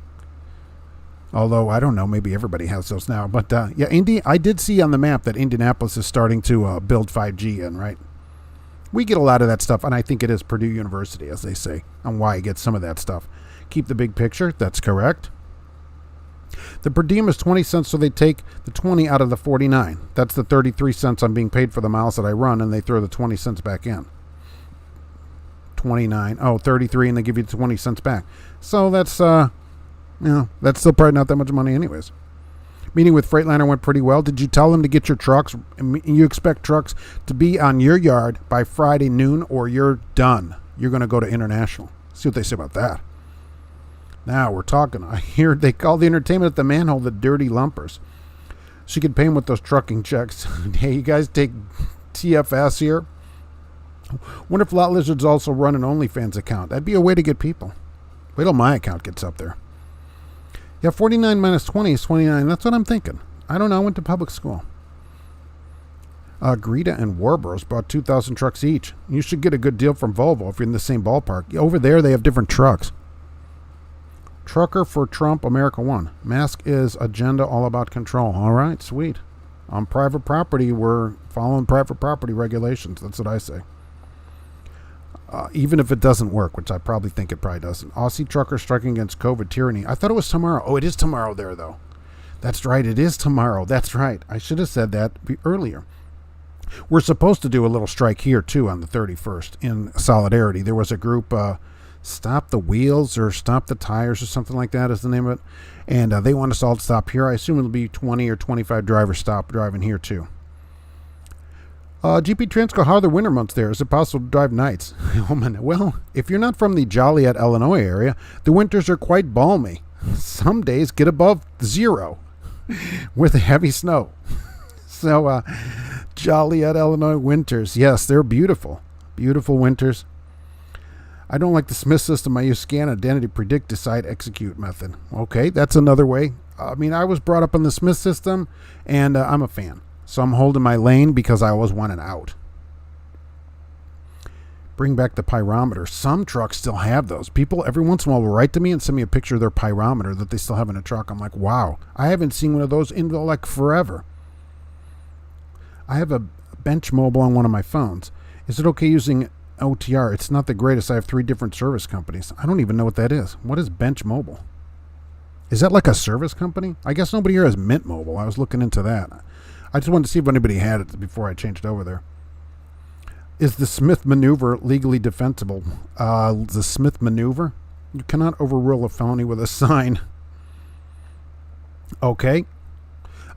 Although, I don't know, maybe everybody has those now. But, yeah, I did see on the map that Indianapolis is starting to build 5G in, right? We get a lot of that stuff, and I think it is Purdue University, as they say, on why I get some of that stuff. Keep the big picture. That's correct. The per diem is 20 cents, so they take the 20 out of the 49. That's the 33 cents I'm being paid for the miles that I run, and they throw the 20 cents back in. 29. Oh, 33, and they give you 20 cents back. So that's, that's still probably not that much money anyways. Meeting with Freightliner went pretty well. Did you tell them to get your trucks? You expect trucks to be on your yard by Friday noon, or you're done. You're going to go to International. See what they say about that. Now we're talking. I hear they call the entertainment at the manhole the dirty lumpers. She could pay them with those trucking checks. Hey, you guys take TFS here? Wonder if Lot Lizards also run an OnlyFans account. That'd be a way to get people. Wait till my account gets up there. Yeah, 49 minus 20 is 29. That's what I'm thinking. I don't know. I went to public school. Greta and Warburg's bought 2,000 trucks each. You should get a good deal from Volvo if you're in the same ballpark. Over there, they have different trucks. Trucker for Trump, America One. Mask is agenda all about control. All right, sweet. On private property, we're following private property regulations. That's what I say. Even if it doesn't work, which I probably think it probably doesn't. Aussie truckers striking against COVID tyranny. I thought it was tomorrow. Oh, it is tomorrow there, though. That's right. It is tomorrow. That's right. I should have said that earlier. We're supposed to do a little strike here, too, on the 31st in solidarity. There was a group, Stop the Wheels or Stop the Tires or something like that is the name of it. And they want us all to stop here. I assume it'll be 20 or 25 drivers driving here, too. GP Transco, how are the winter months there? Is it possible to drive nights? Well, if you're not from the Joliet, Illinois area, the winters are quite balmy. Some days get above 0 with heavy snow. So, Joliet, Illinois winters. Yes, they're beautiful. Beautiful winters. I don't like the Smith system. I use scan, identity, predict, decide, execute method. Okay, that's another way. I mean, I was brought up on the Smith system, and I'm a fan. So I'm holding my lane because I always want it out. Bring back the pyrometer. Some trucks still have those. People every once in a while will write to me and send me a picture of their pyrometer that they still have in a truck. I'm like, wow, I haven't seen one of those in like forever. I have a bench mobile on one of my phones. Is it okay using OTR? It's not the greatest. I have 3 different service companies. I don't even know what that is. What is bench mobile? Is that like a service company? I guess nobody here has Mint Mobile. I was looking into that. I just wanted to see if anybody had it before I changed over there. Is the Smith maneuver legally defensible? The Smith maneuver? You cannot overrule a felony with a sign. Okay.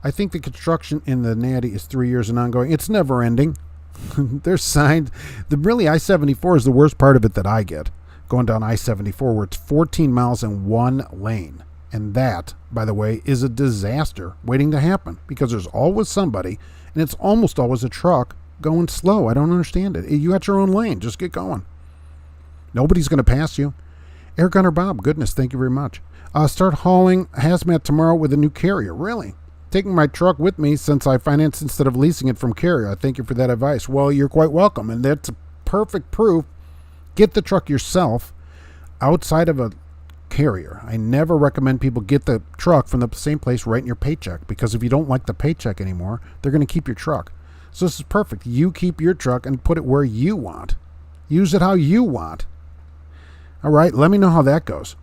I think the construction in the Natty is 3 years and ongoing. It's never ending. There's signs. Really, I-74 is the worst part of it that I get. Going down I-74 where it's 14 miles in one lane. And that, by the way, is a disaster waiting to happen because there's always somebody, and it's almost always a truck going slow. I don't understand it. You got your own lane. Just get going. Nobody's going to pass you. Air Gunner Bob, goodness, thank you very much. Start hauling hazmat tomorrow with a new carrier. Really? Taking my truck with me since I finance instead of leasing it from carrier. I thank you for that advice. Well, you're quite welcome, and that's perfect proof. Get the truck yourself outside of a carrier. I never recommend people get the truck from the same place right in your paycheck because if you don't like the paycheck anymore, they're going to keep your truck. So this is perfect. You keep your truck and put it where you want. Use it how you want. All right, let me know how that goes.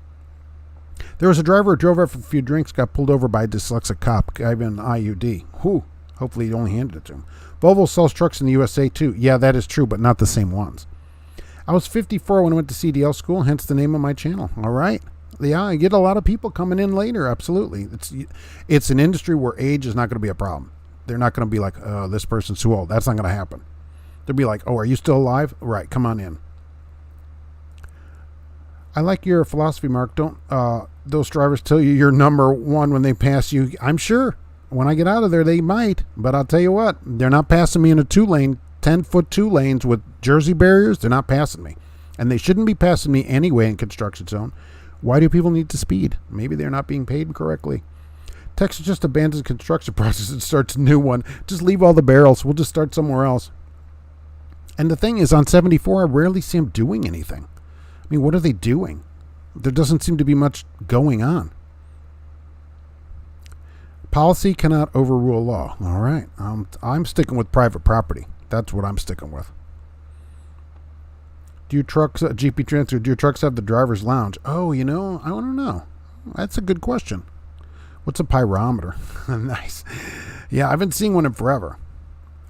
There was a driver who drove after a few drinks, got pulled over by a dyslexic cop, gave him an IUD. Whew. Hopefully he only handed it to him. Volvo sells trucks in the USA too. Yeah, that is true, but not the same ones. I was 54 when I went to CDL school, hence the name of my channel. All right. Yeah, I get a lot of people coming in later. Absolutely. It's an industry where age is not going to be a problem. They're not going to be like, this person's too old. That's not going to happen. They'll be like, oh, are you still alive? Right, come on in. I like your philosophy, Mark. Don't those drivers tell you you're number one when they pass you? I'm sure. When I get out of there, they might. But I'll tell you what, they're not passing me in a 2-lane, 10-foot 2 lanes with Jersey barriers. They're not passing me. And they shouldn't be passing me anyway in construction zone. Why do people need to speed? Maybe they're not being paid correctly. Texas just abandons the construction process and starts a new one. Just leave all the barrels. We'll just start somewhere else. And the thing is, on 74, I rarely see them doing anything. I mean, what are they doing? There doesn't seem to be much going on. Policy cannot overrule law. All right. I'm sticking with private property. That's what I'm sticking with. Do your trucks, GP Transfer, do your trucks have the driver's lounge? Oh, I don't know. That's a good question. What's a pyrometer? Nice. Yeah, I haven't seen one in forever.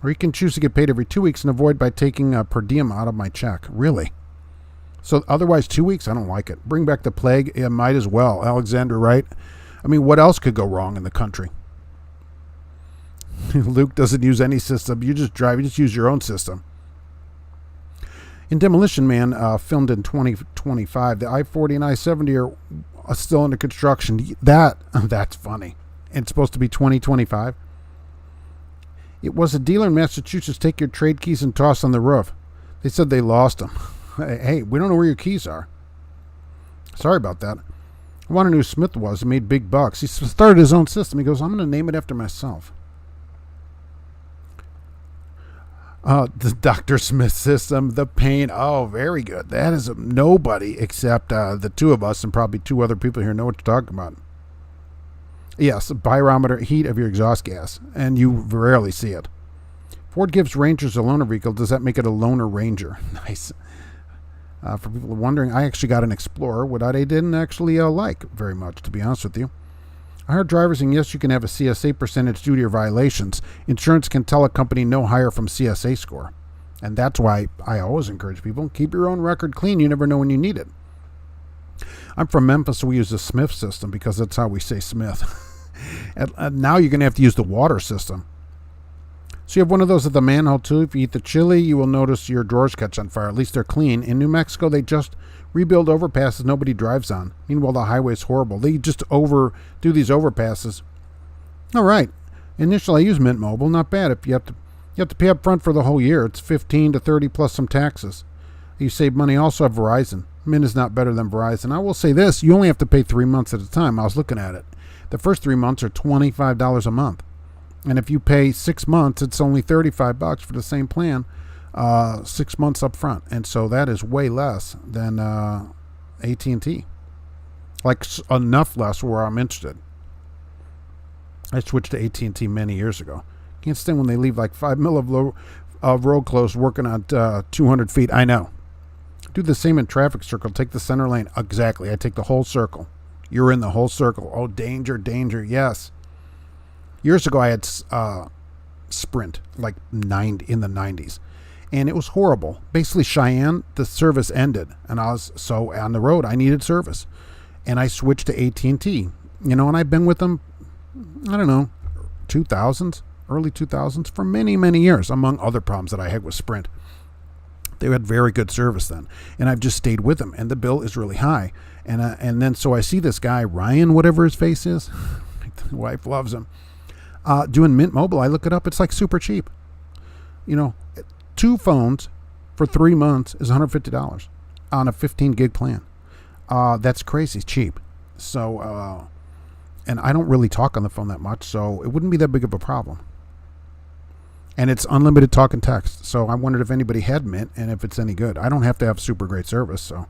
Or you can choose to get paid every 2 weeks and avoid by taking per diem out of my check. Really? So otherwise 2 weeks? I don't like it. Bring back the plague? Yeah, might as well. Alexander, right? I mean, what else could go wrong in the country? Luke doesn't use any system. You just drive. You just use your own system. In Demolition Man, filmed in 2025, the I-40 and I-70 are still under construction. That's funny. And it's supposed to be 2025. It was a dealer in Massachusetts. Take your trade keys and toss on the roof. They said they lost them. Hey, we don't know where your keys are. Sorry about that. I wanted to know who Smith was. He made big bucks. He started his own system. He goes, I'm going to name it after myself. The Dr. Smith system, the pain. Oh, very good. That is nobody except the two of us and probably 2 other people here know what you're talking about. Yes, pyrometer, heat of your exhaust gas, and you rarely see it. Ford gives Rangers a loaner vehicle. Does that make it a loaner Ranger? Nice. For people wondering, I actually got an Explorer, what I didn't actually like very much, to be honest with you. I heard drivers, and yes, you can have a CSA percentage due to your violations. Insurance can tell a company no higher from CSA score. And that's why I always encourage people, keep your own record clean. You never know when you need it. I'm from Memphis, so we use the Smith system because that's how we say Smith. and now you're going to have to use the water system. So you have one of those at the manhole too. If you eat the chili, you will notice your drawers catch on fire. At least they're clean. In New Mexico, they just rebuild overpasses nobody drives on. Meanwhile, the highway is horrible. They just do these overpasses. All right. Initially, I use Mint Mobile. Not bad. If you have to pay up front for the whole year. It's 15 to 30 plus some taxes. You save money. Also have Verizon. Mint is not better than Verizon. I will say this. You only have to pay 3 months at a time. I was looking at it. The first 3 months are $25 a month. And if you pay 6 months, it's only $35 for the same plan, 6 months up front. And so that is way less than AT&T. Like enough less where I'm interested. I switched to AT&T many years ago. Can't stand when they leave like 5 mil of road closed working on 200 feet. I know. Do the same in traffic circle. Take the center lane. Exactly. I take the whole circle. You're in the whole circle. Oh, danger, danger. Yes. Years ago, I had Sprint, like in the 90s, and it was horrible. Basically, Cheyenne, the service ended, and I was so on the road. I needed service, and I switched to AT&T. And I've been with them, I don't know, 2000s, early 2000s, for many, many years, among other problems that I had with Sprint. They had very good service then, and I've just stayed with them, and the bill is really high. And then so I see this guy, Ryan, whatever his face is, my wife loves him, doing Mint Mobile. I look it up. It's like super cheap. 2 phones for 3 months is $150 on a 15 gig plan. That's crazy cheap. So, and I don't really talk on the phone that much, so it wouldn't be that big of a problem. And it's unlimited talk and text. So I wondered if anybody had Mint and if it's any good. I don't have to have super great service. So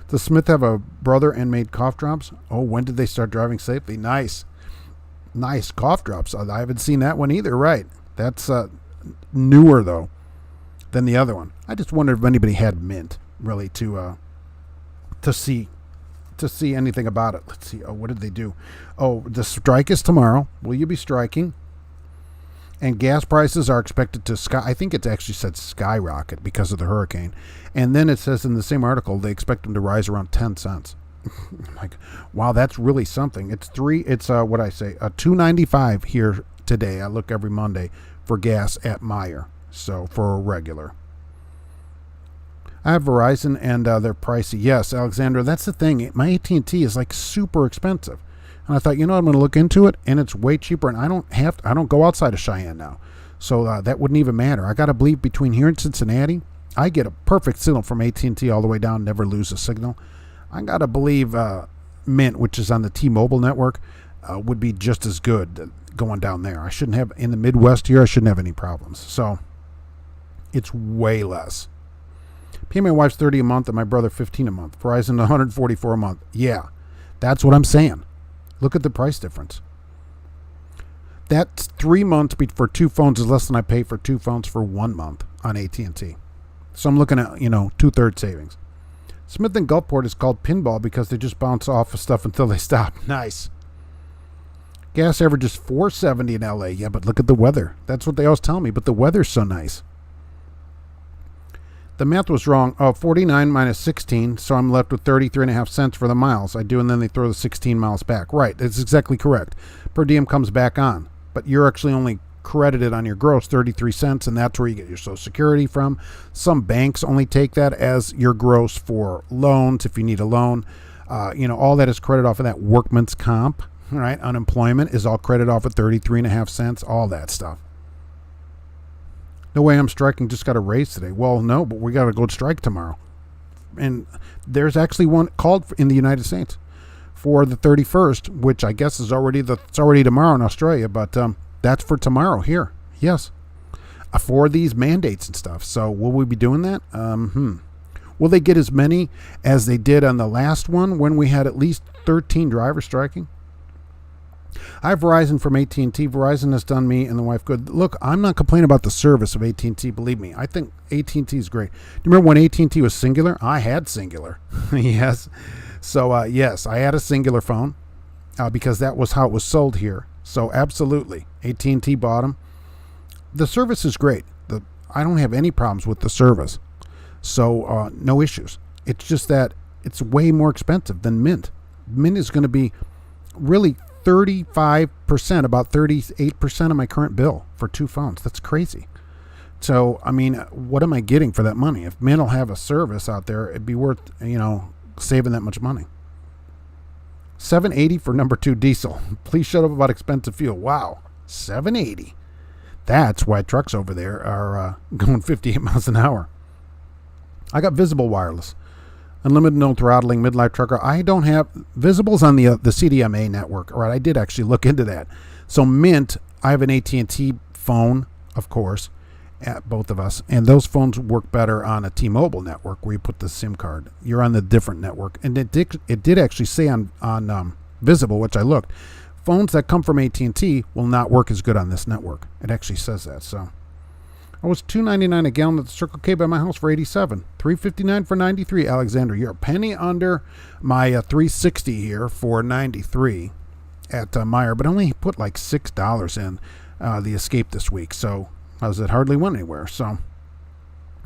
does Smith have a brother and made cough drops? Oh, when did they start driving safely? Nice cough drops. I haven't seen that one either. Right. That's newer though than the other one. I just wondered if anybody had Mint really to see anything about it. Let's see. Oh, what did they do? Oh, the strike is tomorrow. Will you be striking? And gas prices are expected to I think it actually said skyrocket because of the hurricane. And then it says in the same article they expect them to rise around 10 cents. Like, wow, that's really something. It's $2.95 here today. I look every Monday for gas at Meyer. So for a regular. I have Verizon and they're pricey. Yes, Alexandra, that's the thing. My AT&T is like super expensive. And I thought, I'm going to look into it, and it's way cheaper, and I don't go outside of Cheyenne now. So that wouldn't even matter. I got to believe between here and Cincinnati, I get a perfect signal from AT&T all the way down, never lose a signal. I got to believe Mint, which is on the T-Mobile network, would be just as good going down there. I shouldn't have, in the Midwest here, I shouldn't have any problems. So it's way less. Pay my wife's $30 a month and my brother $15 a month. Verizon $144 a month. Yeah, that's what I'm saying. Look at the price difference. That's 3 months for 2 phones is less than I pay for 2 phones for 1 month on AT&T. So I'm looking at, 2/3 savings. Smith & Gulfport is called pinball because they just bounce off of stuff until they stop. Nice. Gas averages $4.70 in LA. Yeah, but look at the weather. That's what they always tell me, but the weather's so nice. The math was wrong. 49 minus 16, so I'm left with 33.5 cents for the miles I do, and then they throw the 16 miles back. Right, that's exactly correct. Per diem comes back on, but you're actually only credited on your gross 33 cents, and that's where you get your Social Security from. Some banks only take that as your gross for loans if you need a loan. All that is credit off of that workman's comp, right? Unemployment is all credit off at 33.5 cents, all that stuff. No way I'm striking, just got a raise today. Well, no, but we got to go strike tomorrow. And there's actually one called in the United States for the 31st, which I guess is already tomorrow in Australia, but that's for tomorrow here. Yes. For these mandates and stuff. So will we be doing that? Will they get as many as they did on the last one when we had at least 13 drivers striking? I have Verizon from AT&T. Verizon has done me and the wife good. Look, I'm not complaining about the service of AT&T. Believe me, I think AT&T is great. Do you remember when AT&T was singular? I had singular. Yes. So, yes, I had a singular phone. because that was how it was sold here. So absolutely, AT&T bought them. The service is great. I don't have any problems with the service. So no issues. It's just that it's way more expensive than Mint. Mint is going to be really 35%, about 38% of my current bill for 2 phones. That's crazy. So, I mean, what am I getting for that money? If Mint will have a service out there, it'd be worth, saving that much money. $7.80 for number 2 diesel. Please shut up about expensive fuel. Wow, $7.80. That's why trucks over there are going 58 miles an hour. I got Visible Wireless. Unlimited no throttling midlife trucker. I don't have Visible's on the CDMA network. All right, I did actually look into that. So Mint, I have an AT&T phone, of course, at both of us, and those phones work better on a T-Mobile network where you put the SIM card. You're on the different network, and it did actually say on Visible, which I looked, phones that come from AT&T will not work as good on this network. It actually says that. So I was $2.99 a gallon at the Circle K by my house for 87. $3.59 for 93. Alexander, you're a penny under my $3.60 here for 93 at Meyer, but only put like $6 in the Escape this week. So I was hardly went anywhere. So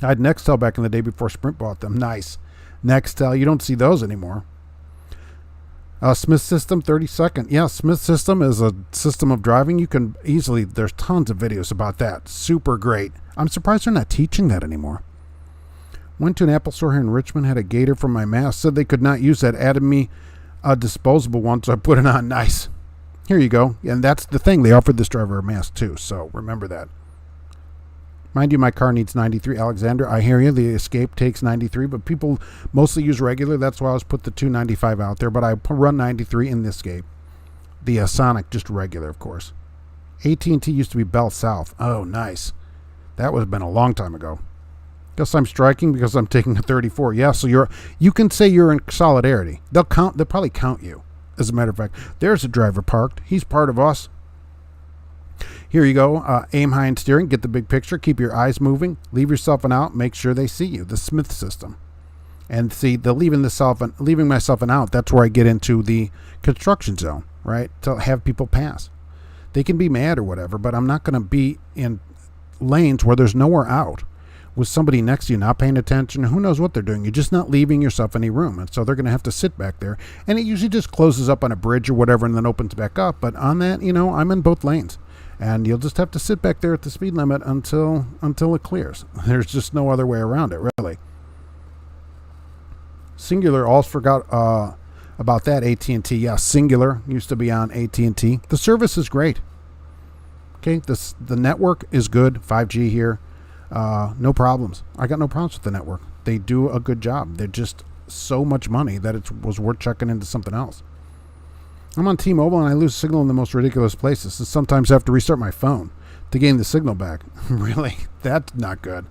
I had Nextel back in the day before Sprint bought them. Nice. Nextel, you don't see those anymore. Smith System, 32nd. Yeah, Smith System is a system of driving. You can easily, there's tons of videos about that. Super great. I'm surprised they're not teaching that anymore. Went to an Apple store here in Richmond, had a gator for my mask. Said they could not use that. Added me a disposable one, so I put it on. Nice. Here you go. And that's the thing. They offered this driver a mask too, so remember that. Mind you, my car needs 93. Alexander, I hear you. The Escape takes 93, but people mostly use regular. That's why I was put the 295 out there, but I run 93 in the Escape. The Sonic, just regular, of course. AT&T used to be Bell South. Oh, nice. That would have been a long time ago. Guess I'm striking because I'm taking a 34. Yeah, so you can say you're in solidarity. They'll probably count you. As a matter of fact, there's a driver parked. He's part of us. Here you go. Aim high in steering. Get the big picture. Keep your eyes moving. Leave yourself an out. Make sure they see you. The Smith system. And see, the leaving myself an out, that's where I get into the construction zone, right? To have people pass. They can be mad or whatever, but I'm not going to be in lanes where there's nowhere out with somebody next to you not paying attention. Who knows what they're doing? You're just not leaving yourself any room. And so they're going to have to sit back there. And it usually just closes up on a bridge or whatever and then opens back up. But on that, I'm in both lanes. And you'll just have to sit back there at the speed limit until it clears. There's just no other way around it, really. Singular, also forgot about that, AT&T. Yeah, Singular used to be on AT&T. The service is great. Okay, the network is good, 5G here. No problems. I got no problems with the network. They do a good job. They're just so much money that it was worth checking into something else. I'm on T-Mobile and I lose signal in the most ridiculous places. And sometimes I have to restart my phone to gain the signal back. Really? That's not good.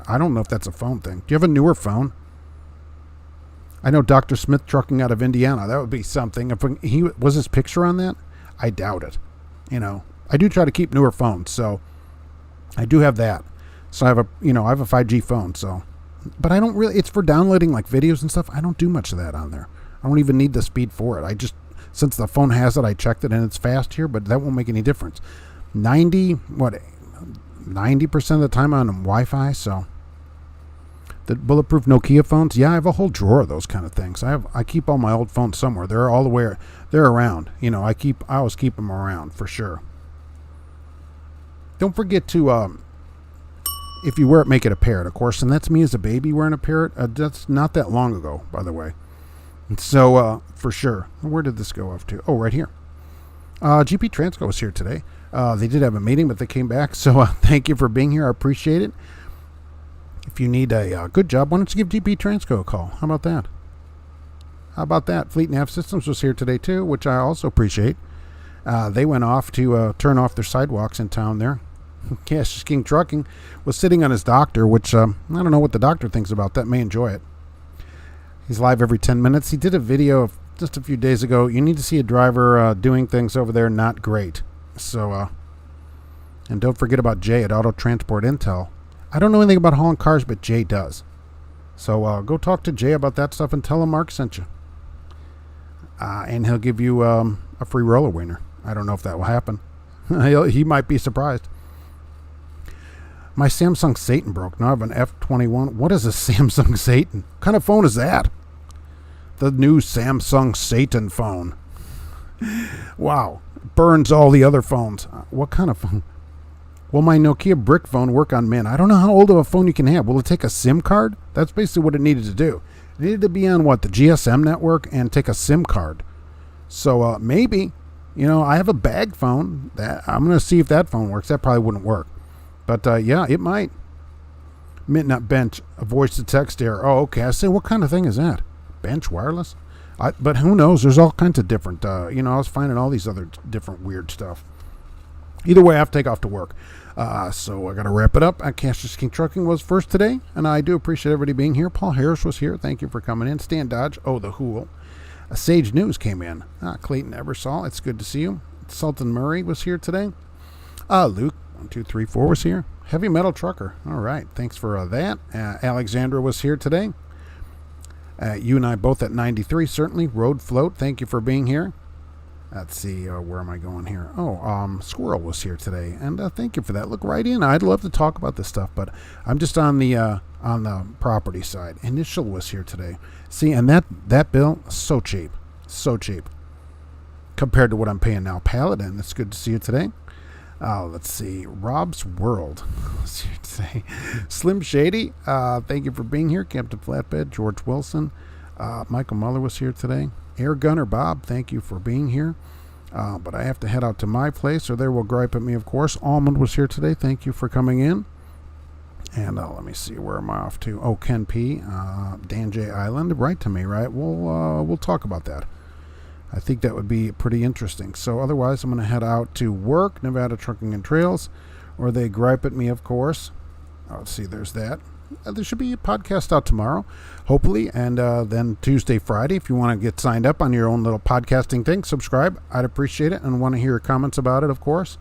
I don't know if that's a phone thing. Do you have a newer phone? I know Dr. Smith Trucking out of Indiana. That would be something. If was his picture on that? I doubt it. I do try to keep newer phones, so I do have that. So I have a 5G phone, so, but I don't really, it's for downloading like videos and stuff. I don't do much of that on there. I don't even need the speed for it. Since the phone has it, I checked it and it's fast here, but that won't make any difference. 90% of the time I'm on Wi-Fi, so. The bulletproof Nokia phones, yeah, I have a whole drawer of those kind of things. I keep all my old phones somewhere. They're around. I always keep them around for sure. Don't forget to, if you wear it, make it a parrot, of course, and that's me as a baby wearing a parrot. That's not that long ago, by the way. So, for sure. Where did this go off to? Oh, right here. GP Transco was here today. They did have a meeting, but they came back. So, thank you for being here. I appreciate it. If you need a good job, why don't you give GP Transco a call? How about that? Fleet Nav Systems was here today, too, which I also appreciate. They went off to turn off their sidewalks in town there. Cash King Trucking was sitting on his doctor, which I don't know what the doctor thinks about that. May enjoy it. He's live every 10 minutes. He did a video just a few days ago. You need to see a driver doing things over there not great. So, and don't forget about Jay at Auto Transport Intel. I don't know anything about hauling cars, but Jay does. So go talk to Jay about that stuff and tell him Mark sent you. And he'll give you a free roller wiener. I don't know if that will happen. He might be surprised. My Samsung Satan broke. Now I have an F21. What is a Samsung Satan? What kind of phone is that? The new Samsung Satan phone. Wow. Burns all the other phones. What kind of phone? Will my Nokia brick phone work on Mint? I don't know how old of a phone you can have. Will it take a SIM card? That's basically what it needed to do. It needed to be on, the GSM network and take a SIM card. So maybe, I have a bag phone. That I'm going to see if that phone works. That probably wouldn't work. But, yeah, it might. Mint, not bench. A voice-to-text error. Oh, okay. I say, what kind of thing is that? Bench wireless? But who knows? There's all kinds of different, I was finding all these other different weird stuff. Either way, I have to take off to work. So I got to wrap it up. Schuster Trucking was first today, and I do appreciate everybody being here. Paul Harris was here. Thank you for coming in. Stan Dodge. Oh, the Hool. Sage News came in. Clayton Eversall. It's good to see you. Sultan Murray was here today. Luke 1234 was here. Heavy Metal Trucker. All right. Thanks for that. Alexandra was here today. You and I both at 93, certainly. Road Float, thank you for being here. Let's see, where am I going here? Squirrel was here today, and thank you for that. Look right in. I'd love to talk about this stuff, but I'm just on the property side. Initial was here today. See, and that bill, so cheap. So cheap. Compared to what I'm paying now. Paladin, it's good to see you today. Let's see. Rob's World. Let's see today. Slim Shady, thank you for being here. Captain Flatbed, George Wilson. Michael Muller was here today. Air Gunner Bob, thank you for being here. But I have to head out to my place, or they will gripe at me, of course. Almond was here today. Thank you for coming in. And let me see, where am I off to? Oh, Ken P. Dan J. Island. Write to me, right? We'll talk about that. I think that would be pretty interesting. So otherwise, I'm going to head out to work, Nevada Trucking and Trails, or they gripe at me, of course. Let's see, there's that. There should be a podcast out tomorrow, hopefully, and then Tuesday, Friday. If you want to get signed up on your own little podcasting thing, subscribe. I'd appreciate it, and want to hear your comments about it, of course.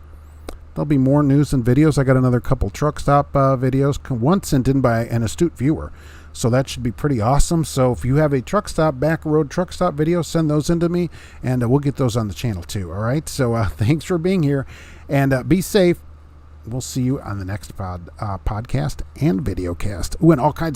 There'll be more news and videos. I got another couple truck stop videos, one sent in by an astute viewer. So that should be pretty awesome. So if you have a truck stop, back road truck stop video, send those into me, and we'll get those on the channel too. All right. So thanks for being here, and be safe. We'll see you on the next podcast and videocast. Ooh, and all kinds of